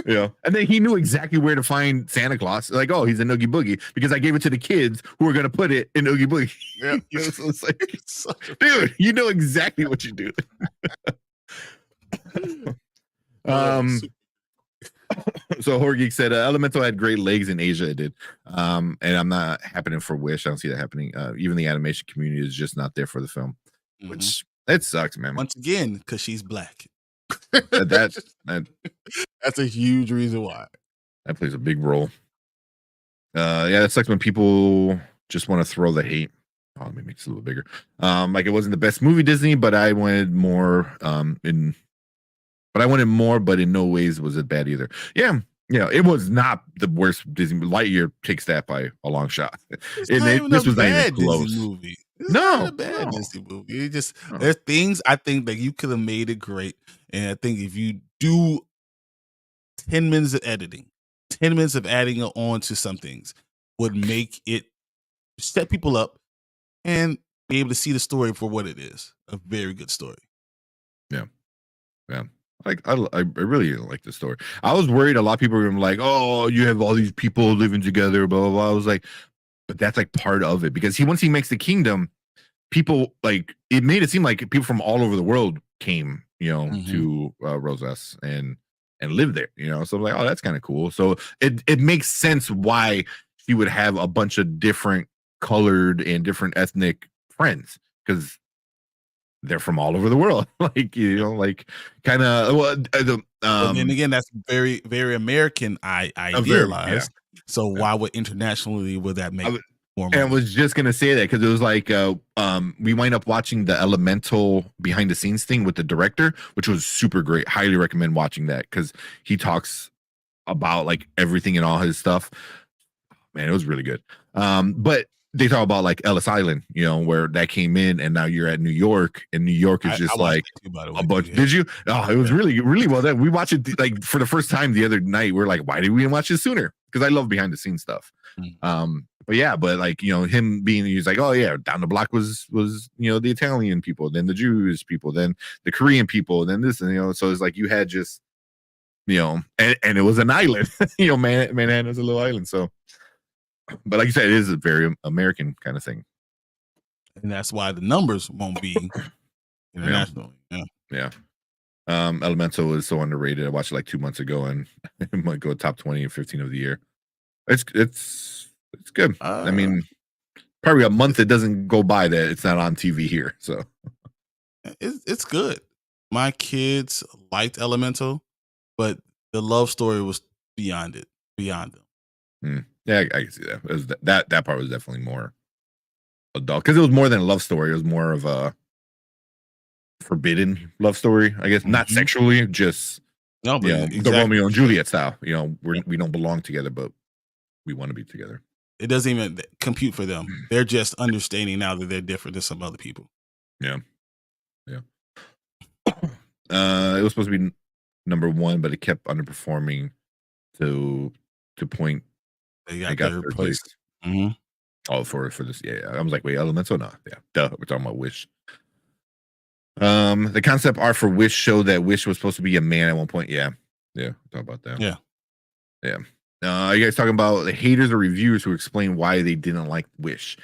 And then he knew exactly where to find Santa Claus. Like, oh, he's an Oogie Boogie because I gave it to the kids who were going to put it in Oogie Boogie. Yeah. So it's like, dude, you know exactly what you do. So Horgeek said Elemental had great legs in Asia. It did, and I'm not happening for Wish. I don't see that happening. Even the animation community is just not there for the film, which it sucks, man. Once again, because she's black. That's a huge reason why. That plays a big role. Yeah, that sucks when people just want to throw the hate. Oh, let me make this a little bigger. Like it wasn't the best movie Disney, but I wanted more. But in no ways was it bad either. Yeah, it was not the worst Disney. Lightyear takes that by a long shot. This was not even close. Disney movie. It's not a bad Disney movie. It just there's things I think that you could have made it great, and I think if you do 10 minutes of editing, 10 minutes of adding on to some things, would make it set people up and be able to see the story for what it is. A very good story. Yeah. Like I really like the story. I was worried a lot of people were like, "Oh, you have all these people living together." Blah blah blah. I was like, but that's like part of it because once he makes the kingdom, people like it made it seem like people from all over the world came, to Rosas and lived there. So I'm like, oh, that's kind of cool. So it makes sense why she would have a bunch of different colored and different ethnic friends because they're from all over the world, kind of. And again, that's very, very American. I idealized. So why would internationally would that make more money? And I was just gonna say that because it was like we wind up watching the Elemental behind the scenes thing with the director, which was super great. Highly recommend watching that because he talks about like everything and all his stuff. Man, it was really good. But they talk about like Ellis Island, where that came in, and now you're at New York, and New York is just like a bunch. Yeah. Did you? Oh, it was really, really well done. We watched it like for the first time the other night. We're like, why did we watch this sooner? Because I love behind the scenes stuff. But like him being, he's like, oh yeah, down the block was the Italian people, then the Jewish people, then the Korean people, then this, and so it's like you had just and it was an island. Manhattan was a little island, so. But like you said, it is a very American kind of thing. And that's why the numbers won't be international. Yeah. Elemental is so underrated. I watched it like 2 months ago and it might go top 20 and 15 of the year. It's good. I mean, probably a month it doesn't go by that it's not on TV here. So it's good. my kids liked Elemental, but the love story was beyond them. Yeah, I can see that. It was that part was definitely more adult because it was more than a love story. It was more of a forbidden love story, I guess. Not sexually, just No, but the exactly. Romeo and Juliet style. We don't belong together, but we want to be together. It doesn't even compute for them. They're just understanding now that they're different than some other people. Yeah. It was supposed to be number 1, but it kept underperforming to point. They got third place. Mm-hmm. Oh, for this, yeah. I was like, wait, Elemental, no, yeah, duh. We're talking about Wish. The concept art for Wish showed that Wish was supposed to be a man at one point. Yeah, talk about that. Yeah. Are you guys talking about the haters or reviewers who explain why they didn't like Wish?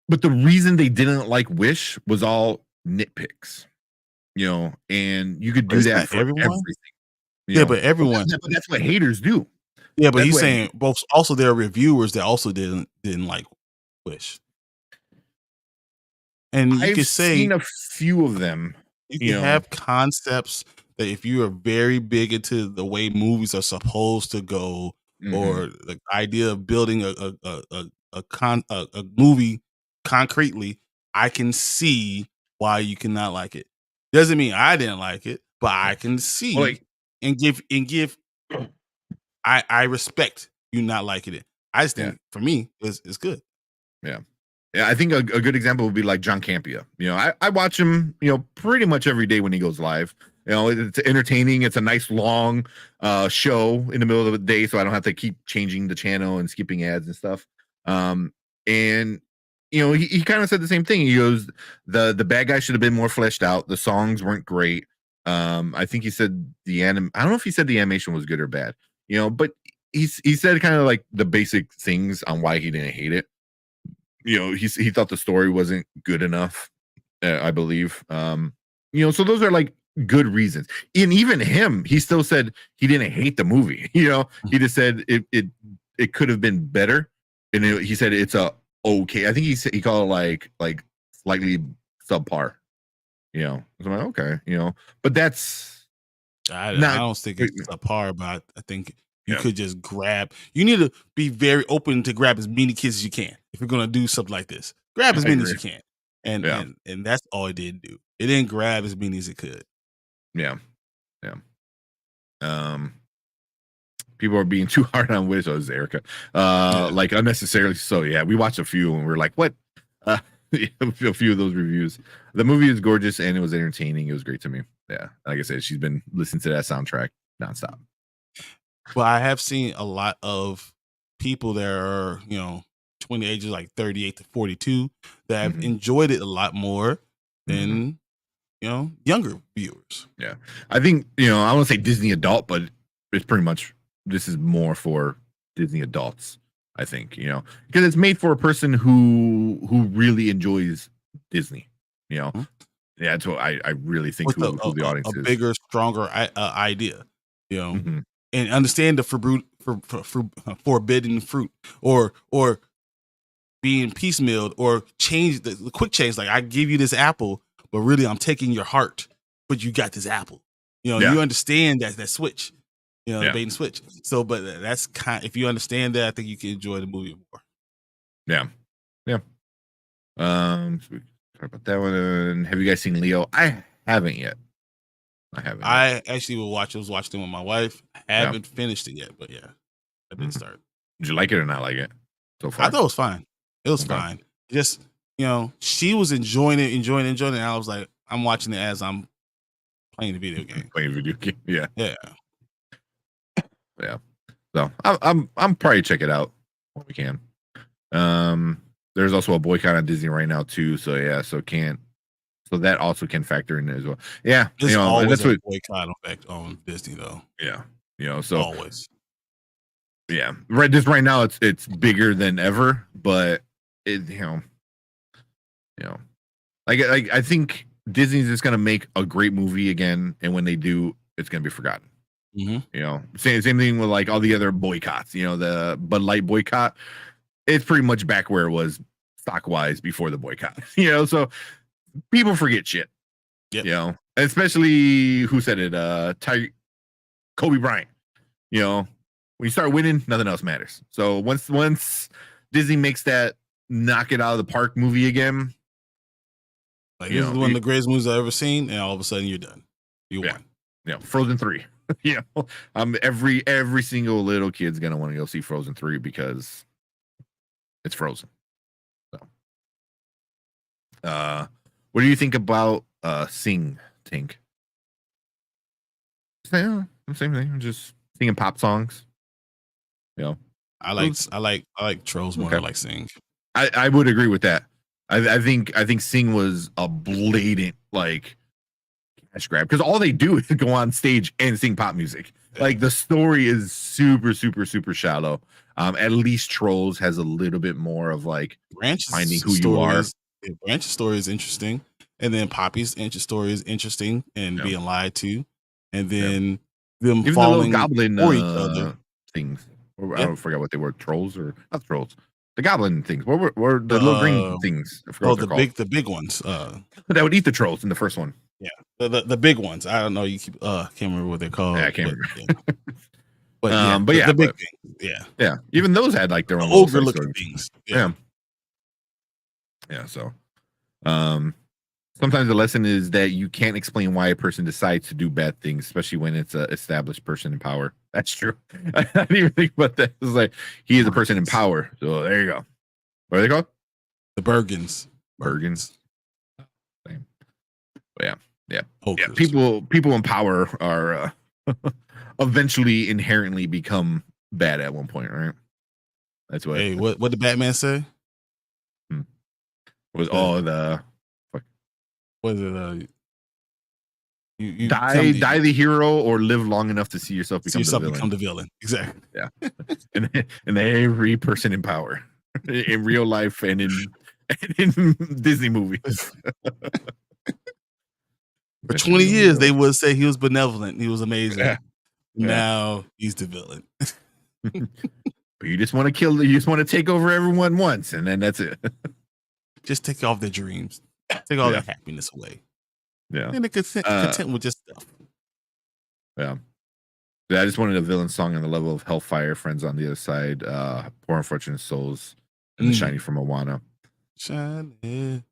But the reason they didn't like Wish was all nitpicks, and you could do that for everything. But everyone. But that's what haters do. Yeah, but he's saying both. Also, there are reviewers that also didn't like Wish, and you could say seen a few of them. You can have concepts that if you are very big into the way movies are supposed to go, or the idea of building a movie concretely, I can see why you cannot like it. Doesn't mean I didn't like it, but I can see and give. I respect you not liking it. I just think for me it's good. Yeah. I think a good example would be like John Campea. I watch him, pretty much every day when he goes live. It's entertaining. It's a nice long show in the middle of the day, so I don't have to keep changing the channel and skipping ads and stuff. And he kind of said the same thing. He goes, the bad guy should have been more fleshed out. The songs weren't great. I think he said I don't know if he said the animation was good or bad. But he said kind of like the basic things on why he didn't hate it. He thought the story wasn't good enough, I believe. So those are like good reasons. And even him, he still said he didn't hate the movie. He just said it could have been better. And he said it's okay. I think he called it like slightly subpar. So I'm like, okay, but that's I don't think it's a par, but I think you could just grab. You need to be very open to grab as many kids as you can if you're gonna do something like this. Grab as many as you can, and that's all it didn't do. It didn't grab as many as it could. Yeah. People are being too hard on Wish. Oh, Erica, like unnecessarily. So yeah, we watched a few and we're like, what? A few of those reviews. The movie is gorgeous and it was entertaining. It was great to me. Yeah, like I said, she's been listening to that soundtrack nonstop. But I have seen a lot of people that are, between the ages like 38 to 42 that have enjoyed it a lot more than, younger viewers. Yeah. I think, I won't say Disney adult, but it's pretty much, this is more for Disney adults, I think, because it's made for a person who really enjoys Disney, Yeah, that's what I really think who the audience is. A bigger, stronger idea, and understand the forbidden fruit, or being piecemealed, or change the quick change. Like, I give you this apple, but really I'm taking your heart, but you got this apple. You understand that switch, the bait and switch. So, but that's if you understand that, I think you can enjoy the movie more. Yeah. So talk about that one. Have you guys seen Leo? I haven't yet. I actually was watching it with my wife. I haven't finished it yet, but I did start. Did you like it or not like it so far? I thought it was fine. It was fine. Just, she was enjoying it, and I was like, I'm watching it as I'm playing the video game. Yeah. So I'm probably check it out when we can. There's also a boycott on Disney right now too. So so that also can factor in as well. Yeah, there's always that's a boycott effect on Disney though. Yeah, so always. Yeah, right now it's bigger than ever, but it like I think Disney's just gonna make a great movie again, and when they do, it's gonna be forgotten. Same thing with like all the other boycotts. The Bud Light boycott, it's pretty much back where it was stock wise before the boycott. So people forget shit. Especially who said it? Kobe Bryant. You know, when you start winning, nothing else matters. So once Disney makes that knock it out of the park movie again, like here's one of the greatest movies I've ever seen, and all of a sudden you're done. You won. You know, Frozen 3. You know, every single little kid's gonna want to go see Frozen 3 because it's Frozen. So, what do you think about Sing, Tink? Same thing. I'm just singing pop songs. You know, I like Trolls more than I like Sing. I would agree with that. I think Sing was a blatant like cash grab because all they do is go on stage and sing pop music. Like the story is super shallow. At least Trolls has a little bit more of like finding who you are. Branch's story is interesting, and then Poppy's story is interesting and being lied to, and then them even falling the goblin for each other things. I forgot what they were. Trolls or not trolls? The goblin things. What were the little green things? I forgot what they're called. The big ones. That would eat the trolls in the first one. Yeah, the big ones. I don't know. You keep can't remember what they're called. Yeah, I can't remember. Yeah. But the big thing. Yeah. Even those had like their own ogre looking things. Yeah. So, sometimes the lesson is that you can't explain why a person decides to do bad things, especially when it's an established person in power. That's true. I didn't even think about that. It's like he is a person in power. So there you go. What are they called? The Bergens. Same. But yeah. People in power are eventually inherently become bad at one point, right? That's what. Hey, what did Batman say? Was all the fuck? Was it you die the hero or live long enough to see yourself become the villain? Exactly. Yeah. and every person in power in real life and in Disney movies. For 20 years they would say he was benevolent, he was amazing. Yeah. Now he's the villain. But you just want to kill, you just want to take over everyone once, and then that's it. Just take off their dreams, take all their happiness away. Yeah, and they're content with just stuff. Yeah, I just wanted a villain song on the level of Hellfire, Friends on the Other Side, Poor Unfortunate Souls, and The Shining from Moana. Shining.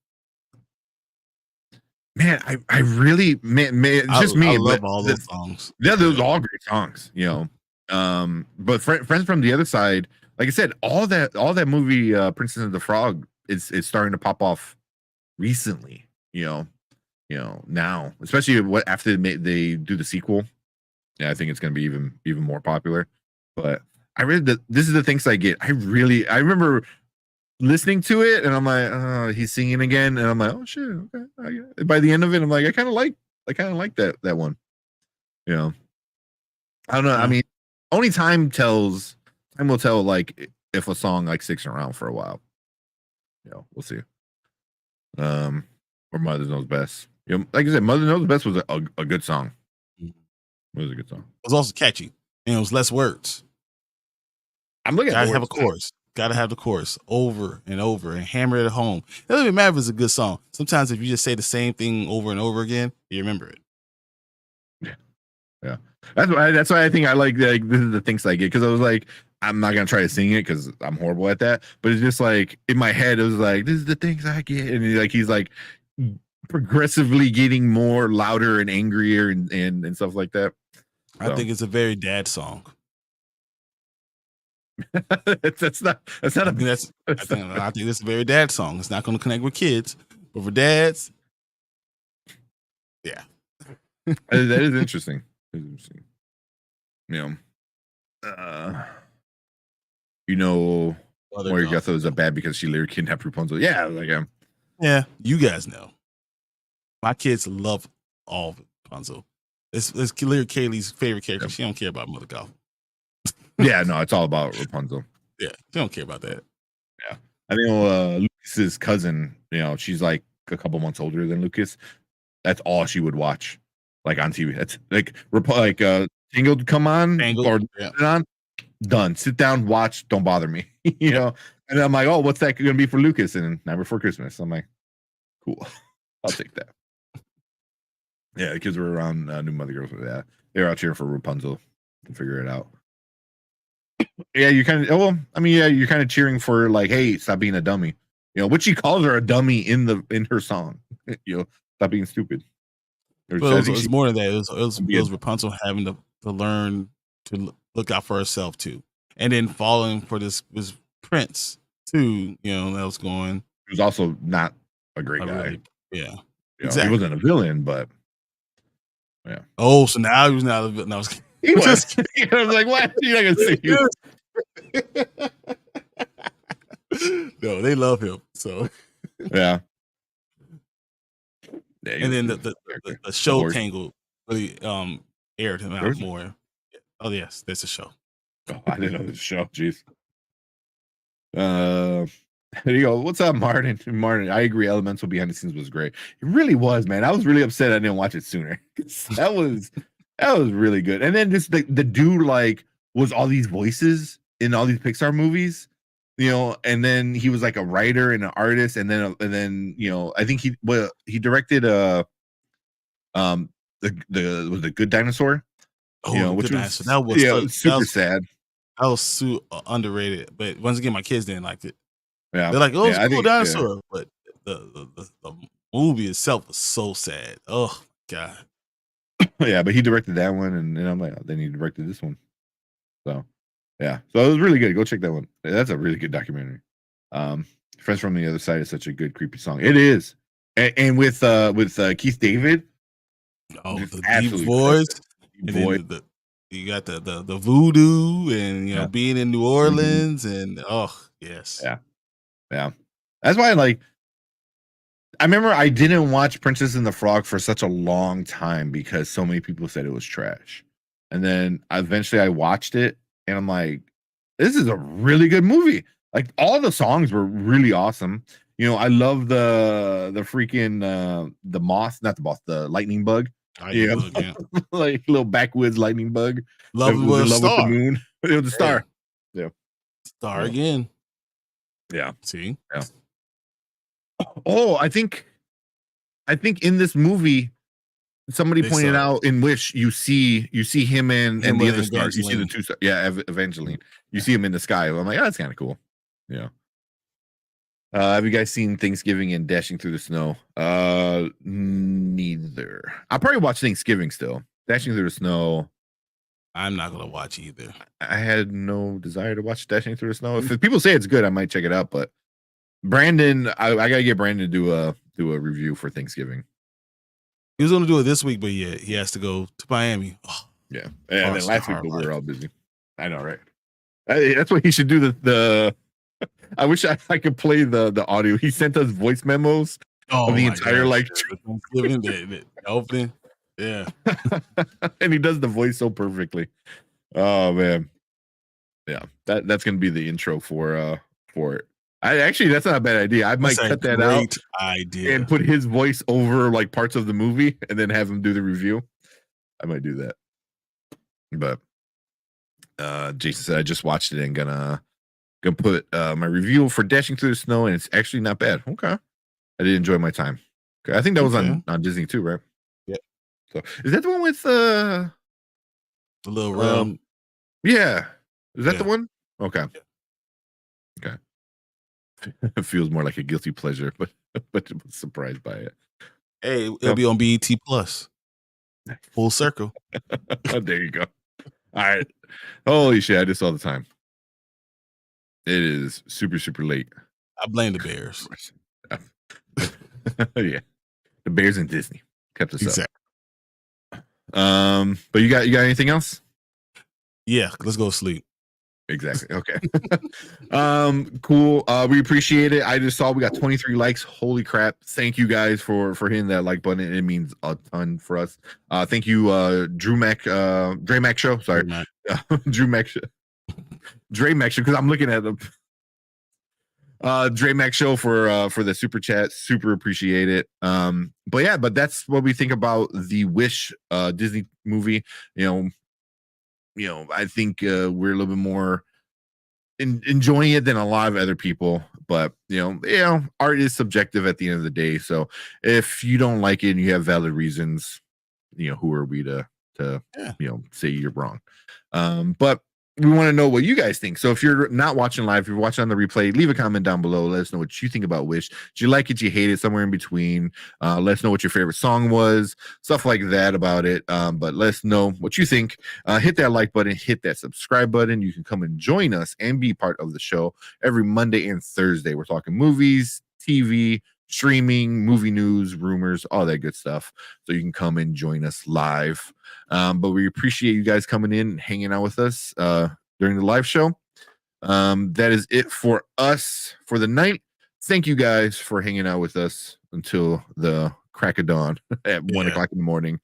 Man, I really, just me. I love all those songs. Yeah, those are all great songs, you know. But Friends from the Other Side, like I said, all that movie, Princess and the Frog, is starting to pop off recently. You know, now, especially after they do the sequel. Yeah, I think it's going to be even more popular. But I read that this is the things I get. I remember listening to it, and I'm like, oh, he's singing again, and I'm like, oh shit, okay. By the end of it, I'm like, I kind of like that one. You know, I don't know. I mean, only time will tell, like, if a song like sticks around for a while. You know, we'll see. Or Mother Knows Best. You know, like I said, Mother Knows Best was a good song. It was a good song. It was also catchy, and it was less words. I'm looking at gotta have a chorus. Gotta have the chorus over and over and hammer it home. It doesn't even matter if it's a good song. Sometimes if you just say the same thing over and over again, you remember it. Yeah. That's why I think I like this is the things I get, because I was like, I'm not gonna try to sing it because I'm horrible at that. But it's just like in my head, it was like, this is the things I get, and he's like progressively getting more louder and angrier and stuff like that. So. I think it's a very dad song. that's not I think it's a very dad song. It's not going to connect with kids, but for dads, yeah, that is interesting. You know, Mori Gutho is a bad because she literally kidnapped Rapunzel. Yeah, like yeah, you guys know. My kids love all of Rapunzel. It's literally Kaylee's favorite character. She don't care about Mother Gothel. Yeah, no, it's all about Rapunzel. Yeah, she don't care about that. Yeah, I know Lucas's cousin. You know, she's like a couple months older than Lucas. That's all she would watch, like on TV. That's like Tangled come on on. Done. Sit down, watch. Don't bother me. You know. And I'm like, oh, what's that going to be for Lucas? And Night Before Christmas. I'm like, cool. I'll take that. Yeah, the kids were around New Mother Girls. Yeah, they were out cheering for Rapunzel to figure it out. Yeah, you kind of. Well, I mean, yeah, you're kind of cheering for like, hey, stop being a dummy. You know, which she calls her a dummy in her song. You know, stop being stupid. Well, it was more than that. It was Rapunzel having to learn to look out for herself too, and then falling for this prince too. You know, that was going. He was also not a great guy. Really, yeah, you know, exactly. He wasn't a villain, but yeah. Oh, so now he was not a villain. No, he was. I was like, what? You're not gonna say you. No, they love him. So yeah. And then the show Tangled really aired him out more. Oh yes, there's a show. Oh, I didn't know there's a show. Jeez. There you go. What's up, Martin? Martin, I agree. Elemental behind the scenes was great. It really was, man. I was really upset I didn't watch it sooner. that was really good. And then just the dude like was all these voices in all these Pixar movies, you know. And then he was like a writer and an artist, and then you know, I think he directed the Good Dinosaur. Oh, you know, which was super sad. That was so underrated, but once again, my kids didn't like it. Yeah, they're like, "Oh, it's I cool think, dinosaur," but the movie itself was so sad. Oh God. Yeah, but he directed that one, and I'm like, oh, then he directed this one. So, yeah, so it was really good. Go check that one. That's a really good documentary. Friends from the Other Side is such a good creepy song. It is, and with Keith David. Oh, the deep voice. You got the voodoo, and you know, being in New Orleans, and oh yes, yeah. That's why I remember I didn't watch Princess and the Frog for such a long time because so many people said it was trash, and then eventually I watched it, and I'm like, this is a really good movie. Like all the songs were really awesome. You know, I love the freaking the moth, not the moth, the lightning bug. Yeah, like little backwoods lightning bug. Love with the moon. It was a star. Yeah, star again. Yeah. See. Yeah. Oh, I think in this movie, somebody pointed out in Wish you see him and the other stars. You see the two stars. Yeah, Evangeline. You see him in the sky. I'm like, oh, that's kind of cool. Yeah. Have you guys seen Thanksgiving and Dashing Through the Snow? Neither. I'll probably watch Thanksgiving still. Dashing Through the Snow. I'm not gonna watch either. I had no desire to watch Dashing Through the Snow. If people say it's good, I might check it out. But Brandon, I gotta get Brandon to do a review for Thanksgiving. He was gonna do it this week, but yeah, he has to go to Miami. Oh, yeah, and then last week we were all busy. I know, right? That's what he should do. The I wish I could play the audio. He sent us voice memos of the entire the opening. Yeah. And he does the voice so perfectly. Oh man. Yeah. That's gonna be the intro for it. That's not a bad idea. I might cut that out and put his voice over like parts of the movie and then have him do the review. I might do that. But Jason said I just watched it and gonna put my review for Dashing Through the Snow, and it's actually not bad. Okay. I did enjoy my time. Okay. I think that was on Disney too, right? Yeah. So is that the one with the little realm? Yeah. Is that the one? Okay. Yeah. Okay. It feels more like a guilty pleasure, but was surprised by it. Hey, it'll be on BET Plus. Full circle. There you go. All right. Holy shit, I do this all the time. It is super, super late. I blame the Bears. Yeah. The Bears and Disney kept us up. But you got anything else? Yeah, let's go to sleep. Exactly. Okay. Cool. We appreciate it. I just saw we got 23 likes. Holy crap. Thank you guys for hitting that like button. It means a ton for us. Thank you, Dre Mac Show. Sorry. Drew Mac Show. Dre Mac Show, because I'm looking at them. Dre Mac Show for the super chat. Super appreciate it. But that's what we think about the Wish Disney movie. You know, I think we're a little bit more enjoying it than a lot of other people. But you know, art is subjective at the end of the day. So if you don't like it and you have valid reasons, who are we to say you're wrong. But we want to know what you guys think. So if you're not watching live, if you're watching on the replay, leave a comment down below. Let us know what you think about Wish. Did you like it? You hate it? Somewhere in between. Let us know what your favorite song was. Stuff like that about it. But let us know what you think. Hit that like button. Hit that subscribe button. You can come and join us and be part of the show every Monday and Thursday. We're talking movies, TV, streaming, movie news, rumors, all that good stuff. So you can come and join us live. But we appreciate you guys coming in and hanging out with us during the live show. That is it for us for the night. Thank you guys for hanging out with us until the crack of dawn at 1 o'clock in the morning.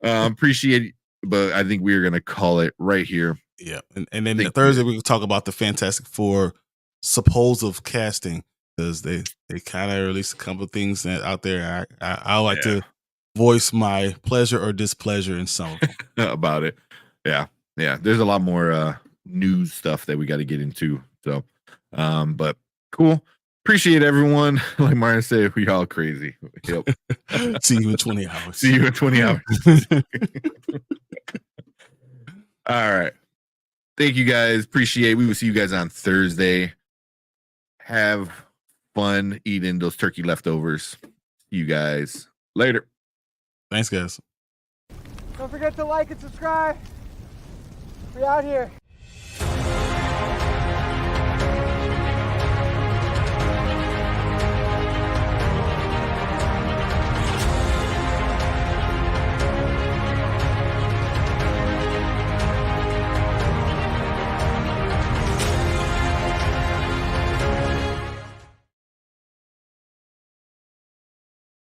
Appreciate it, but I think we're going to call it right here. Yeah. And then Thursday, we can talk about the Fantastic Four supposed casting, because they kind of released a couple of things that out there. I like to voice my pleasure or displeasure in some of them. About it. Yeah. There's a lot more news stuff that we got to get into. So, but cool. Appreciate everyone. Like Martin said, we all crazy. Yep. See you in 20 hours. See you in 20 hours. All right. Thank you guys. Appreciate it. We will see you guys on Thursday. Have fun eating those turkey leftovers. See you guys later. Thanks, guys. Don't forget to like and subscribe. We're out here.